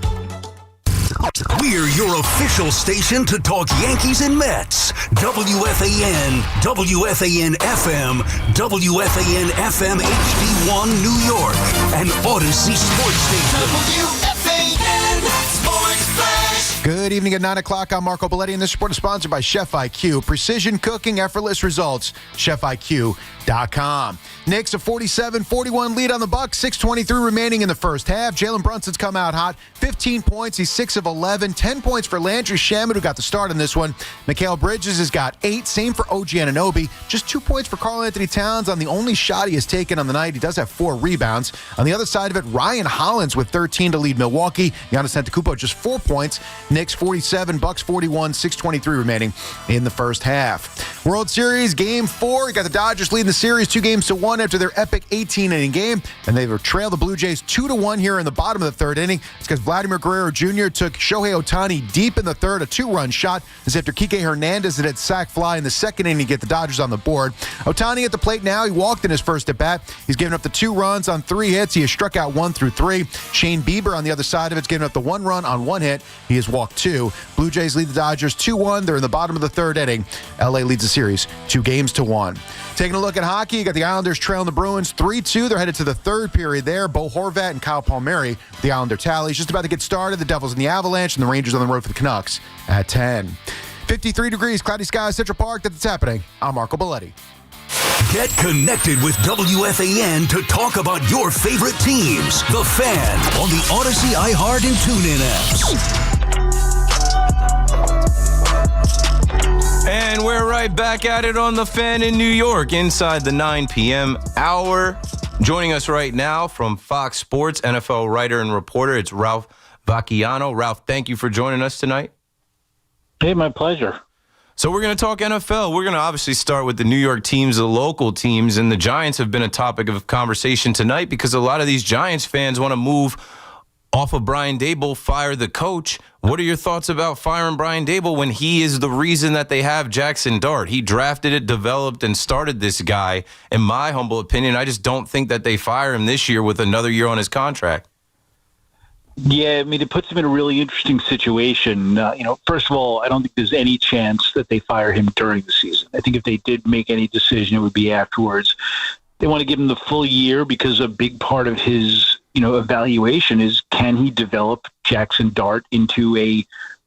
We're your official station to talk Yankees and Mets. WFAN, WFAN FM, WFAN FM HD1 New York, and Odyssey Sports Station. WFAN Sports Flash. Good evening at 9 o'clock. I'm Marco Belletti, and this report is sponsored by Chef IQ. Precision cooking, effortless results. ChefIQ.com. Knicks a 47-41 lead on the Bucks. 6:23 remaining in the first half. Jalen Brunson's come out hot. 15 points. He's 6 of 11. 10 points for Landry Shamet, who got the start in this one. Mikal Bridges has got 8. Same for OG Anunoby. Just 2 points for Karl-Anthony Towns on the only shot he has taken on the night. He does have 4 rebounds. On the other side of it, Ryan Hollins with 13 to lead Milwaukee. Giannis Antetokounmpo just 4 points. Knicks 47, Bucks 41, 6:23 remaining in the first half. World Series Game 4. You got the Dodgers leading the series 2-1 after their epic 18-inning game, and they trail the Blue Jays 2-1 here in the bottom of the third inning. It's because Vladimir Guerrero Jr. took Shohei Ohtani deep in the third, a 2-run shot. This after Kike Hernandez had sac fly in the second inning to get the Dodgers on the board. Ohtani at the plate now. He walked in his first at bat. He's given up the 2 runs on 3 hits. He has struck out 1 through 3. Shane Bieber on the other side of it's given up the 1 run on 1 hit. He has walked 2. Blue Jays lead the Dodgers 2-1. They're in the bottom of the third inning. LA leads the series 2-1. Taking a look at hockey, you got the Islanders trailing the Bruins 3-2. They're headed to the third period there. Bo Horvat and Kyle Palmieri, the Islander tally. Just about to get started. The Devils in the Avalanche and the Rangers on the road for the Canucks at 10. 53 degrees, cloudy skies, Central Park. That's what's happening. I'm Marco Belletti. Get connected with WFAN to talk about your favorite teams. The Fan on the Odyssey, iHeart, and TuneIn apps. And we're right back at it on The Fan in New York inside the 9 p.m. hour. Joining us right now from Fox Sports, NFL writer and reporter, it's Ralph Vakaniano. Ralph, thank you for joining us tonight. Hey, my pleasure. So we're going to talk NFL. We're going to obviously start with the New York teams, the local teams, and the Giants have been a topic of conversation tonight because a lot of these Giants fans want to move off of Brian Dable, fire the coach. What are your thoughts about firing Brian Dable when he is the reason that they have Jackson Dart? He drafted it, developed, and started this guy. In my humble opinion, I just don't think that they fire him this year with another year on his contract. Yeah, I mean, it puts him in a really interesting situation. First of all, I don't think there's any chance that they fire him during the season. I think if they did make any decision, it would be afterwards. They want to give him the full year because a big part of his evaluation is, can he develop Jackson Dart into a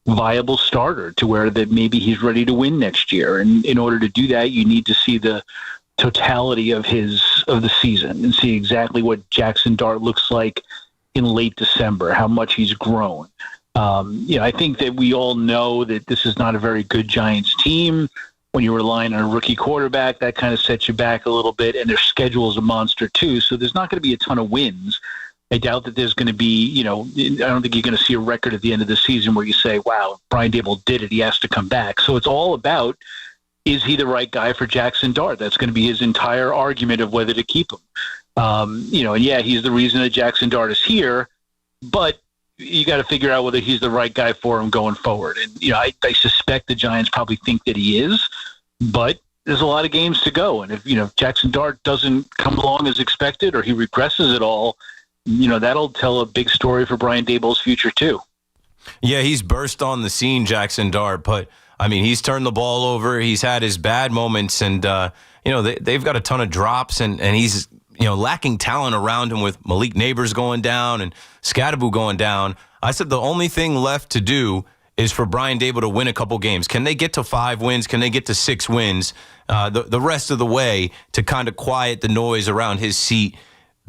viable starter to where that maybe he's ready to win next year. And in order to do that, you need to see the totality of the season and see exactly what Jackson Dart looks like in late December, how much he's grown. I think that we all know that this is not a very good Giants team. When you're relying on a rookie quarterback, that kind of sets you back a little bit, and their schedule is a monster too. So there's not going to be a ton of wins. I doubt that there's going to be, I don't think you're going to see a record at the end of the season where you say, wow, Brian Dable did it. He has to come back. So it's all about, is he the right guy for Jackson Dart? That's going to be his entire argument of whether to keep him. And yeah, he's the reason that Jackson Dart is here, but you got to figure out whether he's the right guy for him going forward. And, I suspect the Giants probably think that he is, but there's a lot of games to go. And if, Jackson Dart doesn't come along as expected or he regresses at all, that'll tell a big story for Brian Dable's future too. Yeah, he's burst on the scene, Jackson Dart, but he's turned the ball over. He's had his bad moments, and they've got a ton of drops, and he's lacking talent around him with Malik Neighbors going down and Scadaboo going down. I said the only thing left to do is for Brian Dable to win a couple games. Can they get to 5 wins? Can they get to 6 wins? The rest of the way to kind of quiet the noise around his seat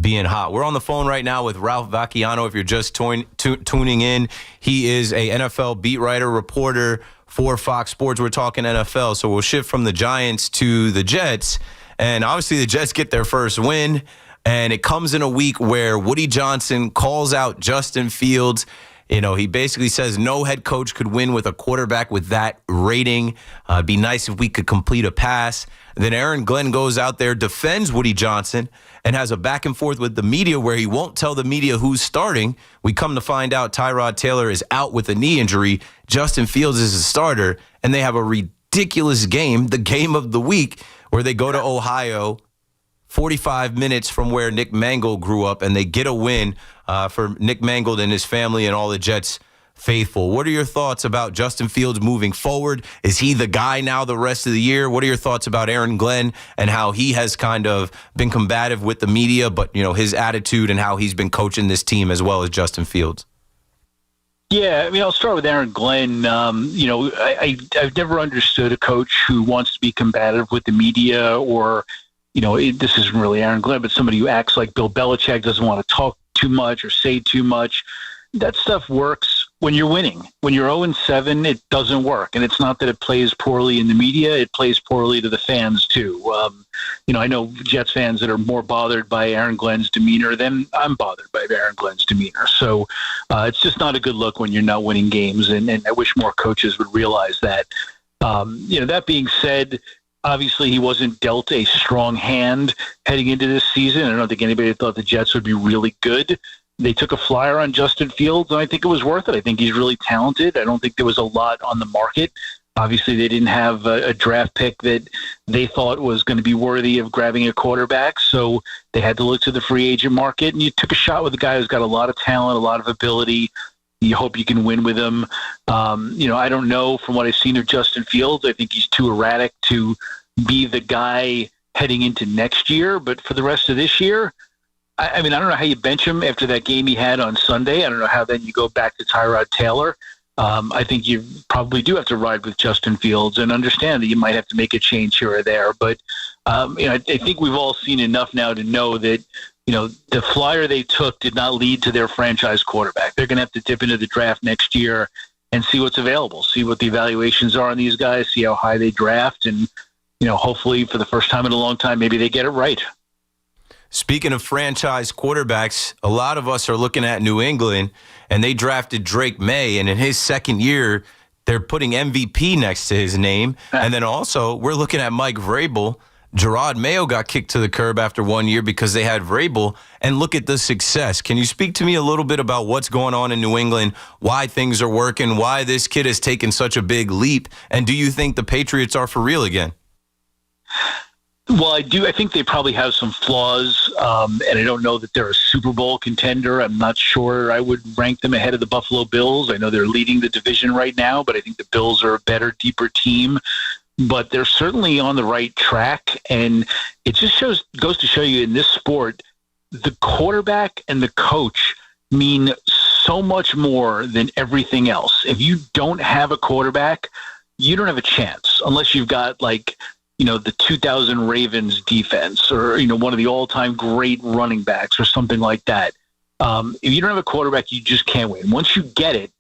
being hot. We're on the phone right now with Ralph Vakaniano. If you're just tuning in, he is a NFL beat writer, reporter for Fox Sports. We're talking NFL, so we'll shift from the Giants to the Jets. And obviously the Jets get their first win, and it comes in a week where Woody Johnson calls out Justin Fields. He basically says no head coach could win with a quarterback with that rating. It'd be nice if we could complete a pass. Then Aaron Glenn goes out there, defends Woody Johnson, and has a back and forth with the media where he won't tell the media who's starting. We come to find out Tyrod Taylor is out with a knee injury. Justin Fields is a starter, and they have a ridiculous game, the game of the week, where they go to Ohio, 45 minutes from where Nick Mangold grew up, and they get a win for Nick Mangold and his family and all the Jets faithful. What are your thoughts about Justin Fields moving forward? Is he the guy now the rest of the year? What are your thoughts about Aaron Glenn and how he has kind of been combative with the media, but his attitude and how he's been coaching this team as well as Justin Fields? Yeah, I'll start with Aaron Glenn. I've never understood a coach who wants to be combative with the media or, this isn't really Aaron Glenn, but somebody who acts like Bill Belichick, doesn't want to talk too much or say too much. That stuff works when you're winning. When you're 0-7, it doesn't work. And it's not that it plays poorly in the media. It plays poorly to the fans, too. I know Jets fans that are more bothered by Aaron Glenn's demeanor than I'm bothered by Aaron Glenn's demeanor. So it's just not a good look when you're not winning games. And I wish more coaches would realize that. That being said, obviously he wasn't dealt a strong hand heading into this season. I don't think anybody thought the Jets would be really good. They took a flyer on Justin Fields, and I think it was worth it. I think he's really talented. I don't think there was a lot on the market. Obviously, they didn't have a draft pick that they thought was going to be worthy of grabbing a quarterback, so they had to look to the free agent market, and you took a shot with a guy who's got a lot of talent, a lot of ability. You hope you can win with him. I don't know from what I've seen of Justin Fields. I think he's too erratic to be the guy heading into next year, but for the rest of this year, I don't know how you bench him after that game he had on Sunday. I don't know how then you go back to Tyrod Taylor. I think you probably do have to ride with Justin Fields and understand that you might have to make a change here or there. But, I think we've all seen enough now to know that, the flyer they took did not lead to their franchise quarterback. They're going to have to dip into the draft next year and see what's available, see what the evaluations are on these guys, see how high they draft. And, hopefully for the first time in a long time, maybe they get it right. Speaking of franchise quarterbacks, a lot of us are looking at New England, and they drafted Drake May, and in his second year, they're putting MVP next to his name. And then also, we're looking at Mike Vrabel. Gerard Mayo got kicked to the curb after 1 year because they had Vrabel, and look at the success. Can you speak to me a little bit about what's going on in New England, why things are working, why this kid has taken such a big leap, and do you think the Patriots are for real again? Well, I do. I think they probably have some flaws, and I don't know that they're a Super Bowl contender. I'm not sure I would rank them ahead of the Buffalo Bills. I know they're leading the division right now, but I think the Bills are a better, deeper team. But they're certainly on the right track, and it just goes to show you in this sport, the quarterback and the coach mean so much more than everything else. If you don't have a quarterback, you don't have a chance unless you've got the 2000 Ravens defense or, one of the all-time great running backs or something like that. If you don't have a quarterback, you just can't win. Once you get it,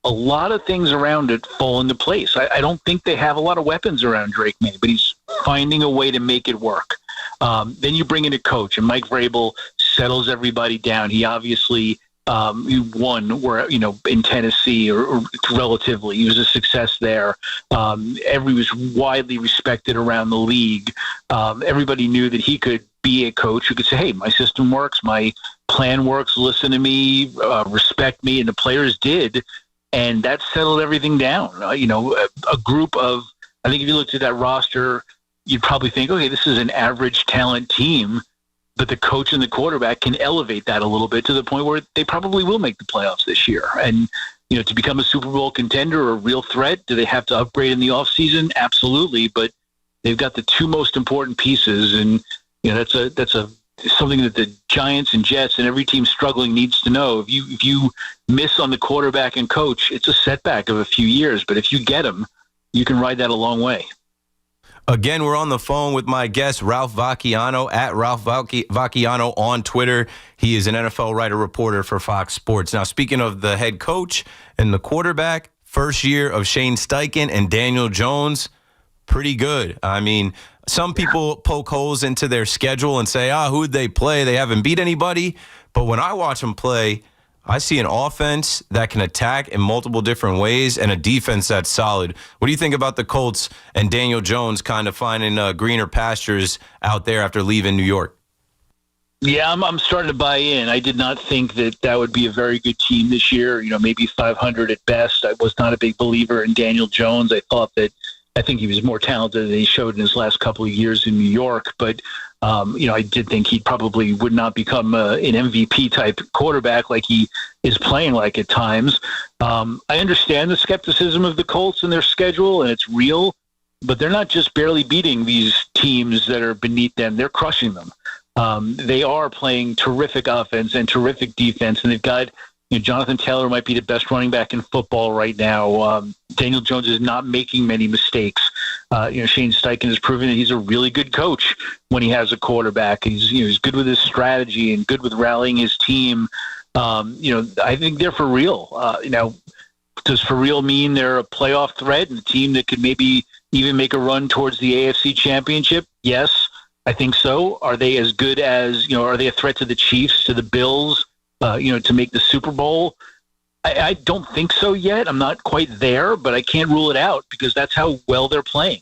a lot of things around it fall into place. I don't think they have a lot of weapons around Drake May, but he's finding a way to make it work. Then you bring in a coach, and Mike Vrabel settles everybody down. He obviously he won in Tennessee, or relatively. He was a success there. He was widely respected around the league. Everybody knew that he could be a coach who could say, hey, my system works, my plan works, listen to me, respect me, and the players did. And that settled everything down. A group of, I think if you looked at that roster, you'd probably think, okay, this is an average talent team, but the coach and the quarterback can elevate that a little bit to the point where they probably will make the playoffs this year. And, to become a Super Bowl contender or a real threat, do they have to upgrade in the offseason? Absolutely. But they've got the two most important pieces. And, that's something that the Giants and Jets and every team struggling needs to know. If you miss on the quarterback and coach, it's a setback of a few years. But if you get them, you can ride that a long way. Again, we're on the phone with my guest, Ralph Vakaniano, at Ralph Vakaniano on Twitter. He is an NFL writer-reporter for Fox Sports. Now, speaking of the head coach and the quarterback, first year of Shane Steichen and Daniel Jones, pretty good. I mean, some people poke holes into their schedule and say, who'd they play? They haven't beat anybody. But when I watch them play, I see an offense that can attack in multiple different ways and a defense that's solid. What do you think about the Colts and Daniel Jones kind of finding greener pastures out there after leaving New York? Yeah, I'm starting to buy in. I did not think that would be a very good team this year, maybe 500 at best. I was not a big believer in Daniel Jones. I think he was more talented than he showed in his last couple of years in New York. But, I did think he probably would not become an MVP-type quarterback like he is playing like at times. I understand the skepticism of the Colts and their schedule, and it's real. But they're not just barely beating these teams that are beneath them. They're crushing them. They are playing terrific offense and terrific defense, and they've got Jonathan Taylor might be the best running back in football right now. Daniel Jones is not making many mistakes. Shane Steichen has proven that he's a really good coach when he has a quarterback. He's good with his strategy and good with rallying his team. I think they're for real. Does for real mean they're a playoff threat and a team that could maybe even make a run towards the AFC Championship? Yes, I think so. Are they as good as, are they a threat to the Chiefs, to the Bills, to make the Super Bowl? I don't think so yet. I'm not quite there, but I can't rule it out because that's how well they're playing.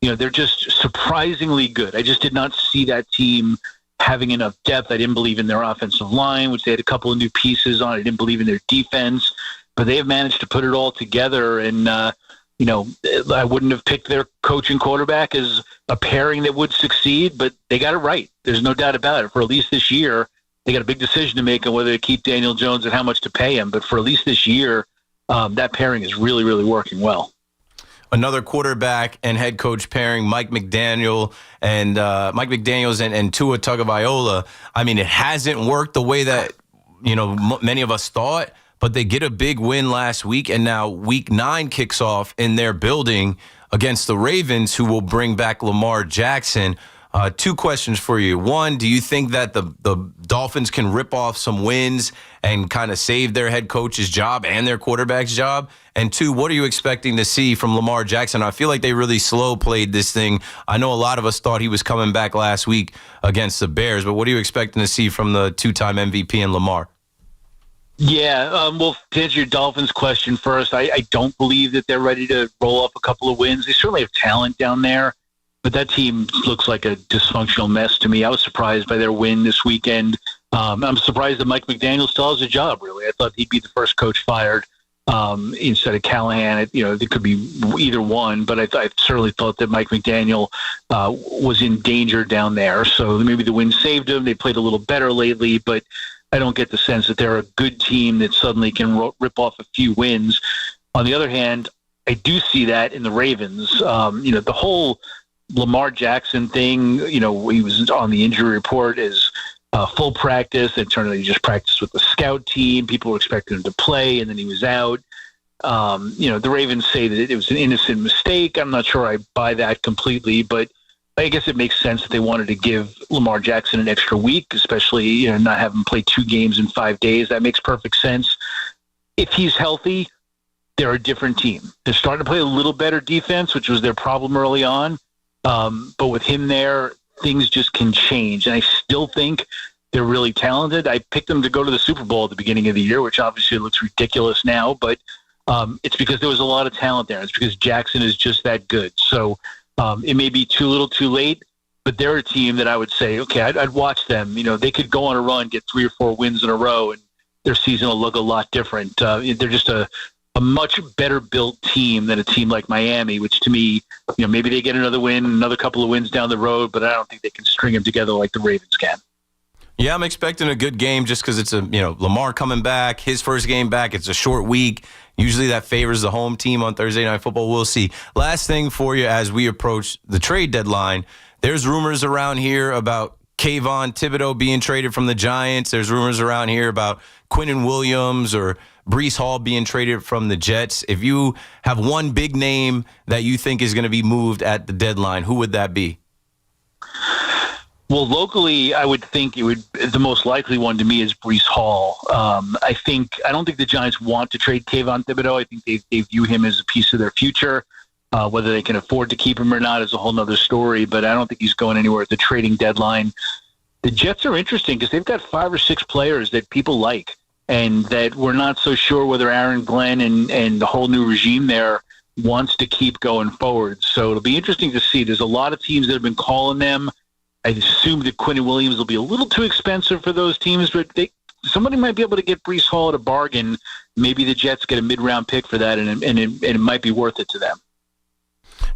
They're just surprisingly good. I just did not see that team having enough depth. I didn't believe in their offensive line, which they had a couple of new pieces on. I didn't believe in their defense, but they have managed to put it all together. And, I wouldn't have picked their coach and quarterback as a pairing that would succeed, but they got it right. There's no doubt about it. For at least this year, they got a big decision to make on whether to keep Daniel Jones and how much to pay him. But for at least this year, that pairing is really, really working well. Another quarterback and head coach pairing, Mike McDaniels and Tua Tagovailoa. I mean, it hasn't worked the way that many of us thought, but they get a big win last week, and now Week 9 kicks off in their building against the Ravens, who will bring back Lamar Jackson. Two questions for you. One, do you think that the Dolphins can rip off some wins and kind of save their head coach's job and their quarterback's job? And two, what are you expecting to see from Lamar Jackson? I feel like they really slow played this thing. I know a lot of us thought he was coming back last week against the Bears, but what are you expecting to see from the two-time MVP and Lamar? Yeah, well, to answer your Dolphins question first, I don't believe that they're ready to roll up a couple of wins. They certainly have talent down there, but that team looks like a dysfunctional mess to me. I was surprised by their win this weekend. I'm surprised that Mike McDaniels still has a job, really. I thought he'd be the first coach fired instead of Callahan. It could be either one, but I certainly thought that Mike McDaniel was in danger down there. So maybe the win saved him. They played a little better lately, but I don't get the sense that they're a good team that suddenly can rip off a few wins. On the other hand, I do see that in the Ravens. The whole Lamar Jackson thing, he was on the injury report as full practice. It turned out he just practiced with the scout team. People were expecting him to play, and then he was out. The Ravens say that it was an innocent mistake. I'm not sure I buy that completely, but I guess it makes sense that they wanted to give Lamar Jackson an extra week, especially not have him play 2 games in 5 days. That makes perfect sense. if he's healthy, they're a different team. They're starting to play a little better defense, which was their problem early on. But with him there, things just can change. And I still think they're really talented. I picked them to go to the Super Bowl at the beginning of the year, which obviously looks ridiculous now, but it's because there was a lot of talent there. It's because Jackson is just that good. So it may be too little too late, but they're a team that I would say, okay, I'd watch them. You know, they could go on a run, get 3 or 4 wins in a row, and their season will look a lot different. They're just a much better built team than a team like Miami, which to me, you know, maybe they get another win, another couple of wins down the road, but I don't think they can string them together like the Ravens can. Yeah, I'm expecting a good game just because it's Lamar coming back, his first game back. It's a short week. Usually that favors the home team on Thursday Night Football. We'll see. Last thing for you as we approach the trade deadline, there's rumors around here about Kayvon Thibodeau being traded from the Giants. There's rumors around here about Quinnen Williams or Breece Hall being traded from the Jets. If you have one big name that you think is going to be moved at the deadline, who would that be? Well, locally, I would think the most likely one to me is Breece Hall. I don't think the Giants want to trade Kayvon Thibodeau. I think they view him as a piece of their future. Whether they can afford to keep him or not is a whole nother story, but I don't think he's going anywhere at the trading deadline. The Jets are interesting because they've got 5 or 6 players that people like, and that we're not so sure whether Aaron Glenn and the whole new regime there wants to keep going forward. So it'll be interesting to see. There's a lot of teams that have been calling them. I assume that Quinnen Williams will be a little too expensive for those teams, but somebody might be able to get Breece Hall at a bargain. Maybe the Jets get a mid-round pick for that, and it might be worth it to them.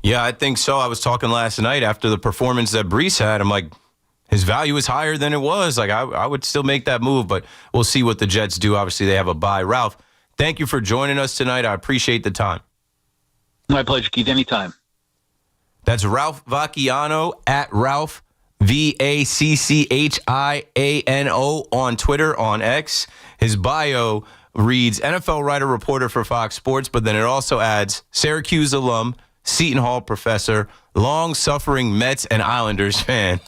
Yeah, I think so. I was talking last night after the performance that Breece had. I'm like, his value is higher than it was. Like, I would still make that move, but we'll see what the Jets do. Obviously, they have a bye. Ralph, thank you for joining us tonight. I appreciate the time. My pleasure, Keith. Anytime. That's Ralph Vakaniano at Ralph Vakchiano on Twitter, on X. His bio reads NFL writer, reporter for Fox Sports, but then it also adds Syracuse alum, Seton Hall professor, long-suffering Mets and Islanders fan.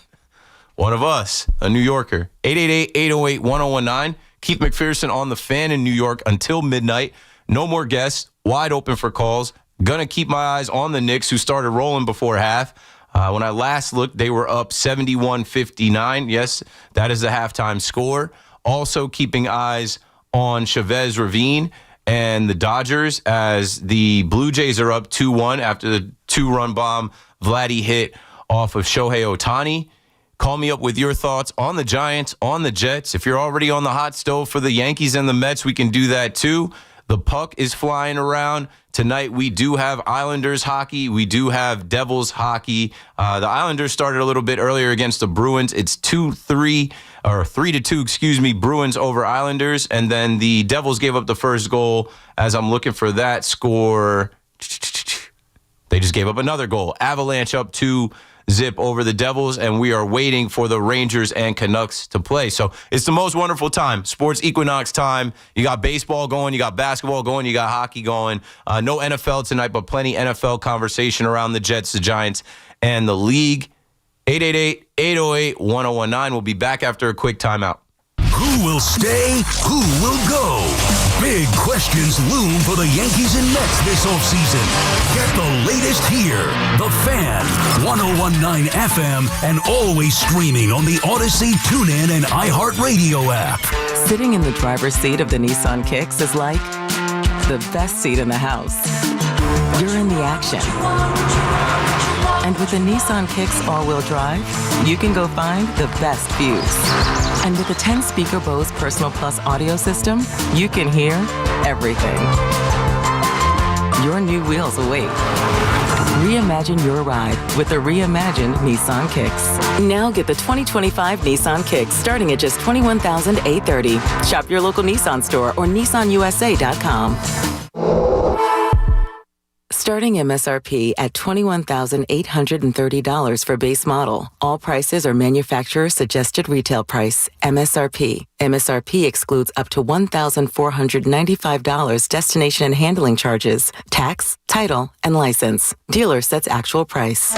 One of us, a New Yorker. 888-808-1019. Keith McPherson on the Fan in New York until midnight. No more guests. Wide open for calls. Gonna keep my eyes on the Knicks, who started rolling before half. When I last looked, they were up 71-59. Yes, that is the halftime score. Also keeping eyes on Chavez Ravine and the Dodgers as the Blue Jays are up 2-1 after the 2-run bomb Vladdy hit off of Shohei Ohtani. Call me up with your thoughts on the Giants, on the Jets. If you're already on the hot stove for the Yankees and the Mets, we can do that too. The puck is flying around. Tonight, we do have Islanders hockey. We do have Devils hockey. The Islanders started a little bit earlier against the Bruins. It's 3-2, Bruins over Islanders. And then the Devils gave up the first goal. As I'm looking for that score, they just gave up another goal. Avalanche up 2-0 over the Devils, and we are waiting for the Rangers and Canucks to play. So it's the most wonderful time, sports equinox time. You got baseball going, you got basketball going, you got hockey going. No NFL tonight, but plenty NFL conversation around the Jets, the Giants, and the league. 888-808-1019. We'll be back after a quick timeout. Who will stay? Who will go? Big questions loom for the Yankees and Mets this offseason. Get the latest here. The Fan, 101.9 FM, and always streaming on the Odyssey, TuneIn, and iHeartRadio app. Sitting in the driver's seat of the Nissan Kicks is like the best seat in the house. You're in the action. And with the Nissan Kicks all-wheel drive, you can go find the best views. And with the 10-speaker Bose Personal Plus audio system, you can hear everything. Your new wheels await. Reimagine your ride with the reimagined Nissan Kicks. Now get the 2025 Nissan Kicks starting at just $21,830. Shop your local Nissan store or nissanusa.com. Starting MSRP at $21,830 for base model. All prices are manufacturer suggested retail price. MSRP. MSRP excludes up to $1,495 destination and handling charges, tax, title, and license. Dealer sets actual price.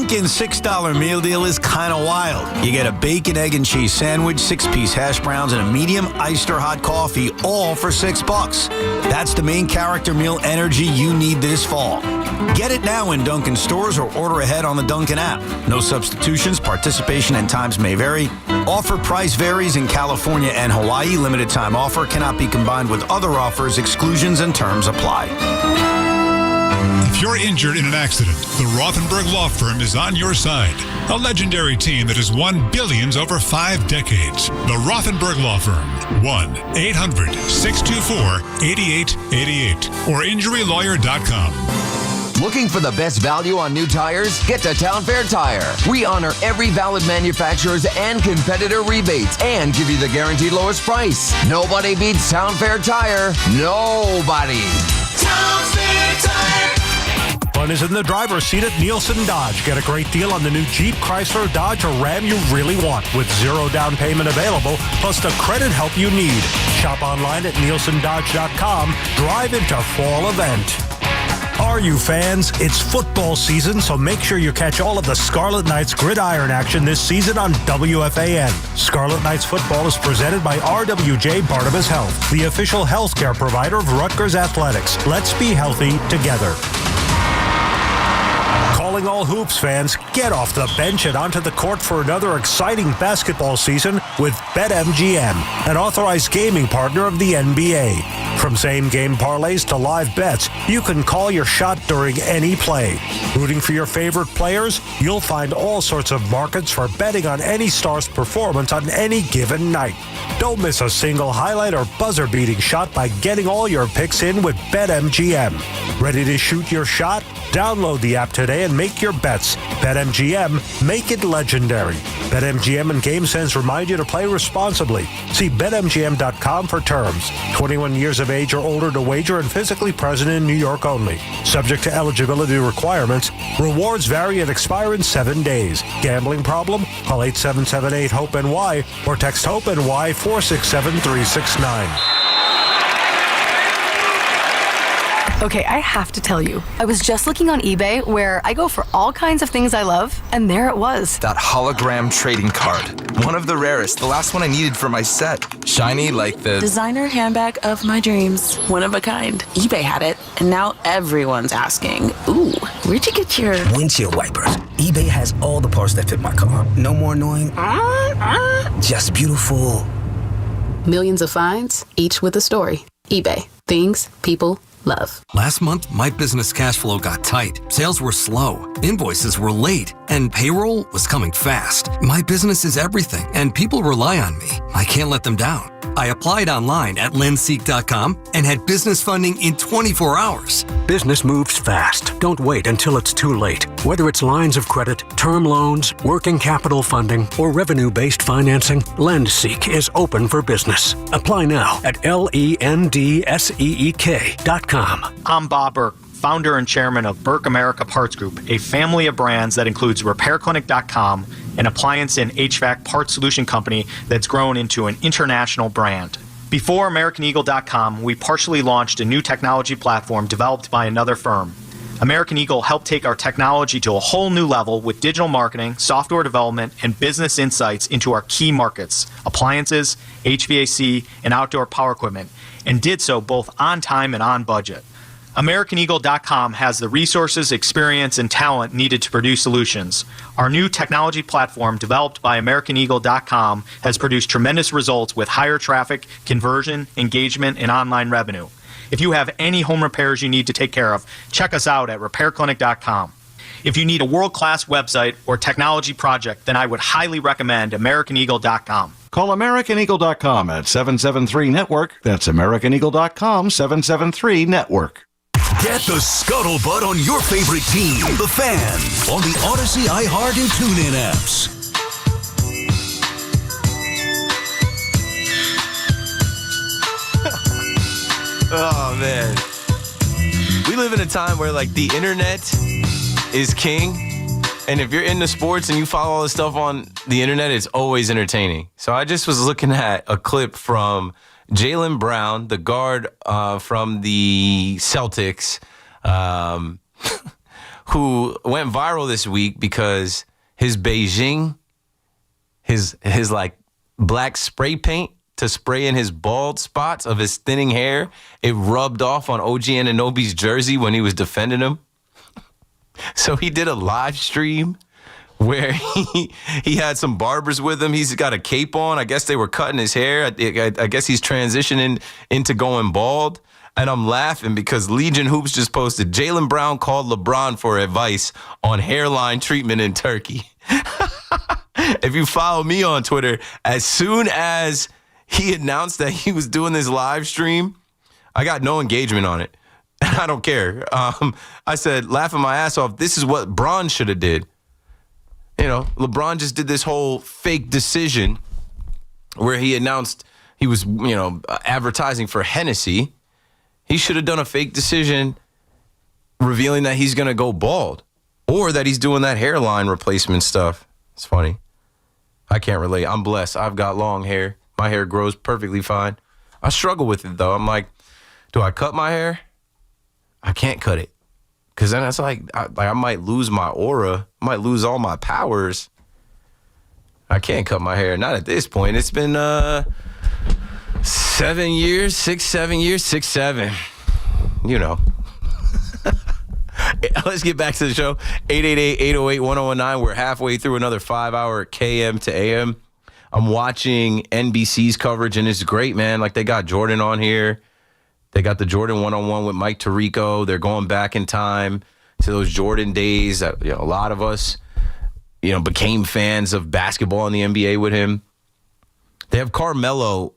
Dunkin' $6 meal deal is kind of wild. You get a bacon, egg, and cheese sandwich, 6-piece hash browns, and a medium iced or hot coffee, all for $6. That's the main character meal energy you need this fall. Get it now in Dunkin' stores or order ahead on the Dunkin' app. No substitutions, participation and times may vary. Offer price varies in California and Hawaii. Limited time offer cannot be combined with other offers. Exclusions and terms apply. If you're injured in an accident, the Rothenberg Law Firm is on your side. A legendary team that has won billions over 5 decades. The Rothenberg Law Firm. 1-800-624-8888 or injurylawyer.com. Looking for the best value on new tires? Get to Town Fair Tire. We honor every valid manufacturer's and competitor rebates and give you the guaranteed lowest price. Nobody beats Town Fair Tire. Nobody. Town Fair Tire. Fun is in the driver's seat at Nielsen Dodge. Get a great deal on the new Jeep, Chrysler, Dodge, or Ram you really want with 0 down payment available, plus the credit help you need. Shop online at nielsendodge.com. Drive into fall event. Are you fans? It's football season, so make sure you catch all of the Scarlet Knights gridiron action this season on WFAN. Scarlet Knights football is presented by RWJ Barnabas Health, the official healthcare provider of Rutgers Athletics. Let's be healthy together. Calling all hoops fans, get off the bench and onto the court for another exciting basketball season with BetMGM, an authorized gaming partner of the NBA. From same-game parlays to live bets, you can call your shot during any play. Rooting for your favorite players? You'll find all sorts of markets for betting on any star's performance on any given night. Don't miss a single highlight or buzzer-beating shot by getting all your picks in with BetMGM. Ready to shoot your shot? Download the app today and make your bets. BetMGM, make it legendary. BetMGM and GameSense remind you to play responsibly. See BetMGM.com for terms. 21 years of age or older to wager and physically present in New York only. Subject to eligibility requirements. Rewards vary and expire in 7 days. Gambling problem? Call 877-8-HOPE-NY or text HOPE-NY 467-369. Okay, I have to tell you, I was just looking on eBay where I go for all kinds of things I love, and there it was. That hologram trading card. One of the rarest. The last one I needed for my set. Shiny like the designer handbag of my dreams. One of a kind. eBay had it, and now everyone's asking, ooh, where'd you get your windshield wipers? eBay has all the parts that fit my car. No more annoying. Just beautiful. Millions of finds, each with a story. eBay. Things people love. Last month, my business cash flow got tight. Sales were slow, invoices were late, and payroll was coming fast. My business is everything, and people rely on me. I can't let them down. I applied online at lenseek.com and had business funding in 24 hours. Business moves fast. Don't wait until it's too late. Whether it's lines of credit, term loans, working capital funding, or revenue-based financing, LendSeek is open for business. Apply now at LENDSEEK.com. I'm Bob Burke, founder and chairman of Burke America Parts Group, a family of brands that includes RepairClinic.com, an appliance and HVAC parts solution company that's grown into an international brand. Before AmericanEagle.com, we partially launched a new technology platform developed by another firm. American Eagle helped take our technology to a whole new level with digital marketing, software development, and business insights into our key markets, appliances, HVAC, and outdoor power equipment, and did so both on time and on budget. AmericanEagle.com has the resources, experience, and talent needed to produce solutions. Our new technology platform, developed by AmericanEagle.com, has produced tremendous results with higher traffic, conversion, engagement, and online revenue. If you have any home repairs you need to take care of, check us out at RepairClinic.com. If you need a world-class website or technology project, then I would highly recommend AmericanEagle.com. Call AmericanEagle.com at 773-NETWORK. That's AmericanEagle.com, 773-NETWORK. Get the scuttlebutt on your favorite team, the Fan, on the Odyssey, iHeart, and TuneIn apps. Oh, man. We live in a time where, like, the internet is king. And if you're into sports and you follow all this stuff on the internet, it's always entertaining. So I just was looking at a clip from Jaylen Brown, the guard from the Celtics, who went viral this week because his Beijing, his like black spray paint to spray in his bald spots of his thinning hair, it rubbed off on OG Anunoby's jersey when he was defending him. So he did a live stream where he had some barbers with him. He's got a cape on. I guess they were cutting his hair. I guess he's transitioning into going bald. And I'm laughing because Legion Hoops just posted, Jaylen Brown called LeBron for advice on hairline treatment in Turkey. If you follow me on Twitter, as soon as he announced that he was doing this live stream, I got no engagement on it. I don't care. I said, laughing my ass off, this is what Bron should have did. You know, LeBron just did this whole fake decision where he announced he was, advertising for Hennessy. He should have done a fake decision revealing that he's going to go bald or that he's doing that hairline replacement stuff. It's funny. I can't relate. I'm blessed. I've got long hair. My hair grows perfectly fine. I struggle with it, though. I'm like, do I cut my hair? I can't cut it. Because then it's like I might lose my aura. I might lose all my powers. I can't cut my hair. Not at this point. It's been 7 years, 7 years. You know. Let's get back to the show. 888-808-1019. We're halfway through another 5-hour KM to AM. I'm watching NBC's coverage, and it's great, man. Like, they got Jordan on here. They got the Jordan one-on-one with Mike Tirico. They're going back in time to those Jordan days that a lot of us, became fans of basketball in the NBA with him. They have Carmelo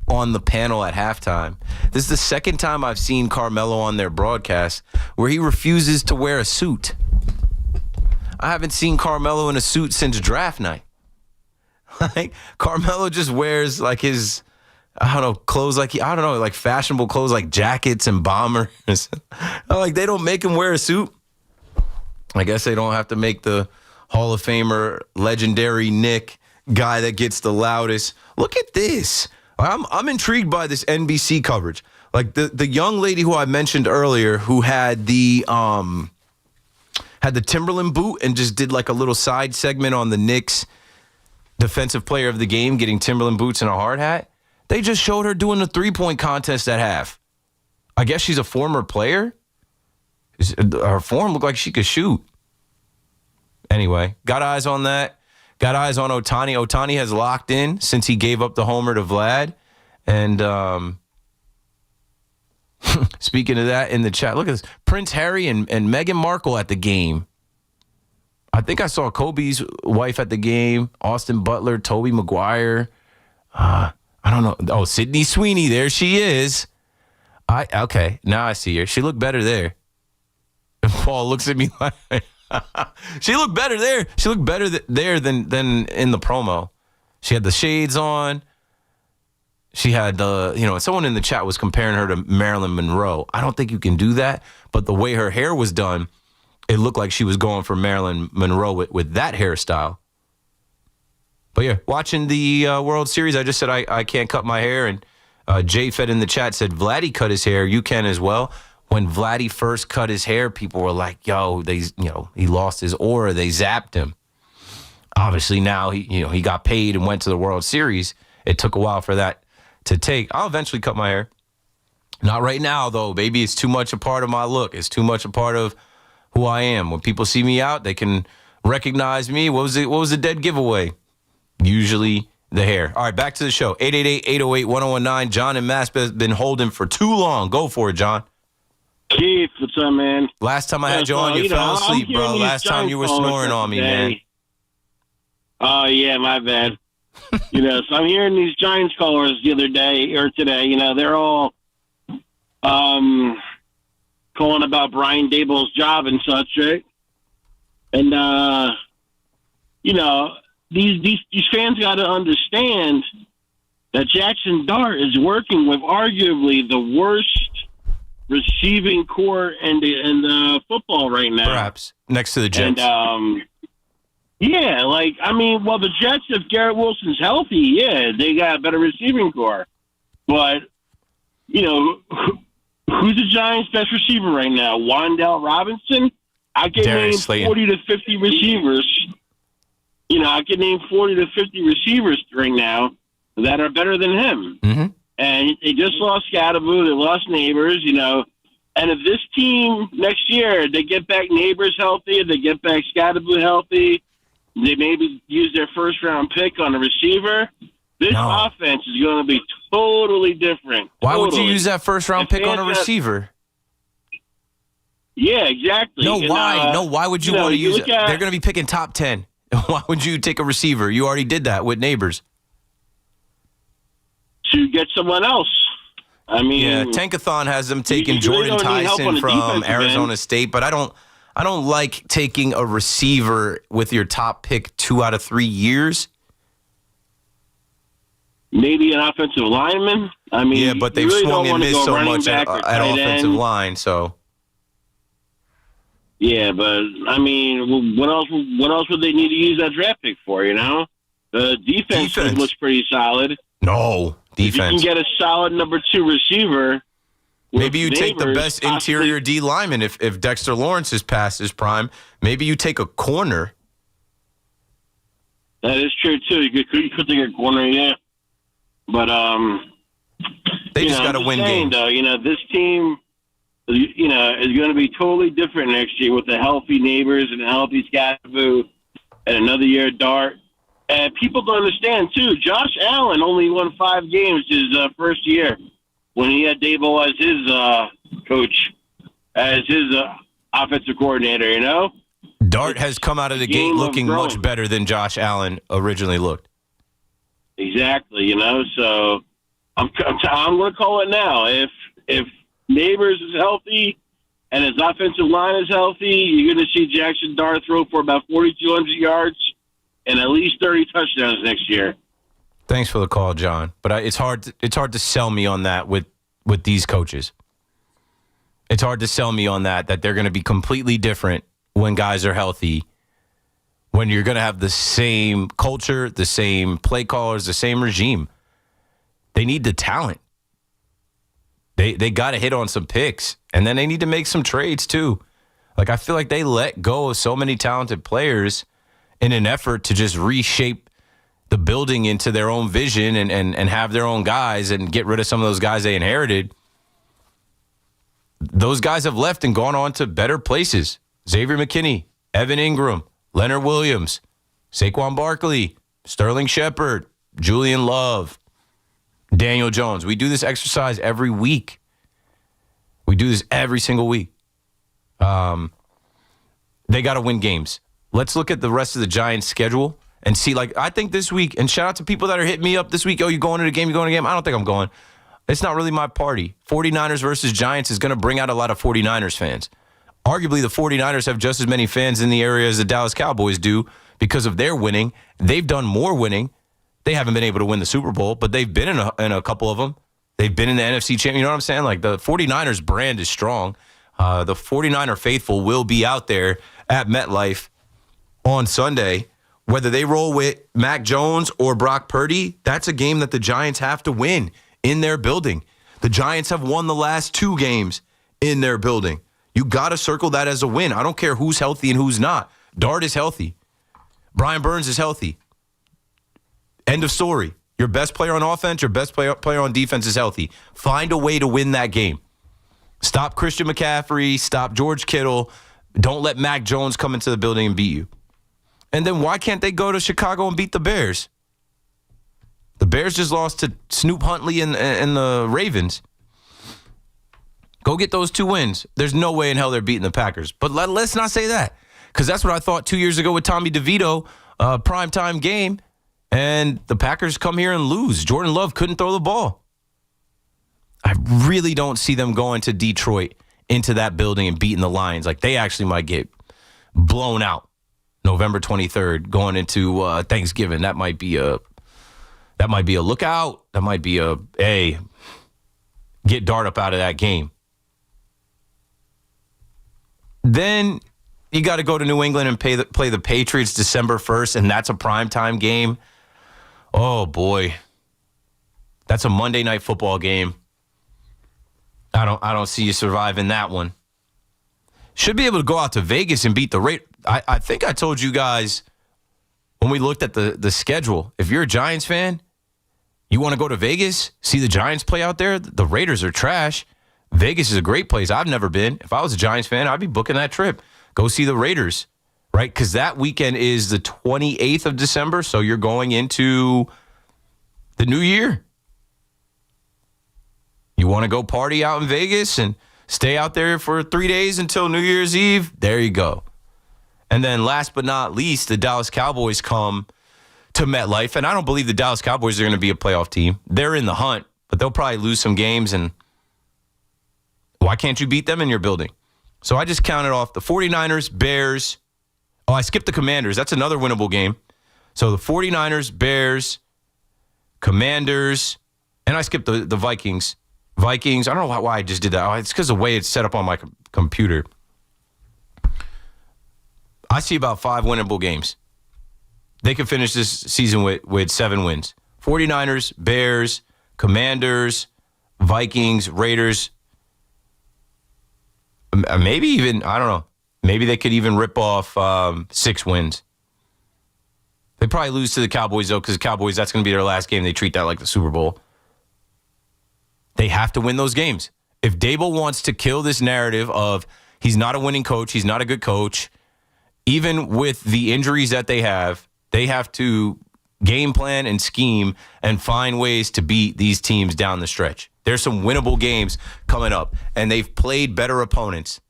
on the panel at halftime. This is the second time I've seen Carmelo on their broadcast where he refuses to wear a suit. I haven't seen Carmelo in a suit since draft night. Like, Carmelo just wears like his, clothes like like fashionable clothes like jackets and bombers. Like, they don't make him wear a suit. I guess they don't have to make the Hall of Famer, legendary Nick guy that gets the loudest. Look at this. I'm intrigued by this NBC coverage. Like the young lady who I mentioned earlier who had the Timberland boot and just did like a little side segment on the Knicks defensive player of the game getting Timberland boots and a hard hat. They just showed her doing the three-point contest at half. I guess she's a former player. Her form looked like she could shoot. Anyway, got eyes on that. Got eyes on Ohtani. Ohtani has locked in since he gave up the homer to Vlad. And speaking of that, in the chat, look at this. Prince Harry and Meghan Markle at the game. I think I saw Kobe's wife at the game. Austin Butler, Tobey Maguire. I don't know. Oh, Sydney Sweeney. There she is. Okay, now I see her. She looked better there. And Paul looks at me like... She looked better there. She looked better there than in the promo. She had the shades on. She had someone in the chat was comparing her to Marilyn Monroe. I don't think you can do that, but the way her hair was done, it looked like she was going for Marilyn Monroe with that hairstyle. But yeah, watching the World Series, I just said I can't cut my hair, and Jay Fed in the chat said Vladdy cut his hair. You can as well. When Vladdy first cut his hair, people were like, "Yo, he lost his aura. They zapped him." Obviously, now he got paid and went to the World Series. It took a while for that to take. I'll eventually cut my hair. Not right now, though, baby. It's too much a part of my look. It's too much a part of who I am. When people see me out, they can recognize me. What was the dead giveaway? Usually the hair. All right, back to the show. 888-808-1019. John and Mass have been holding for too long. Go for it, John. Keith, what's up, man? Last time I had you on, you fell asleep, bro. Last time you were snoring on me, man. Oh, yeah, my bad. So I'm hearing these Giants callers the other day or today. They're all calling about Brian Dable's job and such, right? And these fans got to understand that Jackson Dart is working with arguably the worst receiving core in football right now. Perhaps next to the Jets. And the Jets, if Garrett Wilson's healthy, they got a better receiving core. But who's the Giants' best receiver right now? Wan'Dale Robinson? I can name 40 to 50 receivers. You know, I can name 40 to 50 receivers right now that are better than him. Mm-hmm. And they just lost Scadaboo. They lost Neighbors, you know. And if this team next year, they get back Neighbors healthy, they get back Scadaboo healthy, they maybe use their first-round pick on a receiver, this offense is going to be totally different. Why would you use that first-round pick on a receiver? Yeah, exactly. No, why? Why would you want to use it? They're going to be picking top 10. Why would you take a receiver? You already did that with Neighbors. To get someone else. I mean, yeah, Tankathon has them taking Jordan Tyson from Arizona State, but I don't like taking a receiver with your top pick 2 out of 3 years. Maybe an offensive lineman. I mean, yeah, but they've really swung and missed so much at offensive line. So, yeah, but I mean, what else would they need to use that draft pick for? You know, the defense. looks pretty solid. No. Defense. If you can get a solid number 2 receiver. Maybe you take the best interior D lineman if Dexter Lawrence is past his prime. Maybe you take a corner. That is true, too. You could take a corner, yeah. But, they just got to win games. Though, you know, this team, you know, is going to be totally different next year with a healthy Neighbors and a healthy Scadaboo and another year of Dart. And people don't understand, too. Josh Allen only won 5 games his first year when he had Dable as his coach, as his offensive coordinator, you know? Dart has come out of the gate looking much better than Josh Allen originally looked. Exactly, you know? So I'm going to call it now. If Neighbors is healthy and his offensive line is healthy, you're going to see Jackson Dart throw for about 4,200 yards. And at least 30 touchdowns next year. Thanks for the call, John. But it's hard to sell me on that with these coaches. It's hard to sell me on that they're going to be completely different when guys are healthy, when you're going to have the same culture, the same play callers, the same regime. They need the talent. They got to hit on some picks, and then they need to make some trades too. Like, I feel like they let go of so many talented players in an effort to just reshape the building into their own vision and have their own guys and get rid of some of those guys they inherited. Those guys have left and gone on to better places. Xavier McKinney, Evan Ingram, Leonard Williams, Saquon Barkley, Sterling Shepard, Julian Love, Daniel Jones. We do this exercise every week. We do this every single week. They got to win games. Let's look at the rest of the Giants' schedule and see, like, I think this week, and shout out to people that are hitting me up this week, oh, you going to the game, I don't think I'm going. It's not really my party. 49ers versus Giants is going to bring out a lot of 49ers fans. Arguably, the 49ers have just as many fans in the area as the Dallas Cowboys do because of their winning. They've done more winning. They haven't been able to win the Super Bowl, but they've been in a couple of them. They've been in the NFC Championship. You know what I'm saying? Like, the 49ers brand is strong. The 49er faithful will be out there at MetLife on Sunday. Whether they roll with Mac Jones or Brock Purdy, that's a game that the Giants have to win in their building. The Giants have won the last 2 games in their building. You got to circle that as a win. I don't care who's healthy and who's not. Dart is healthy. Brian Burns is healthy. End of story. Your best player on offense, your best player on defense is healthy. Find a way to win that game. Stop Christian McCaffrey. Stop George Kittle. Don't let Mac Jones come into the building and beat you. And then why can't they go to Chicago and beat the Bears? The Bears just lost to Snoop Huntley and the Ravens. Go get those 2 wins. There's no way in hell they're beating the Packers. But let's not say that, because that's what I thought 2 years ago with Tommy DeVito, primetime game, and the Packers come here and lose. Jordan Love couldn't throw the ball. I really don't see them going to Detroit into that building and beating the Lions. Like, they actually might get blown out November 23rd going into Thanksgiving. That might be a lookout. That might be get Dart up out of that game. Then you got to go to New England and play the Patriots December 1st, and that's a primetime game. Oh, boy. That's a Monday Night Football game. I don't see you surviving that one. should be able to go out to Vegas and beat the Raiders. I think I told you guys when we looked at the schedule, if you're a Giants fan, you want to go to Vegas, see the Giants play out there? The Raiders are trash. Vegas is a great place. I've never been. If I was a Giants fan, I'd be booking that trip. Go see the Raiders, right? Because that weekend is the 28th of December, so you're going into the new year. You want to go party out in Vegas and stay out there for 3 days until New Year's Eve? There you go. And then last but not least, the Dallas Cowboys come to MetLife. And I don't believe the Dallas Cowboys are going to be a playoff team. They're in the hunt, but they'll probably lose some games. And why can't you beat them in your building? So I just counted off the 49ers, Bears. Oh, I skipped the Commanders. That's another winnable game. So the 49ers, Bears, Commanders, and I skipped the Vikings. I don't know why I just did that. Oh, it's because of the way it's set up on my computer. I see about 5 winnable games. They could finish this season with 7 wins. 49ers, Bears, Commanders, Vikings, Raiders. Maybe even, I don't know. Maybe they could even rip off 6 wins. They probably lose to the Cowboys, though, because the Cowboys, that's going to be their last game. They treat that like the Super Bowl. They have to win those games. If Dable wants to kill this narrative of he's not a winning coach, he's not a good coach, even with the injuries that they have to game plan and scheme and find ways to beat these teams down the stretch. There's some winnable games coming up, and they've played better opponents.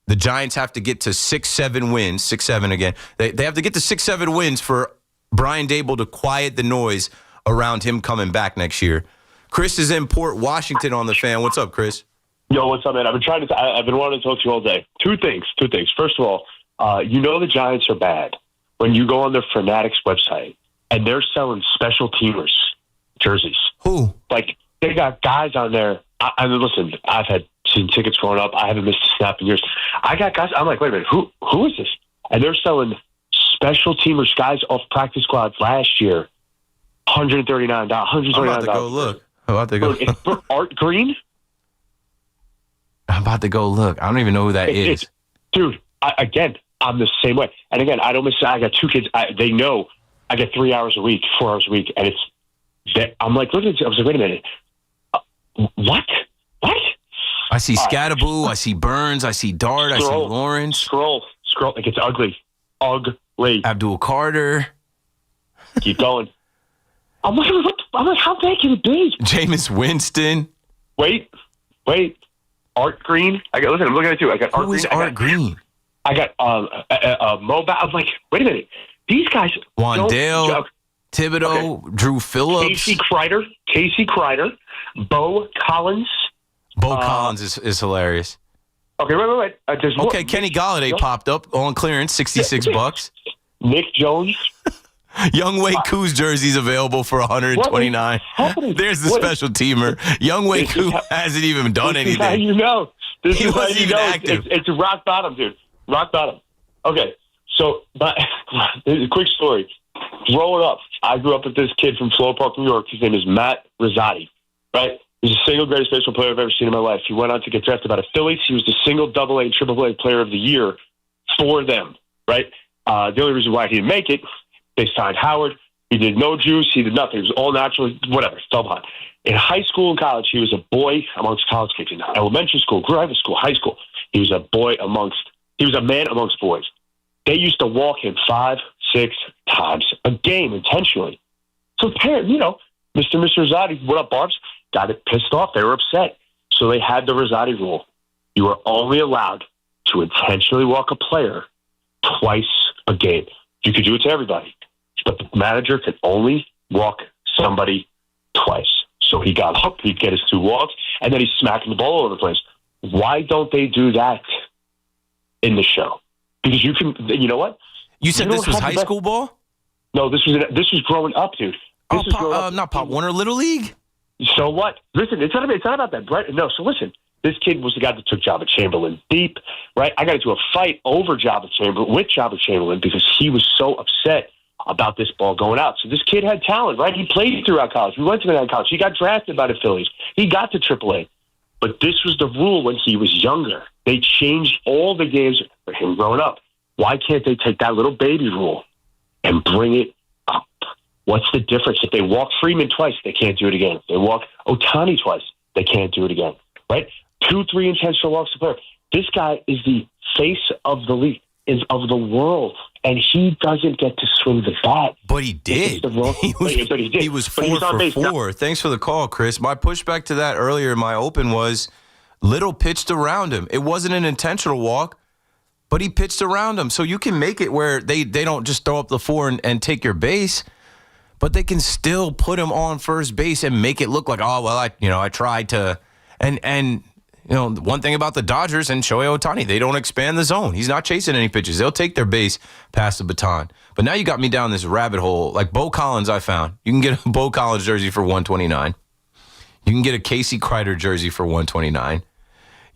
The Giants have to get to 6-7 wins, 6-7 again. They have to get to 6-7 wins for Brian Dable to quiet the noise around him coming back next year. Chris is in Port Washington on the Fan. What's up, Chris? Yo, what's up, man? I've been wanting to talk to you all day. Two things. First of all, the Giants are bad when you go on their Fanatics website and they're selling special teamers jerseys. Who? Like, they got guys on there. I mean, listen, I've had seen tickets growing up. I haven't missed a snap in years. I got guys. I'm like, wait a minute, who is this? And they're selling special teamers, guys off practice squads last year. $139. I'm about to go look. It's Art Green. I'm about to go look. I don't even know who that is. Dude, I'm the same way. And again, I don't miss. I got 2 kids. They know I get 3 hours a week, 4 hours a week, and I'm like, look at it. I was like, wait a minute. What? I see Scattaboo. I see Burns. I see Dart. I see Lawrence. Scroll. Like, it's ugly. Abdul Carter. Keep going. I'm like, how bad can it be? Jameis Winston. Wait. Art Green. I'm looking at it too. I got Art Green. Who is Art Green? I got Mobile. I'm like, wait a minute. These guys. Wandale, Thibodeau, okay. Drew Phillips. Casey Kreider. Bo Collins. Collins is hilarious. Okay, wait. Okay, Kenny Golladay popped up on clearance, $66. Nick Jones. Young Wei Koo's jersey's available for $129. There's the special teamer. Young Wei Koo hasn't even done anything. How you know? He wasn't even active. It's rock bottom, dude. Rock bottom. Okay, so a quick story. Growing up, I grew up with this kid from Floral Park, New York. His name is Matt Rosati, right? He's the single greatest baseball player I've ever seen in my life. He went on to get drafted by the Phillies. He was the single AA and AAA player of the year for them, right? The only reason why he didn't make it, they signed Howard. He did no juice. He did nothing. It was all natural, whatever, fell behind. In high school and college, he was a boy amongst college kids. In elementary school, private school, high school, he was a man amongst boys. They used to walk him 5-6 times a game intentionally. So, Mr. Rosati, what up, Barbs? Got it pissed off. They were upset. So they had the Rosati rule. You are only allowed to intentionally walk a player twice a game. You could do it to everybody, but the manager can only walk somebody twice. So he got hooked. He'd get his 2 walks, and then he's smacking the ball all over the place. Why don't they do that in the show? Because you can. You know what? You said this was high school ball? No, this was growing up, dude. Not Pop Warner Little League. So what? Listen, it's not about that. Right? No. So listen. This kid was the guy that took Jabba Chamberlain deep, right? I got into a fight over Jabba Chamberlain because he was so upset about this ball going out. So this kid had talent, right? He played throughout college. We went to college. He got drafted by the Phillies. He got to AAA. But this was the rule when he was younger. They changed all the games for him growing up. Why can't they take that little baby rule and bring it up? What's the difference? If they walk Freeman twice, they can't do it again. If they walk Ohtani twice, they can't do it again, right? 2-3 intentional walks a player. This guy is the face of the league, is of the world, and he doesn't get to swing the bat. But he did. He was 4 for 4. Thanks for the call, Chris. My pushback to that earlier in my open was Little pitched around him. It wasn't an intentional walk, but he pitched around him. So you can make it where they don't just throw up the 4 and take your base, but they can still put him on first base and make it look like, oh, well, I tried to. And one thing about the Dodgers and Shohei Ohtani, they don't expand the zone. He's not chasing any pitches. They'll take their base past the baton. But now you got me down this rabbit hole. Like Bo Collins, I found. You can get a Bo Collins jersey for $129. You can get a Casey Kreider jersey for $129.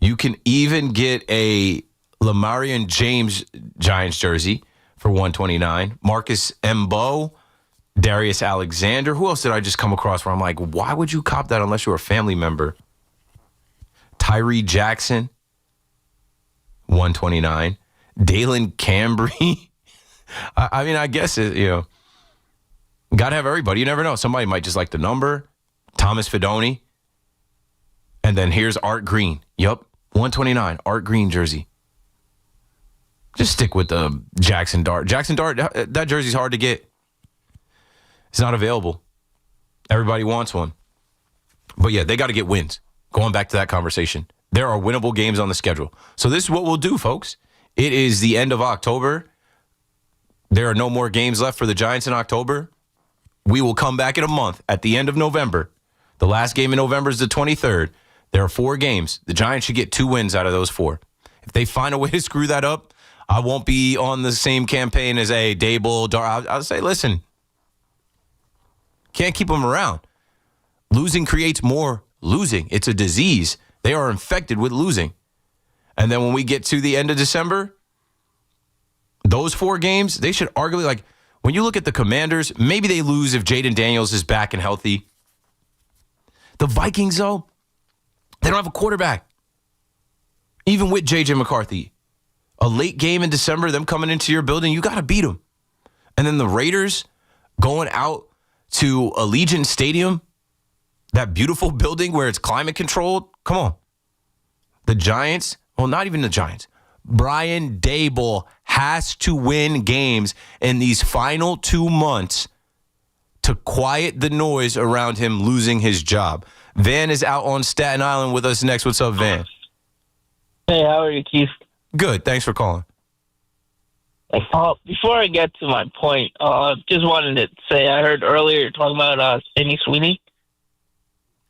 You can even get a Lamarian James Giants jersey for $129. Marcus Mbo, Darius Alexander. Who else did I just come across where I'm like, why would you cop that unless you're a family member? Tyree Jackson, $129. Dalen Cambry. I guess got to have everybody. You never know. Somebody might just like the number. Thomas Fidone. And then here's Art Green. Yup, $129. Art Green jersey. Just stick with the Jackson Dart. Jackson Dart, that jersey's hard to get. It's not available. Everybody wants one. But yeah, they got to get wins. Going back to that conversation. There are winnable games on the schedule. So this is what we'll do, folks. It is the end of October. There are no more games left for the Giants in October. We will come back in a month at the end of November. The last game in November is the 23rd. There are 4 games. The Giants should get 2 wins out of those 4. If they find a way to screw that up, I won't be on the same campaign as a Dable. I'll say, listen, can't keep them around. Losing creates more losing. It's a disease. They are infected with losing. And then when we get to the end of December, those 4 games, they should arguably, like, when you look at the Commanders, maybe they lose if Jaden Daniels is back and healthy. The Vikings, though, they don't have a quarterback. Even with J.J. McCarthy. A late game in December, them coming into your building, you got to beat them. And then the Raiders going out to Allegiant Stadium, that beautiful building where it's climate controlled. Come on. The Giants, well, not even the Giants. Brian Dable has to win games in these final 2 months to quiet the noise around him losing his job. Van is out on Staten Island with us next. What's up, Van? Hey, how are you, Keith? Good. Thanks for calling. Before I get to my point, just wanted to say I heard earlier you're talking about Sydney Sweeney.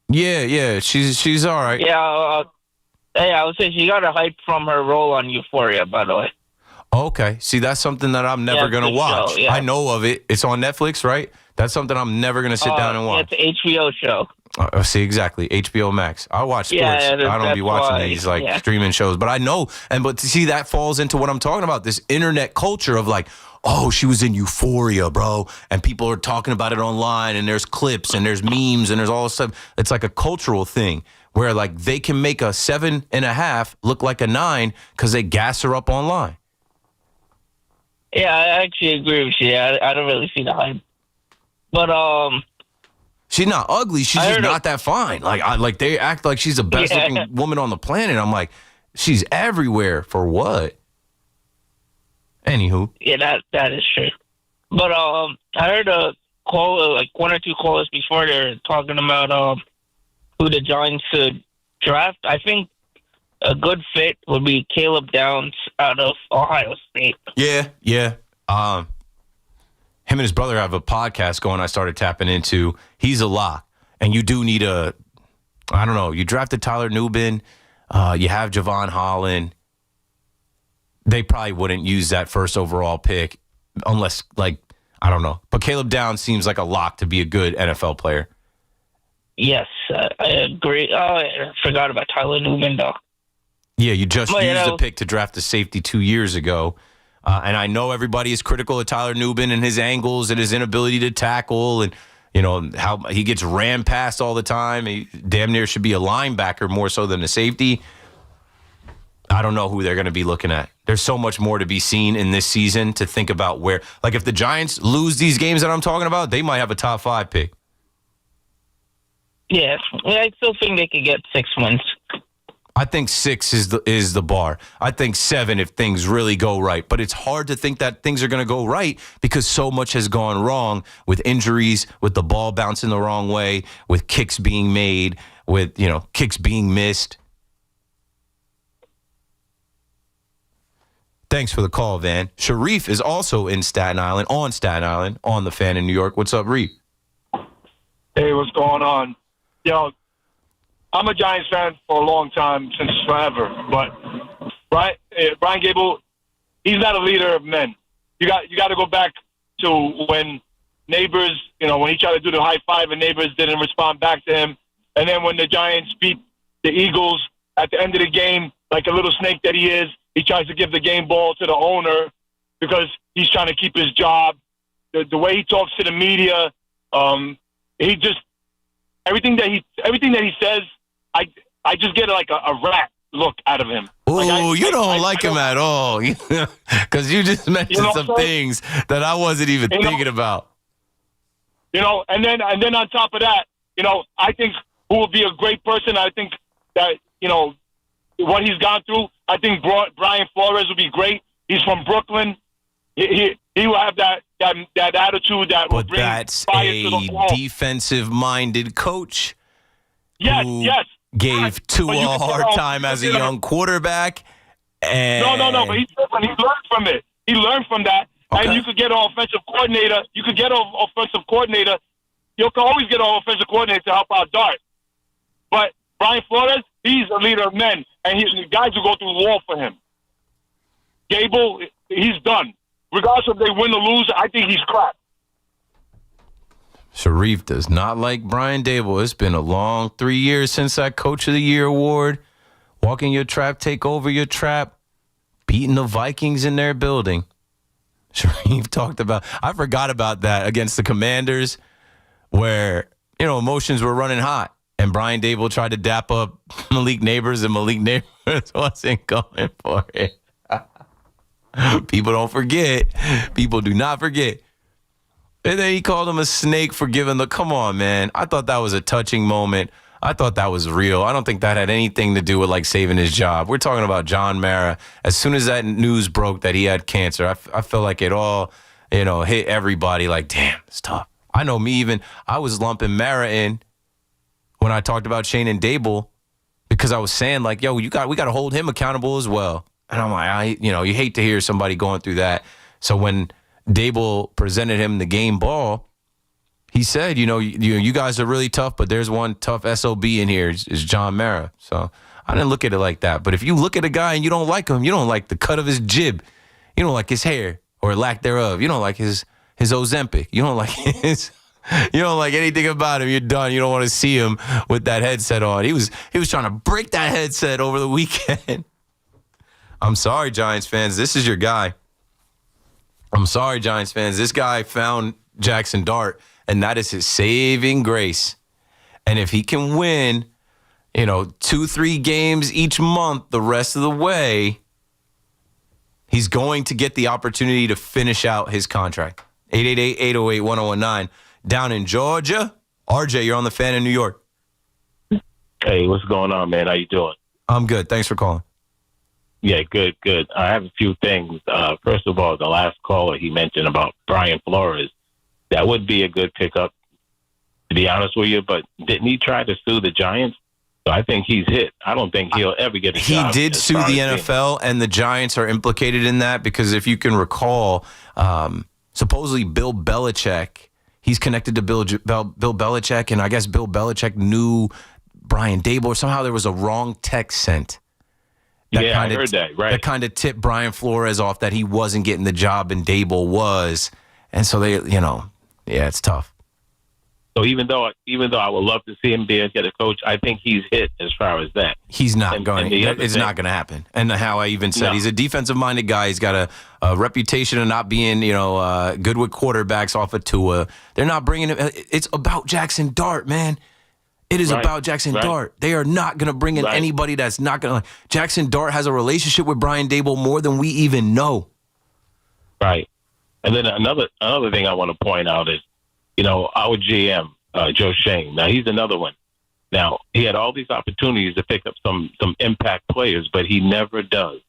Yeah, she's all right. Yeah, hey, I would say she got a hype from her role on Euphoria, by the way. Okay. See, that's something that I'm never going to watch. Show, yeah. I know of it. It's on Netflix, right? That's something I'm never going to sit down and watch. It's an HBO show. See, exactly. HBO Max. I watch sports. Yeah, I don't be watching these streaming shows. But I know, but to see that falls into what I'm talking about, this internet culture of like, oh, she was in Euphoria, bro. And people are talking about it online, and there's clips, and there's memes, and there's all this stuff. It's like a cultural thing where like they can make a 7.5 look like a 9 because they gas her up online. Yeah, I actually agree with you. I don't really see the hype. But she's not ugly. She's just not that fine. Like they act like she's the best looking woman on the planet. I'm like, she's everywhere for what? Anywho. Yeah, that is true. But I heard a call, like 1 or 2 callers before, they're talking about who the Giants should draft. I think a good fit would be Caleb Downs out of Ohio State. Yeah. Him and his brother have a podcast going I started tapping into. He's a lock. And you do need you drafted Tyler Nubin. You have Javon Holland. They probably wouldn't use that first overall pick unless, I don't know. But Caleb Downs seems like a lock to be a good NFL player. Yes, I agree. Oh, I forgot about Tyler Nubin, though. Yeah, you just used the pick to draft a safety 2 years ago. And I know everybody is critical of Tyler Nubin and his angles and his inability to tackle. And You know, how he gets ran past all the time. He damn near should be a linebacker more so than a safety. I don't know who they're going to be looking at. There's so much more to be seen in this season to think about where. Like, if the Giants lose these games that I'm talking about, they might have a top 5 pick. Yeah, I still think they could get 6 wins. I think 6 is the bar. I think 7 if things really go right. But it's hard to think that things are going to go right because so much has gone wrong with injuries, with the ball bouncing the wrong way, with kicks being made, with, kicks being missed. Thanks for the call, Van. Sharif is also in Staten Island, on the Fan in New York. What's up, Reef? Hey, what's going on? Yo, I'm a Giants fan for a long time, since forever. But Brian Dable, he's not a leader of men. You got to go back to when Neighbors, when he tried to do the high five and Neighbors didn't respond back to him, and then when the Giants beat the Eagles at the end of the game, like a little snake that he is, he tries to give the game ball to the owner because he's trying to keep his job. The way he talks to the media, he just everything that he says. I just get like a rat look out of him. Oh, you don't like him at all. Because you just mentioned some things that I wasn't even thinking about. And then on top of that, I think who would be a great person, I think that, what he's gone through, I think Brian Flores would be great. He's from Brooklyn. He will have that attitude that will bring fire to the wall. Defensive-minded coach. Yes. Gave Tua a hard time as a young quarterback. And No. But he learned from it. He learned from that. Okay. And you could get an offensive coordinator. You can always get an offensive coordinator to help out Dart. But Brian Flores, he's a leader of men. And the guys will go through the wall for him. Dable, he's done. Regardless if they win or lose, I think he's crap. Sharif does not like Brian Dable. It's been a long 3 years since that Coach of the Year award. Walking your trap, take over your trap. Beating the Vikings in their building. Sharif talked about, I forgot about that against the Commanders where, emotions were running hot. And Brian Dable tried to dap up Malik Neighbors, and Malik Neighbors wasn't going for it. People don't forget. People do not forget. And then he called him a snake for giving come on, man. I thought that was a touching moment. I thought that was real. I don't think that had anything to do with, saving his job. We're talking about John Mara. As soon as that news broke that he had cancer, I felt like it all, hit everybody damn, it's tough. I know I was lumping Mara in when I talked about Shane and Dable because I was saying, we got to hold him accountable as well. And I'm like, you hate to hear somebody going through that. So when Dable presented him the game ball, he said, you guys are really tough, but there's one tough SOB in here, is John Mara. So I didn't look at it like that. But if you look at a guy and you don't like him, you don't like the cut of his jib, you don't like his hair or lack thereof, you don't like his Ozempic, you don't like you don't like anything about him, you're done. You don't want to see him with that headset on. He was trying to break that headset over the weekend. I'm sorry, Giants fans. This is your guy. I'm sorry, Giants fans. This guy found Jackson Dart, and that is his saving grace. And if he can win, 2-3 games each month the rest of the way, he's going to get the opportunity to finish out his contract. 888-808-1019. Down in Georgia, RJ, you're on the Fan in New York. Hey, what's going on, man? How you doing? I'm good. Thanks for calling. Yeah, good. I have a few things. First of all, the last caller, he mentioned about Brian Flores. That would be a good pickup, to be honest with you. But didn't he try to sue the Giants? So I think he's hit. I don't think he'll ever get a job. He did sue the NFL, and the Giants are implicated in that because if you can recall, supposedly Bill Belichick, he's connected to Bill Belichick, and I guess Bill Belichick knew Brian Dable, or somehow there was a wrong text sent. I heard that, right. That kind of tipped Brian Flores off that he wasn't getting the job and Dable was. And so they, it's tough. So even though I would love to see him be a coach, I think he's hit as far as that. He's not going. It's not going to happen. And how I even said he's a defensive-minded guy. He's got a reputation of not being, good with quarterbacks off of Tua. They're not bringing him. It's about Jackson Dart, man. It is about Jackson Dart. They are not going to bring in anybody that's not going to. Jackson Dart has a relationship with Brian Dable more than we even know. Right. And then another thing I want to point out is, our GM, Joe Shane. Now, he's another one. Now, he had all these opportunities to pick up some impact players, but he never does,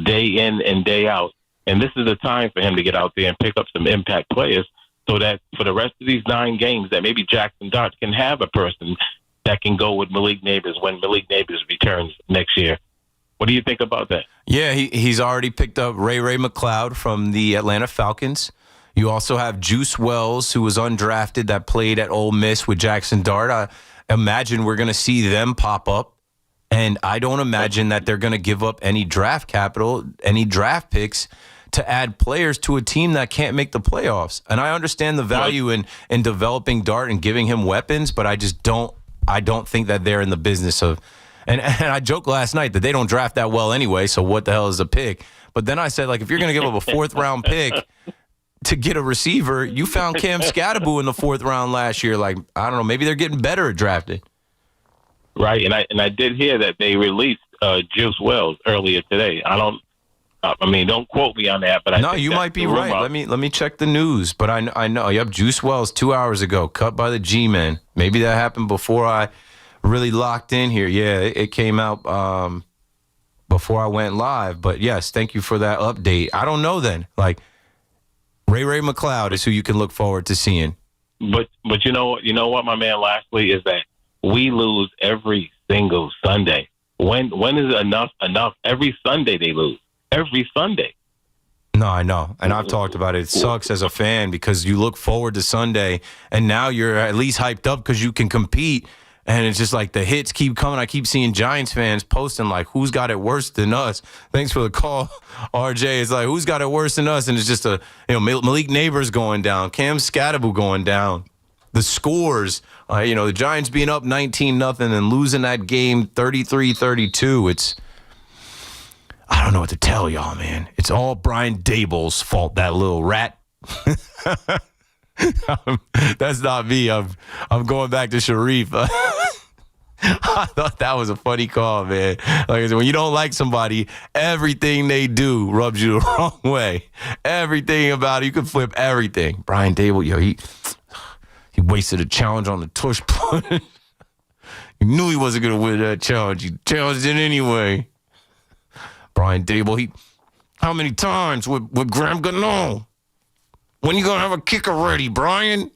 day in and day out. And this is the time for him to get out there and pick up some impact players so that for the rest of these 9 games that maybe Jackson Dart can have a person that can go with Malik Neighbors when Malik Neighbors returns next year. What do you think about that? Yeah, he's already picked up Ray McLeod from the Atlanta Falcons. You also have Juice Wells, who was undrafted, that played at Ole Miss with Jackson Dart. I imagine we're going to see them pop up. And I don't imagine that they're going to give up any draft capital, any draft picks to add players to a team that can't make the playoffs. And I understand the value in developing Dart and giving him weapons, but I just don't think that they're in the business of. And I joked last night that they don't draft that well anyway, so what the hell is a pick? But then I said, if you're going to give up a 4th-round pick to get a receiver, you found Cam Scatterbo in the 4th round last year. I don't know, maybe they're getting better at drafting. Right, and I did hear that they released Juice Wells earlier today. Don't quote me on that, but I think you might be right. Let me check the news. But I know. Yep, Juice Wells 2 hours ago, cut by the G-Men. Maybe that happened before I really locked in here. Yeah, it came out before I went live. But yes, thank you for that update. I don't know then. Ray McLeod is who you can look forward to seeing. But you know what, my man, lastly, is that we lose every single Sunday. When is enough? Every Sunday they lose. Every Sunday. No, I know. And I've talked about it. It sucks as a fan because you look forward to Sunday and now you're at least hyped up because you can compete. And it's just the hits keep coming. I keep seeing Giants fans posting who's got it worse than us? Thanks for the call, RJ. It's who's got it worse than us? And it's just Malik Neighbors going down, Cam Scatterbo going down. The scores, the Giants being up 19-0 and losing that game 33-32. I don't know what to tell y'all, man. It's all Brian Dable's fault, that little rat. That's not me. I'm going back to Sharif. I thought that was a funny call, man. Like I said, when you don't like somebody, everything they do rubs you the wrong way. Everything about it, you can flip everything. Brian Dable, he wasted a challenge on the tush punt. He knew he wasn't going to win that challenge. He challenged it anyway. Brian Dable, how many times with Graham Gano? When you going to have a kicker ready, Brian?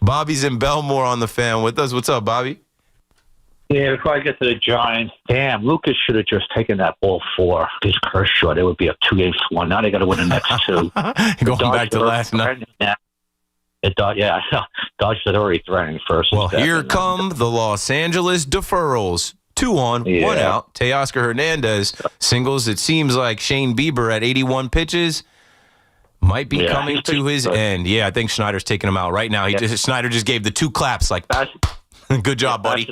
Bobby's in Belmore on the fan with us. What's up, Bobby? Yeah, before I get to the Giants, damn, Lucas should have just taken that ball 4 against Kershaw. They would be up 2-1. Now they got to win the next 2. Going back to last night. Dodgers had already threatening first. Well, here come the Los Angeles deferrals. 2 on, 1 out. Teoscar Hernandez singles. It seems like Shane Bieber at 81 pitches might be coming to his end. Yeah, I think Schneider's taking him out right now. Schneider just gave the 2 claps good job, buddy.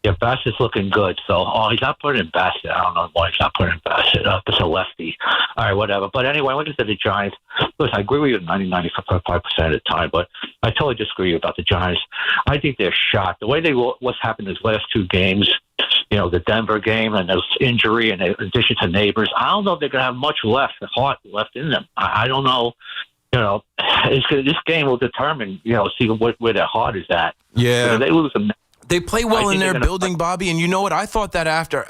Yeah, Bassett's looking good. So, he's not putting in Bassett. I don't know why he's not putting in Bassett. It's a lefty. All right, whatever. But anyway, like I said, the Giants. Listen, I agree with you 95% of the time, but I totally disagree about the Giants. I think they're shot. The way what's happened these last 2 games, the Denver game and this injury and in addition to Neighbors, I don't know if they're going to have much heart left in them. I don't know. This game will determine, see where their heart is at. Yeah. If they lose them. They play well in their building, Bobby, and you know what? I thought that after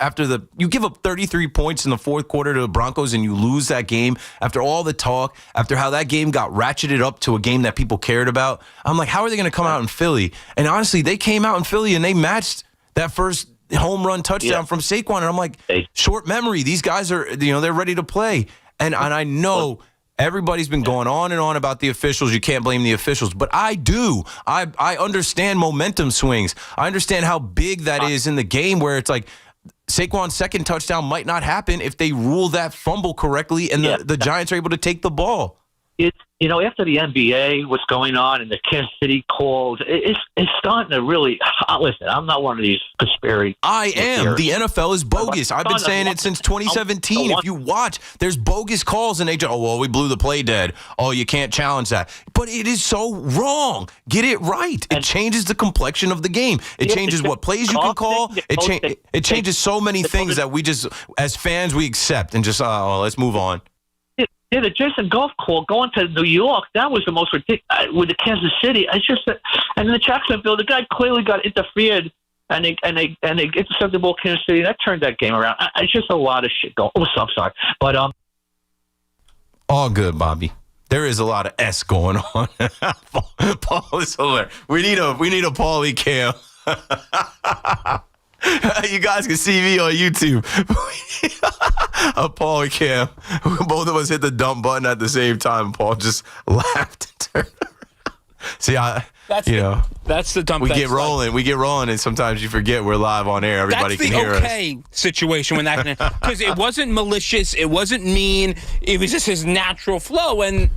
you give up 33 points in the 4th quarter to the Broncos and you lose that game, after all the talk, after how that game got ratcheted up to a game that people cared about, I'm like, how are they going to come out in Philly? And honestly, they came out in Philly and they matched that first home run touchdown from Saquon, and I'm like, short memory. These guys are, they're ready to play, and I know. Everybody's been going on and on about the officials. You can't blame the officials, but I do. I understand momentum swings. I understand how big that is in the game where it's like Saquon's second touchdown might not happen if they rule that fumble correctly and the Giants are able to take the ball. it's, after the NBA, what's going on and the Kansas City calls, it's starting to really, listen, I'm not one of these conspiracy. I am. The NFL is bogus. I've been saying it since 2017. If you watch, there's bogus calls and they just, we blew the play dead. Oh, you can't challenge that. But it is so wrong. Get it right. It changes the complexion of the game. It changes what plays you can call. It changes so many things that we just, as fans, we accept and just, let's move on. Yeah, the Jason Goff call going to New York, that was the most ridiculous. With the Kansas City, it's just, and then the Jacksonville, the guy clearly got interfered, and they intercepted the ball, Kansas City, that turned that game around. It's just a lot of shit going. Oh, I'm sorry, but all good, Bobby. There is a lot of S going on. Paul is hilarious. We need a Paulie cam. You guys can see me on YouTube. A Paul Cam. Both of us hit the dump button at the same time. Paul just laughed and turned around. See, that's the dump. We get rolling. We get rolling, and sometimes you forget we're live on air. Everybody can hear us. That's the okay situation when that because it wasn't malicious. It wasn't mean. It was just his natural flow, and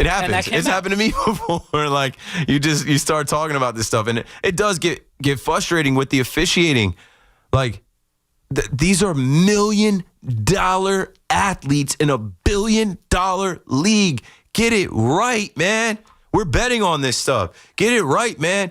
it happens. It's happened to me before. Like you start talking about this stuff, and it does get frustrating with the officiating. Like, these are $1 million athletes in $1 billion league. Get it right, man. We're betting on this stuff. Get it right, man.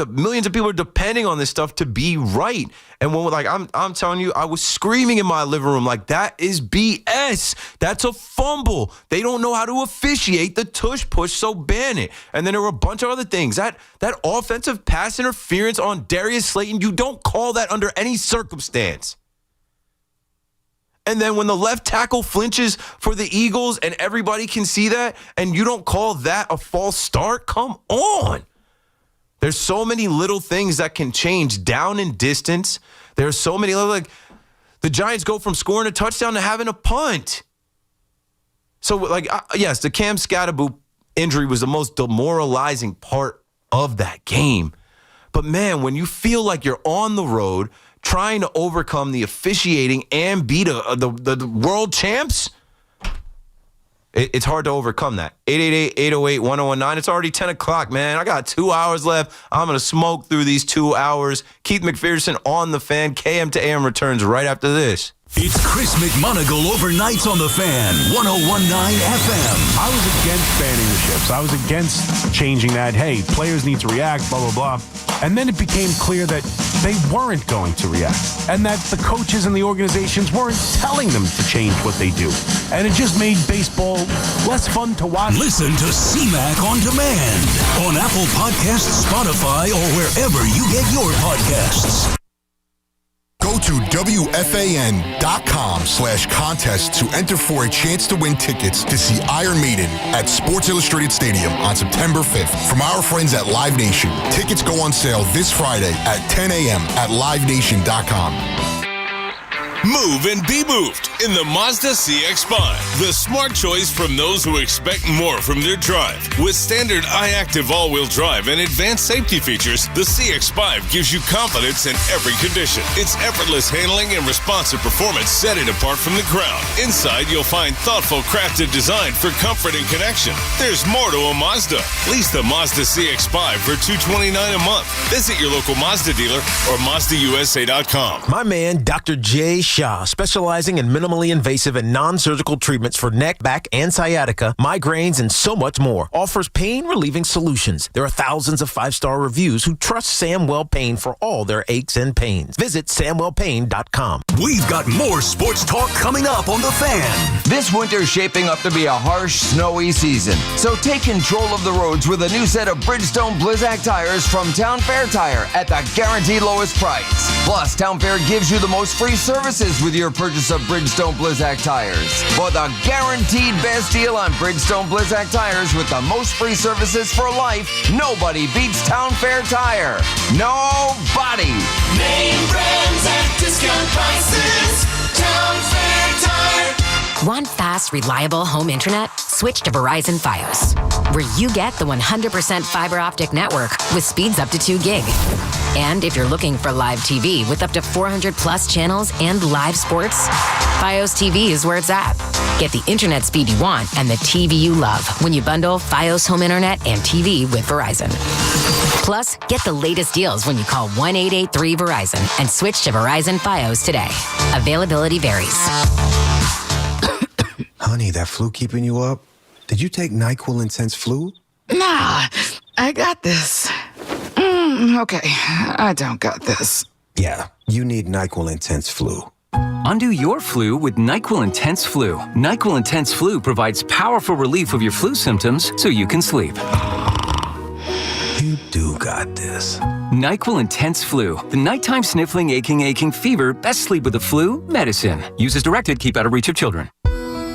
Millions of people are depending on this stuff to be right. And when I'm telling you, I was screaming in my living room like, that is BS. That's a fumble. They don't know how to officiate the tush push, so ban it. And then there were a bunch of other things. That offensive pass interference on Darius Slayton, you don't call that under any circumstance. And then when the left tackle flinches for the Eagles and everybody can see that, and you don't call that a false start, come on. There's so many little things that can change down in distance. There's so many, like the Giants go from scoring a touchdown to having a punt. So, yes, the Cam Scatterbo injury was the most demoralizing part of that game. But, man, when you feel like you're on the road trying to overcome the officiating and beat the world champs, it's hard to overcome that. 888-808-1019. It's already 10 o'clock, man. I got 2 hours left. I'm going to smoke through these 2 hours. Keith McPherson on the Fan. KM to AM returns right after this. It's Chris McMonigle overnights on the Fan, 101.9 FM. I was against banning the shifts. I was against changing that. Hey, players need to react, blah, blah, blah. And then it became clear that they weren't going to react and that the coaches and the organizations weren't telling them to change what they do. And it just made baseball less fun to watch. Listen to CMAC on demand on Apple Podcasts, Spotify, or wherever you get your podcasts. Go to WFAN.com/contest to enter for a chance to win tickets to see Iron Maiden at Sports Illustrated Stadium on September 5th from our friends at Live Nation. Tickets go on sale this Friday at 10 a.m. at livenation.com. Move and be moved in the Mazda CX-5. The smart choice from those who expect more from their drive. With standard iActive all-wheel drive and advanced safety features, the CX-5 gives you confidence in every condition. Its effortless handling and responsive performance set it apart from the crowd. Inside, you'll find thoughtful crafted design for comfort and connection. There's more to a Mazda. Lease the Mazda CX-5 for $229 a month. Visit your local Mazda dealer or MazdaUSA.com. My man, Dr. J. Shah, specializing in minimally invasive and non-surgical treatments for neck, back, and sciatica, migraines, and so much more, offers pain-relieving solutions. There are thousands of 5-star reviews who trust Samwell Pain for all their aches and pains. Visit SamwellPain.com. We've got more sports talk coming up on The Fan. This winter's shaping up to be a harsh, snowy season. So take control of the roads with a new set of Bridgestone Blizzak tires from Town Fair Tire at the guaranteed lowest price. Plus, Town Fair gives you the most free services with your purchase of Bridgestone Blizzak tires. For the guaranteed best deal on Bridgestone Blizzak tires with the most free services for life, nobody beats Town Fair Tire. Nobody. Name brands at discount prices. Town Fair Tire. Want fast, reliable home internet? Switch to Verizon Fios, where you get the 100% fiber optic network with speeds up to 2 gig. And if you're looking for live TV with up to 400 plus channels and live sports, Fios TV is where it's at. Get the internet speed you want and the TV you love when you bundle Fios home internet and TV with Verizon. Plus, get the latest deals when you call 1-883-VERIZON and switch to Verizon Fios today. Availability varies. Honey, that flu keeping you up? Did you take NyQuil Intense Flu? Nah, I got this. Okay, I don't got this. Yeah, you need NyQuil Intense Flu. Undo your flu with NyQuil Intense Flu. NyQuil Intense Flu provides powerful relief of your flu symptoms so you can sleep. You do got this. NyQuil Intense Flu. The nighttime sniffling, aching fever. Best sleep with the flu medicine. Use as directed. Keep out of reach of children.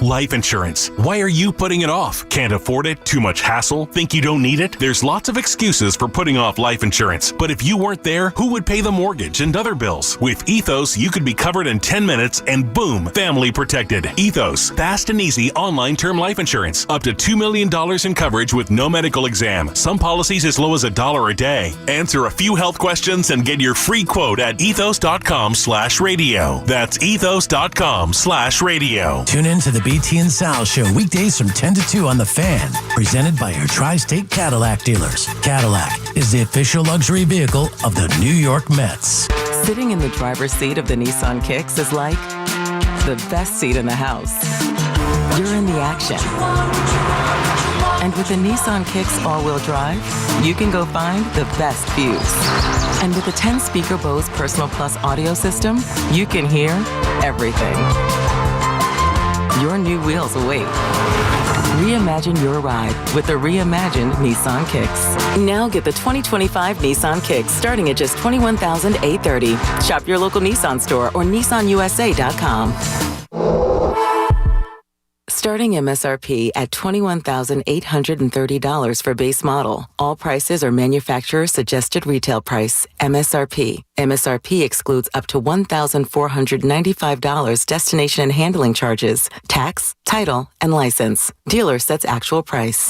Life insurance. Why are you putting it off? Can't afford it? Too much hassle? Think you don't need it? There's lots of excuses for putting off life insurance. But if you weren't there, who would pay the mortgage and other bills? With Ethos, you could be covered in 10 minutes and boom, family protected. Ethos, fast and easy online term life insurance. Up to $2 million in coverage with no medical exam. Some policies as low as $1 a day. Answer a few health questions and get your free quote at ethos.com/radio. That's ethos.com/radio. Tune in to the BT and Sal Show weekdays from 10 to 2 on The Fan, presented by your Tri-State Cadillac dealers. Cadillac is the official luxury vehicle of the New York Mets. Sitting in the driver's seat of the Nissan Kicks is like the best seat in the house. You're in the action. And with the Nissan Kicks all-wheel drive, you can go find the best views. And with the 10-speaker Bose Personal Plus audio system, you can hear everything. Your new wheels await. Reimagine your ride with the reimagined Nissan Kicks. Now get the 2025 Nissan Kicks starting at just $21,830. Shop your local Nissan store or nissanusa.com. Starting MSRP at $21,830 for base model. All prices are manufacturer suggested retail price. MSRP. MSRP excludes up to $1,495 destination and handling charges, tax, title, and license. Dealer sets actual price.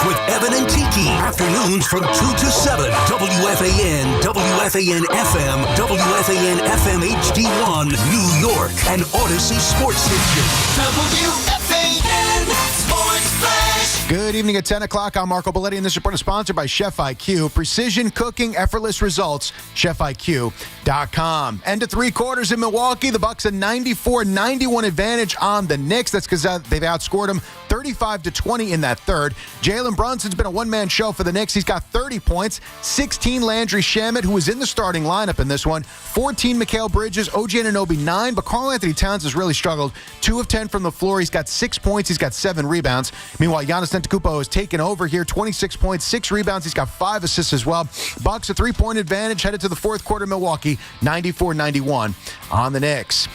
With Evan and Tiki. Afternoons from 2 to 7. WFAN, WFAN FM, WFAN FM HD1, New York, and Odyssey Sports Station. WFAN Sports Flash. Good evening at 10 o'clock. I'm Marco Belletti, and this report is sponsored by Chef IQ. Precision cooking, effortless results. ChefIQ.com. End of three quarters in Milwaukee. The Bucks a 94-91 advantage on the Knicks. That's because they've outscored them 35-20 in that third. Jalen Brunson's been a one-man show for the Knicks. He's got 30 points. 16 Landry Shamet, who was in the starting lineup in this one. 14 Mikal Bridges. OG Anunoby 9. But Karl Anthony Towns has really struggled. 2 of 10 from the floor. He's got 6 points. He's got 7 rebounds. Meanwhile, Giannis Antetokounmpo has taken over here. 26 points, 6 rebounds. He's got 5 assists as well. Bucks a 3-point advantage headed to the fourth quarter. Milwaukee 94-91 on the Knicks.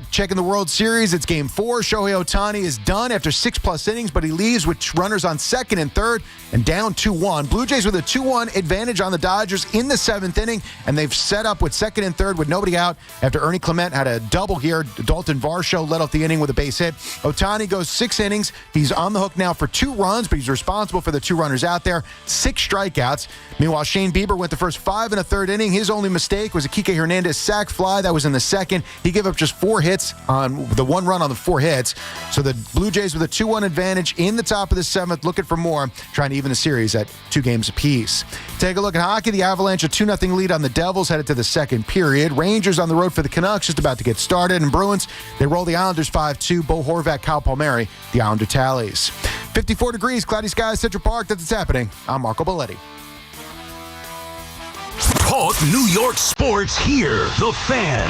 Checking the World Series. It's Game 4. Shohei Ohtani is done after 6+ innings, but he leaves with runners on second and third and down 2-1. Blue Jays with a 2-1 advantage on the Dodgers in the 7th inning, and they've set up with second and third with nobody out after Ernie Clement had a double here. Dalton Varsho led off the inning with a base hit. Ohtani goes 6 innings. He's on the hook now for 2 runs, but he's responsible for the 2 runners out there. 6 strikeouts. Meanwhile, Shane Bieber went the first 5 in a third inning. His only mistake was a Kike Hernandez sac fly. That was in the second. He gave up just 4 hits on the 1 run on the 4 hits. So the Blue Jays with a 2-1 advantage in the top of the 7th, looking for more, trying to even the series at 2 games apiece. Take a look at hockey. The Avalanche a 2-0 lead on the Devils headed to the second period. Rangers on the road for the Canucks, just about to get started. And Bruins, they roll the Islanders 5-2. Bo Horvat, Kyle Palmieri, the Islander tallies. 54 degrees, cloudy skies, Central Park. That's what's happening. I'm Marco Belletti. Talk New York sports here. The Fan.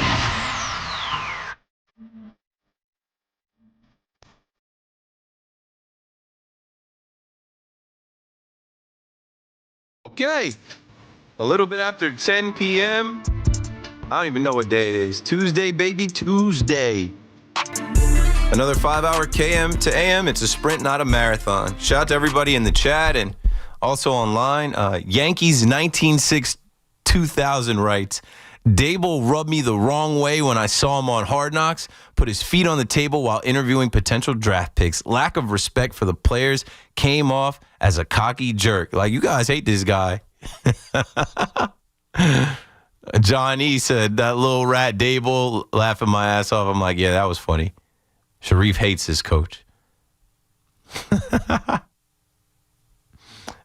Okay. A little bit after 10 p.m. I don't even know what day it is. Tuesday, baby, Tuesday. Another 5-hour KM to AM. It's a sprint, not a marathon. Shout out to everybody in the chat and also online. Yankees 19-6 2000 writes, Dable rubbed me the wrong way when I saw him on Hard Knocks, put his feet on the table while interviewing potential draft picks. Lack of respect for the players came off as a cocky jerk. Like, you guys hate this guy. John E. said, that little rat Dable, laughing my ass off. I'm like, yeah, that was funny. Sharif hates his coach.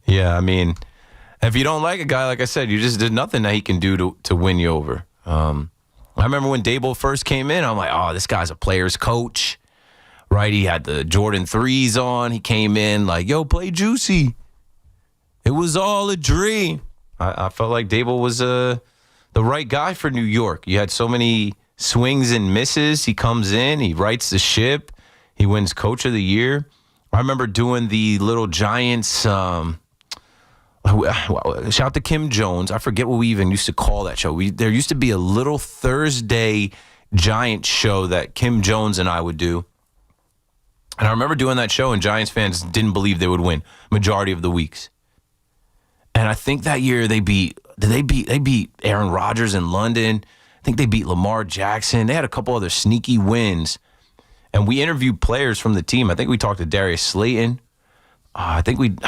Yeah, I mean, if you don't like a guy, like I said, you just did nothing that he can do to win you over. I remember when Dable first came in, I'm like, oh, this guy's a player's coach, right? He had the Jordan 3s on. He came in like, yo, play juicy. It was all a dream. I felt like Dable was the right guy for New York. You had so many swings and misses. He comes in, he rights the ship, he wins Coach of the Year. I remember doing the little Giants. Shout out to Kim Jones. I forget what we even used to call that show. There used to be a little Thursday Giants show that Kim Jones and I would do. And I remember doing that show, and Giants fans didn't believe they would win majority of the weeks. And I think that year they beat Aaron Rodgers in London. I think they beat Lamar Jackson. They had a couple other sneaky wins. And we interviewed players from the team. I think we talked to Darius Slayton. I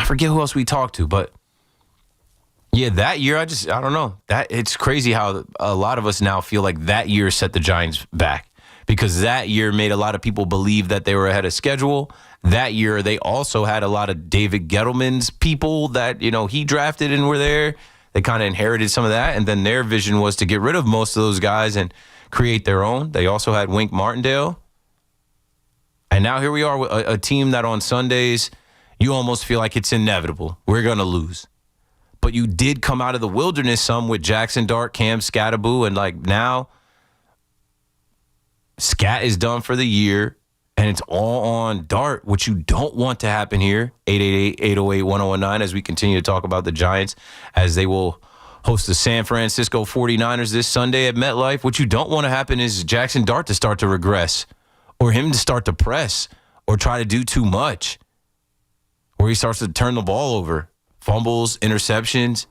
forget who else we talked to, but yeah, that year, I don't know. It's crazy how a lot of us now feel like that year set the Giants back, because that year made a lot of people believe that they were ahead of schedule. That year, they also had a lot of David Gettleman's people that, he drafted and were there. They kind of inherited some of that, and then their vision was to get rid of most of those guys and create their own. They also had Wink Martindale. And now here we are with a team that on Sundays, you almost feel like it's inevitable. We're going to lose. But you did come out of the wilderness some with Jackson Dart, Cam Scattaboo, and like now, Scat is done for the year, and it's all on Dart, which you don't want to happen here. 888-808-1019 as we continue to talk about the Giants, as they will host the San Francisco 49ers this Sunday at MetLife. What you don't want to happen is Jackson Dart to start to regress, or him to start to press, or try to do too much, where he starts to turn the ball over. Fumbles, interceptions.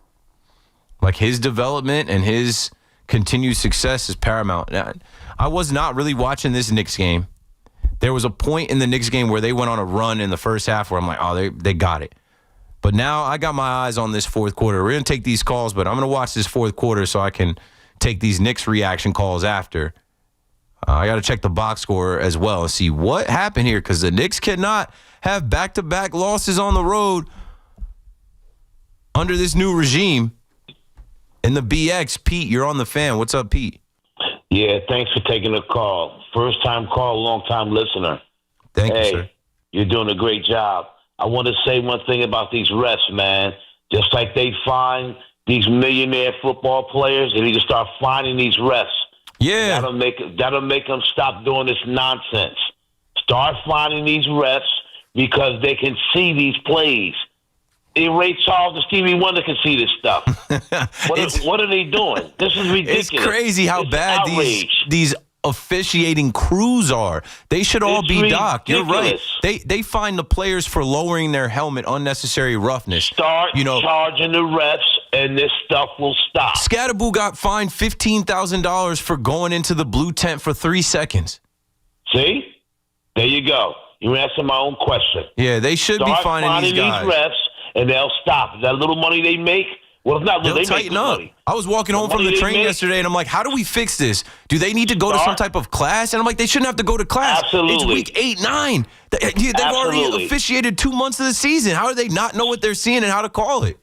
Like, his development and his continued success is paramount. Now, I was not really watching this Knicks game. There was a point in the Knicks game where they went on a run in the first half where I'm like, oh, they got it. But now I got my eyes on this fourth quarter. We're going to take these calls, but I'm going to watch this fourth quarter so I can take these Knicks reaction calls after. I got to check the box score as well and see what happened here, because the Knicks cannot have back-to-back losses on the road under this new regime. In the BX, Pete, you're on the Fan. What's up, Pete? Yeah, thanks for taking the call. First-time call, long-time listener. Thank you, sir. You're doing a great job. I want to say one thing about these refs, man. Just like they fine these millionaire football players, they need to start fining these refs. Yeah. That'll make them stop doing this nonsense. Start fining these refs because they can see these plays. Ray Charles and Stevie Wonder can see this stuff. What are they doing? This is ridiculous. It's crazy how bad these officiating crews are. They should all be docked. You're right. They fine the players for lowering their helmet, unnecessary roughness. Start charging the refs, and this stuff will stop. Scattaboo got fined $15,000 for going into the blue tent for 3 seconds. See? There you go. You're answering my own question. Yeah, they should be fining these guys. These refs, and they'll stop. That little money they make, well, it's not little. They tighten up. Money. I was walking home from the train yesterday, and I'm like, how do we fix this? Do they need to go to some type of class? And I'm like, they shouldn't have to go to class. Absolutely. It's week 8, 9. They've already officiated 2 months of the season. How do they not know what they're seeing and how to call it?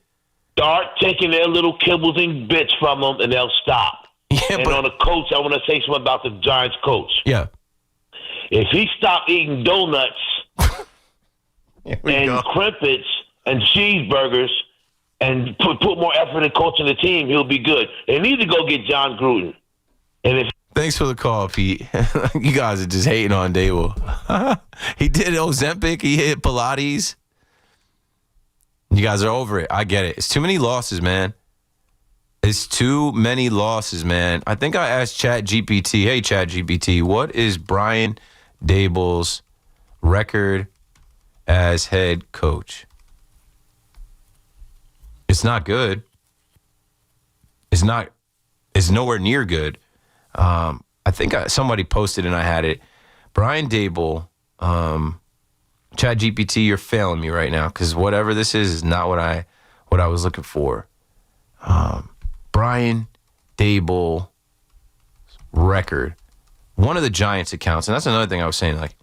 Start taking their little kibbles and bits from them, and they'll stop. Yeah, and on the coach, I want to say something about the Giants coach. Yeah. If he stopped eating donuts and crimpets and cheeseburgers and put more effort in coaching the team, he'll be good. They need to go get John Gruden. Thanks for the call, Pete. You guys are just hating on Dable. He did Ozempic. He hit Pilates. You guys are over it. I get it. It's too many losses, man. It's too many losses, man. I think I asked ChatGPT, hey, ChatGPT, what is Brian Dable's record as head coach? It's not good. It's is nowhere near good. I think somebody posted and I had it. Brian Dable, ChatGPT, you're failing me right now because whatever this is not what I was looking for. Brian Dable record. One of the Giants accounts, and that's another thing I was saying, like,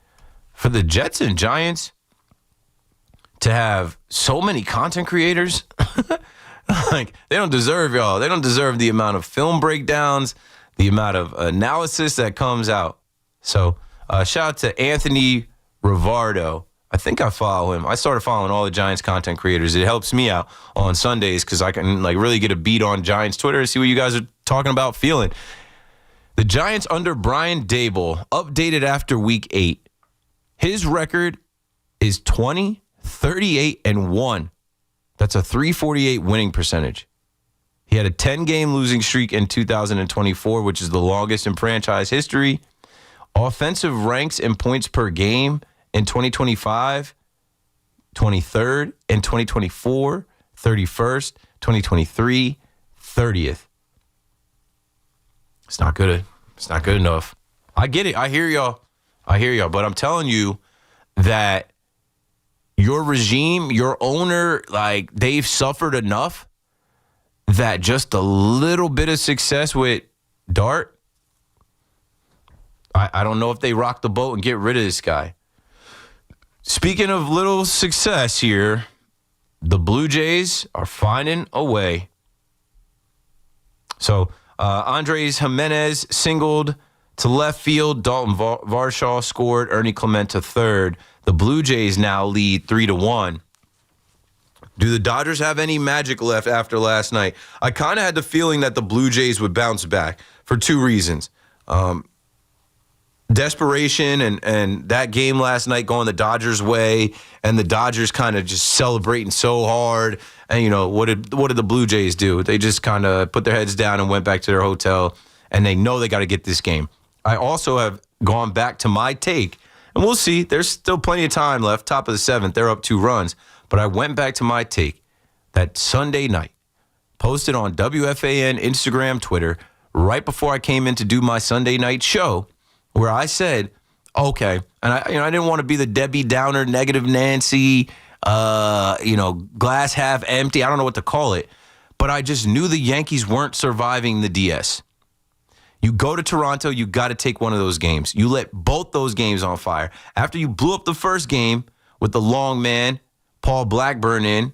for the Jets and Giants to have so many content creators, like, they don't deserve y'all. They don't deserve the amount of film breakdowns, the amount of analysis that comes out. So, shout out to Anthony Rivardo. I think I follow him. I started following all the Giants content creators. It helps me out on Sundays because I can like really get a beat on Giants Twitter and see what you guys are talking about, feeling. The Giants under Brian Dable, updated after week 8. His record is 20, 38, and 1. That's a 348 winning percentage. He had a 10-game losing streak in 2024, which is the longest in franchise history. Offensive ranks in points per game in 2025, 23rd. In 2024, 31st. 2023, 30th. It's not good. It's not good enough. I get it. I hear y'all. But I'm telling you that your regime, your owner, like, they've suffered enough that just a little bit of success with Dart, I don't know if they rock the boat and get rid of this guy. Speaking of little success here, the Blue Jays are finding a way. So, Andres Jimenez singled to left field. Dalton Varshaw scored. Ernie Clement to third. The Blue Jays now lead 3-1. Do the Dodgers have any magic left after last night? I kind of had the feeling that the Blue Jays would bounce back for two reasons. Desperation and that game last night going the Dodgers' way, and the Dodgers kind of just celebrating so hard. And, you know, what did the Blue Jays do? They just kind of put their heads down and went back to their hotel, and they know they got to get this game. I also have gone back to my take, and we'll see. There's still plenty of time left. Top of the 7th, they're up 2 runs. But I went back to my take that Sunday night, posted on WFAN, Instagram, Twitter, right before I came in to do my Sunday night show, where I said, okay, and I didn't want to be the Debbie Downer, negative Nancy, glass half empty. I don't know what to call it, but I just knew the Yankees weren't surviving the DS. You go to Toronto, you got to take one of those games. You let both those games on fire. After you blew up the first game with the long man, Paul Blackburn in,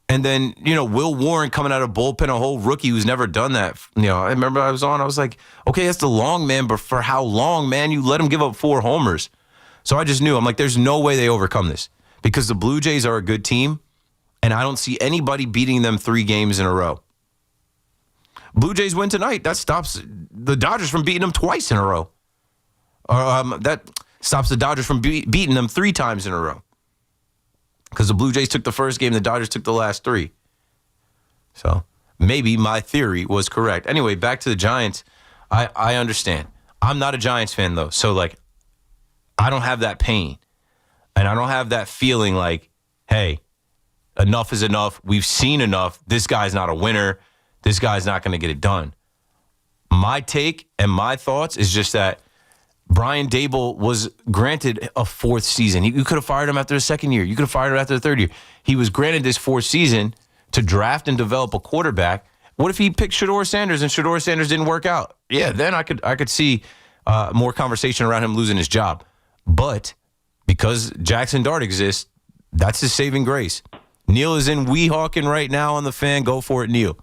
and then, Will Warren coming out of bullpen, a whole rookie who's never done that. I remember I was like, okay, that's the long man, but for how long, man? You let him give up 4 homers. So I just knew. I'm like, there's no way they overcome this because the Blue Jays are a good team, and I don't see anybody beating them 3 games in a row. Blue Jays win tonight. That stops the Dodgers from beating them twice in a row. That stops the Dodgers from beating them 3 times in a row. Because the Blue Jays took the first game, the Dodgers took the last 3. So maybe my theory was correct. Anyway, back to the Giants. I understand. I'm not a Giants fan, though. So, I don't have that pain. And I don't have that feeling like, hey, enough is enough. We've seen enough. This guy's not a winner. This guy's not going to get it done. My take and my thoughts is just that Brian Dable was granted a 4th season. You could have fired him after the 2nd year. You could have fired him after the 3rd year. He was granted this 4th season to draft and develop a quarterback. What if he picked Shedeur Sanders and Shedeur Sanders didn't work out? Yeah, then I could see more conversation around him losing his job. But because Jackson Dart exists, that's his saving grace. Neil is in Weehawken right now on the Fan. Go for it, Neil.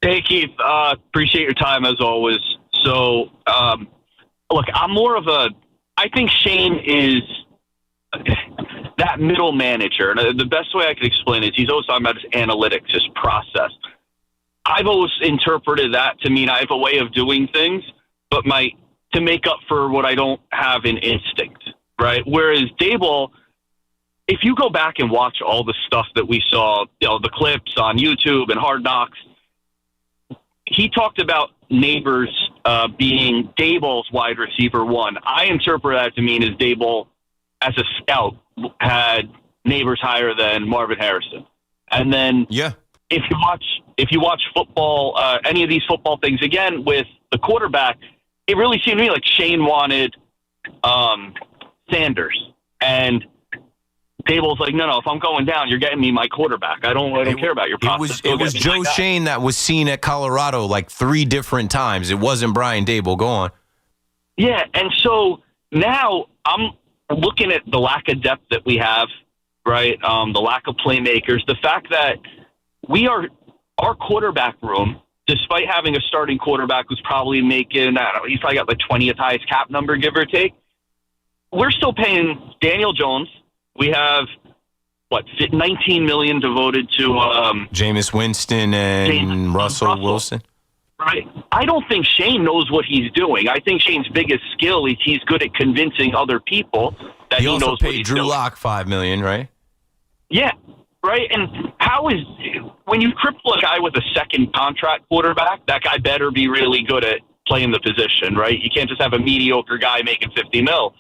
Hey, Keith. Appreciate your time as always. So, look, I'm more of I think Shane is that middle manager. And the best way I could explain it is he's always talking about his analytics, his process. I've always interpreted that to mean I have a way of doing things, but to make up for what I don't have in instinct, right? Whereas Dable, if you go back and watch all the stuff that we saw, the clips on YouTube and Hard Knocks, he talked about Neighbors being Dable's wide receiver 1. I interpret that to mean is Dable, as a scout, had Neighbors higher than Marvin Harrison. And then if you watch football, any of these football things, again, with the quarterback, it really seemed to me like Shane wanted Sanders. And Dable's like, no, if I'm going down, you're getting me my quarterback. I don't care about your process. It was Joe Shane that was seen at Colorado like 3 different times. It wasn't Brian Dable. Go on. Yeah, and so now I'm looking at the lack of depth that we have, right? The lack of playmakers, the fact that our quarterback room, despite having a starting quarterback who's probably making, I don't know, he's probably got the 20th highest cap number, give or take. We're still paying Daniel Jones. We have, $19 million devoted to Jameis Winston and Russell Wilson. Right. I don't think Shane knows what he's doing. I think Shane's biggest skill is he's good at convincing other people that he knows what he's doing. He also paid Drew Lock $5 million, right? Yeah. Right. And when you cripple a guy with a second contract quarterback, that guy better be really good at playing the position, right? You can't just have a mediocre guy making $50 million.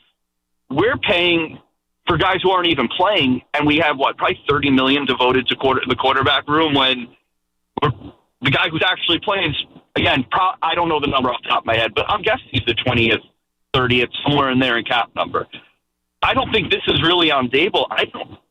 We're paying for guys who aren't even playing, and we have probably $30 million devoted to the quarterback room when the guy who's actually playing, again, I don't know the number off the top of my head, but I'm guessing he's the 20th, 30th, somewhere in there in cap number. I don't think this is really on Dable.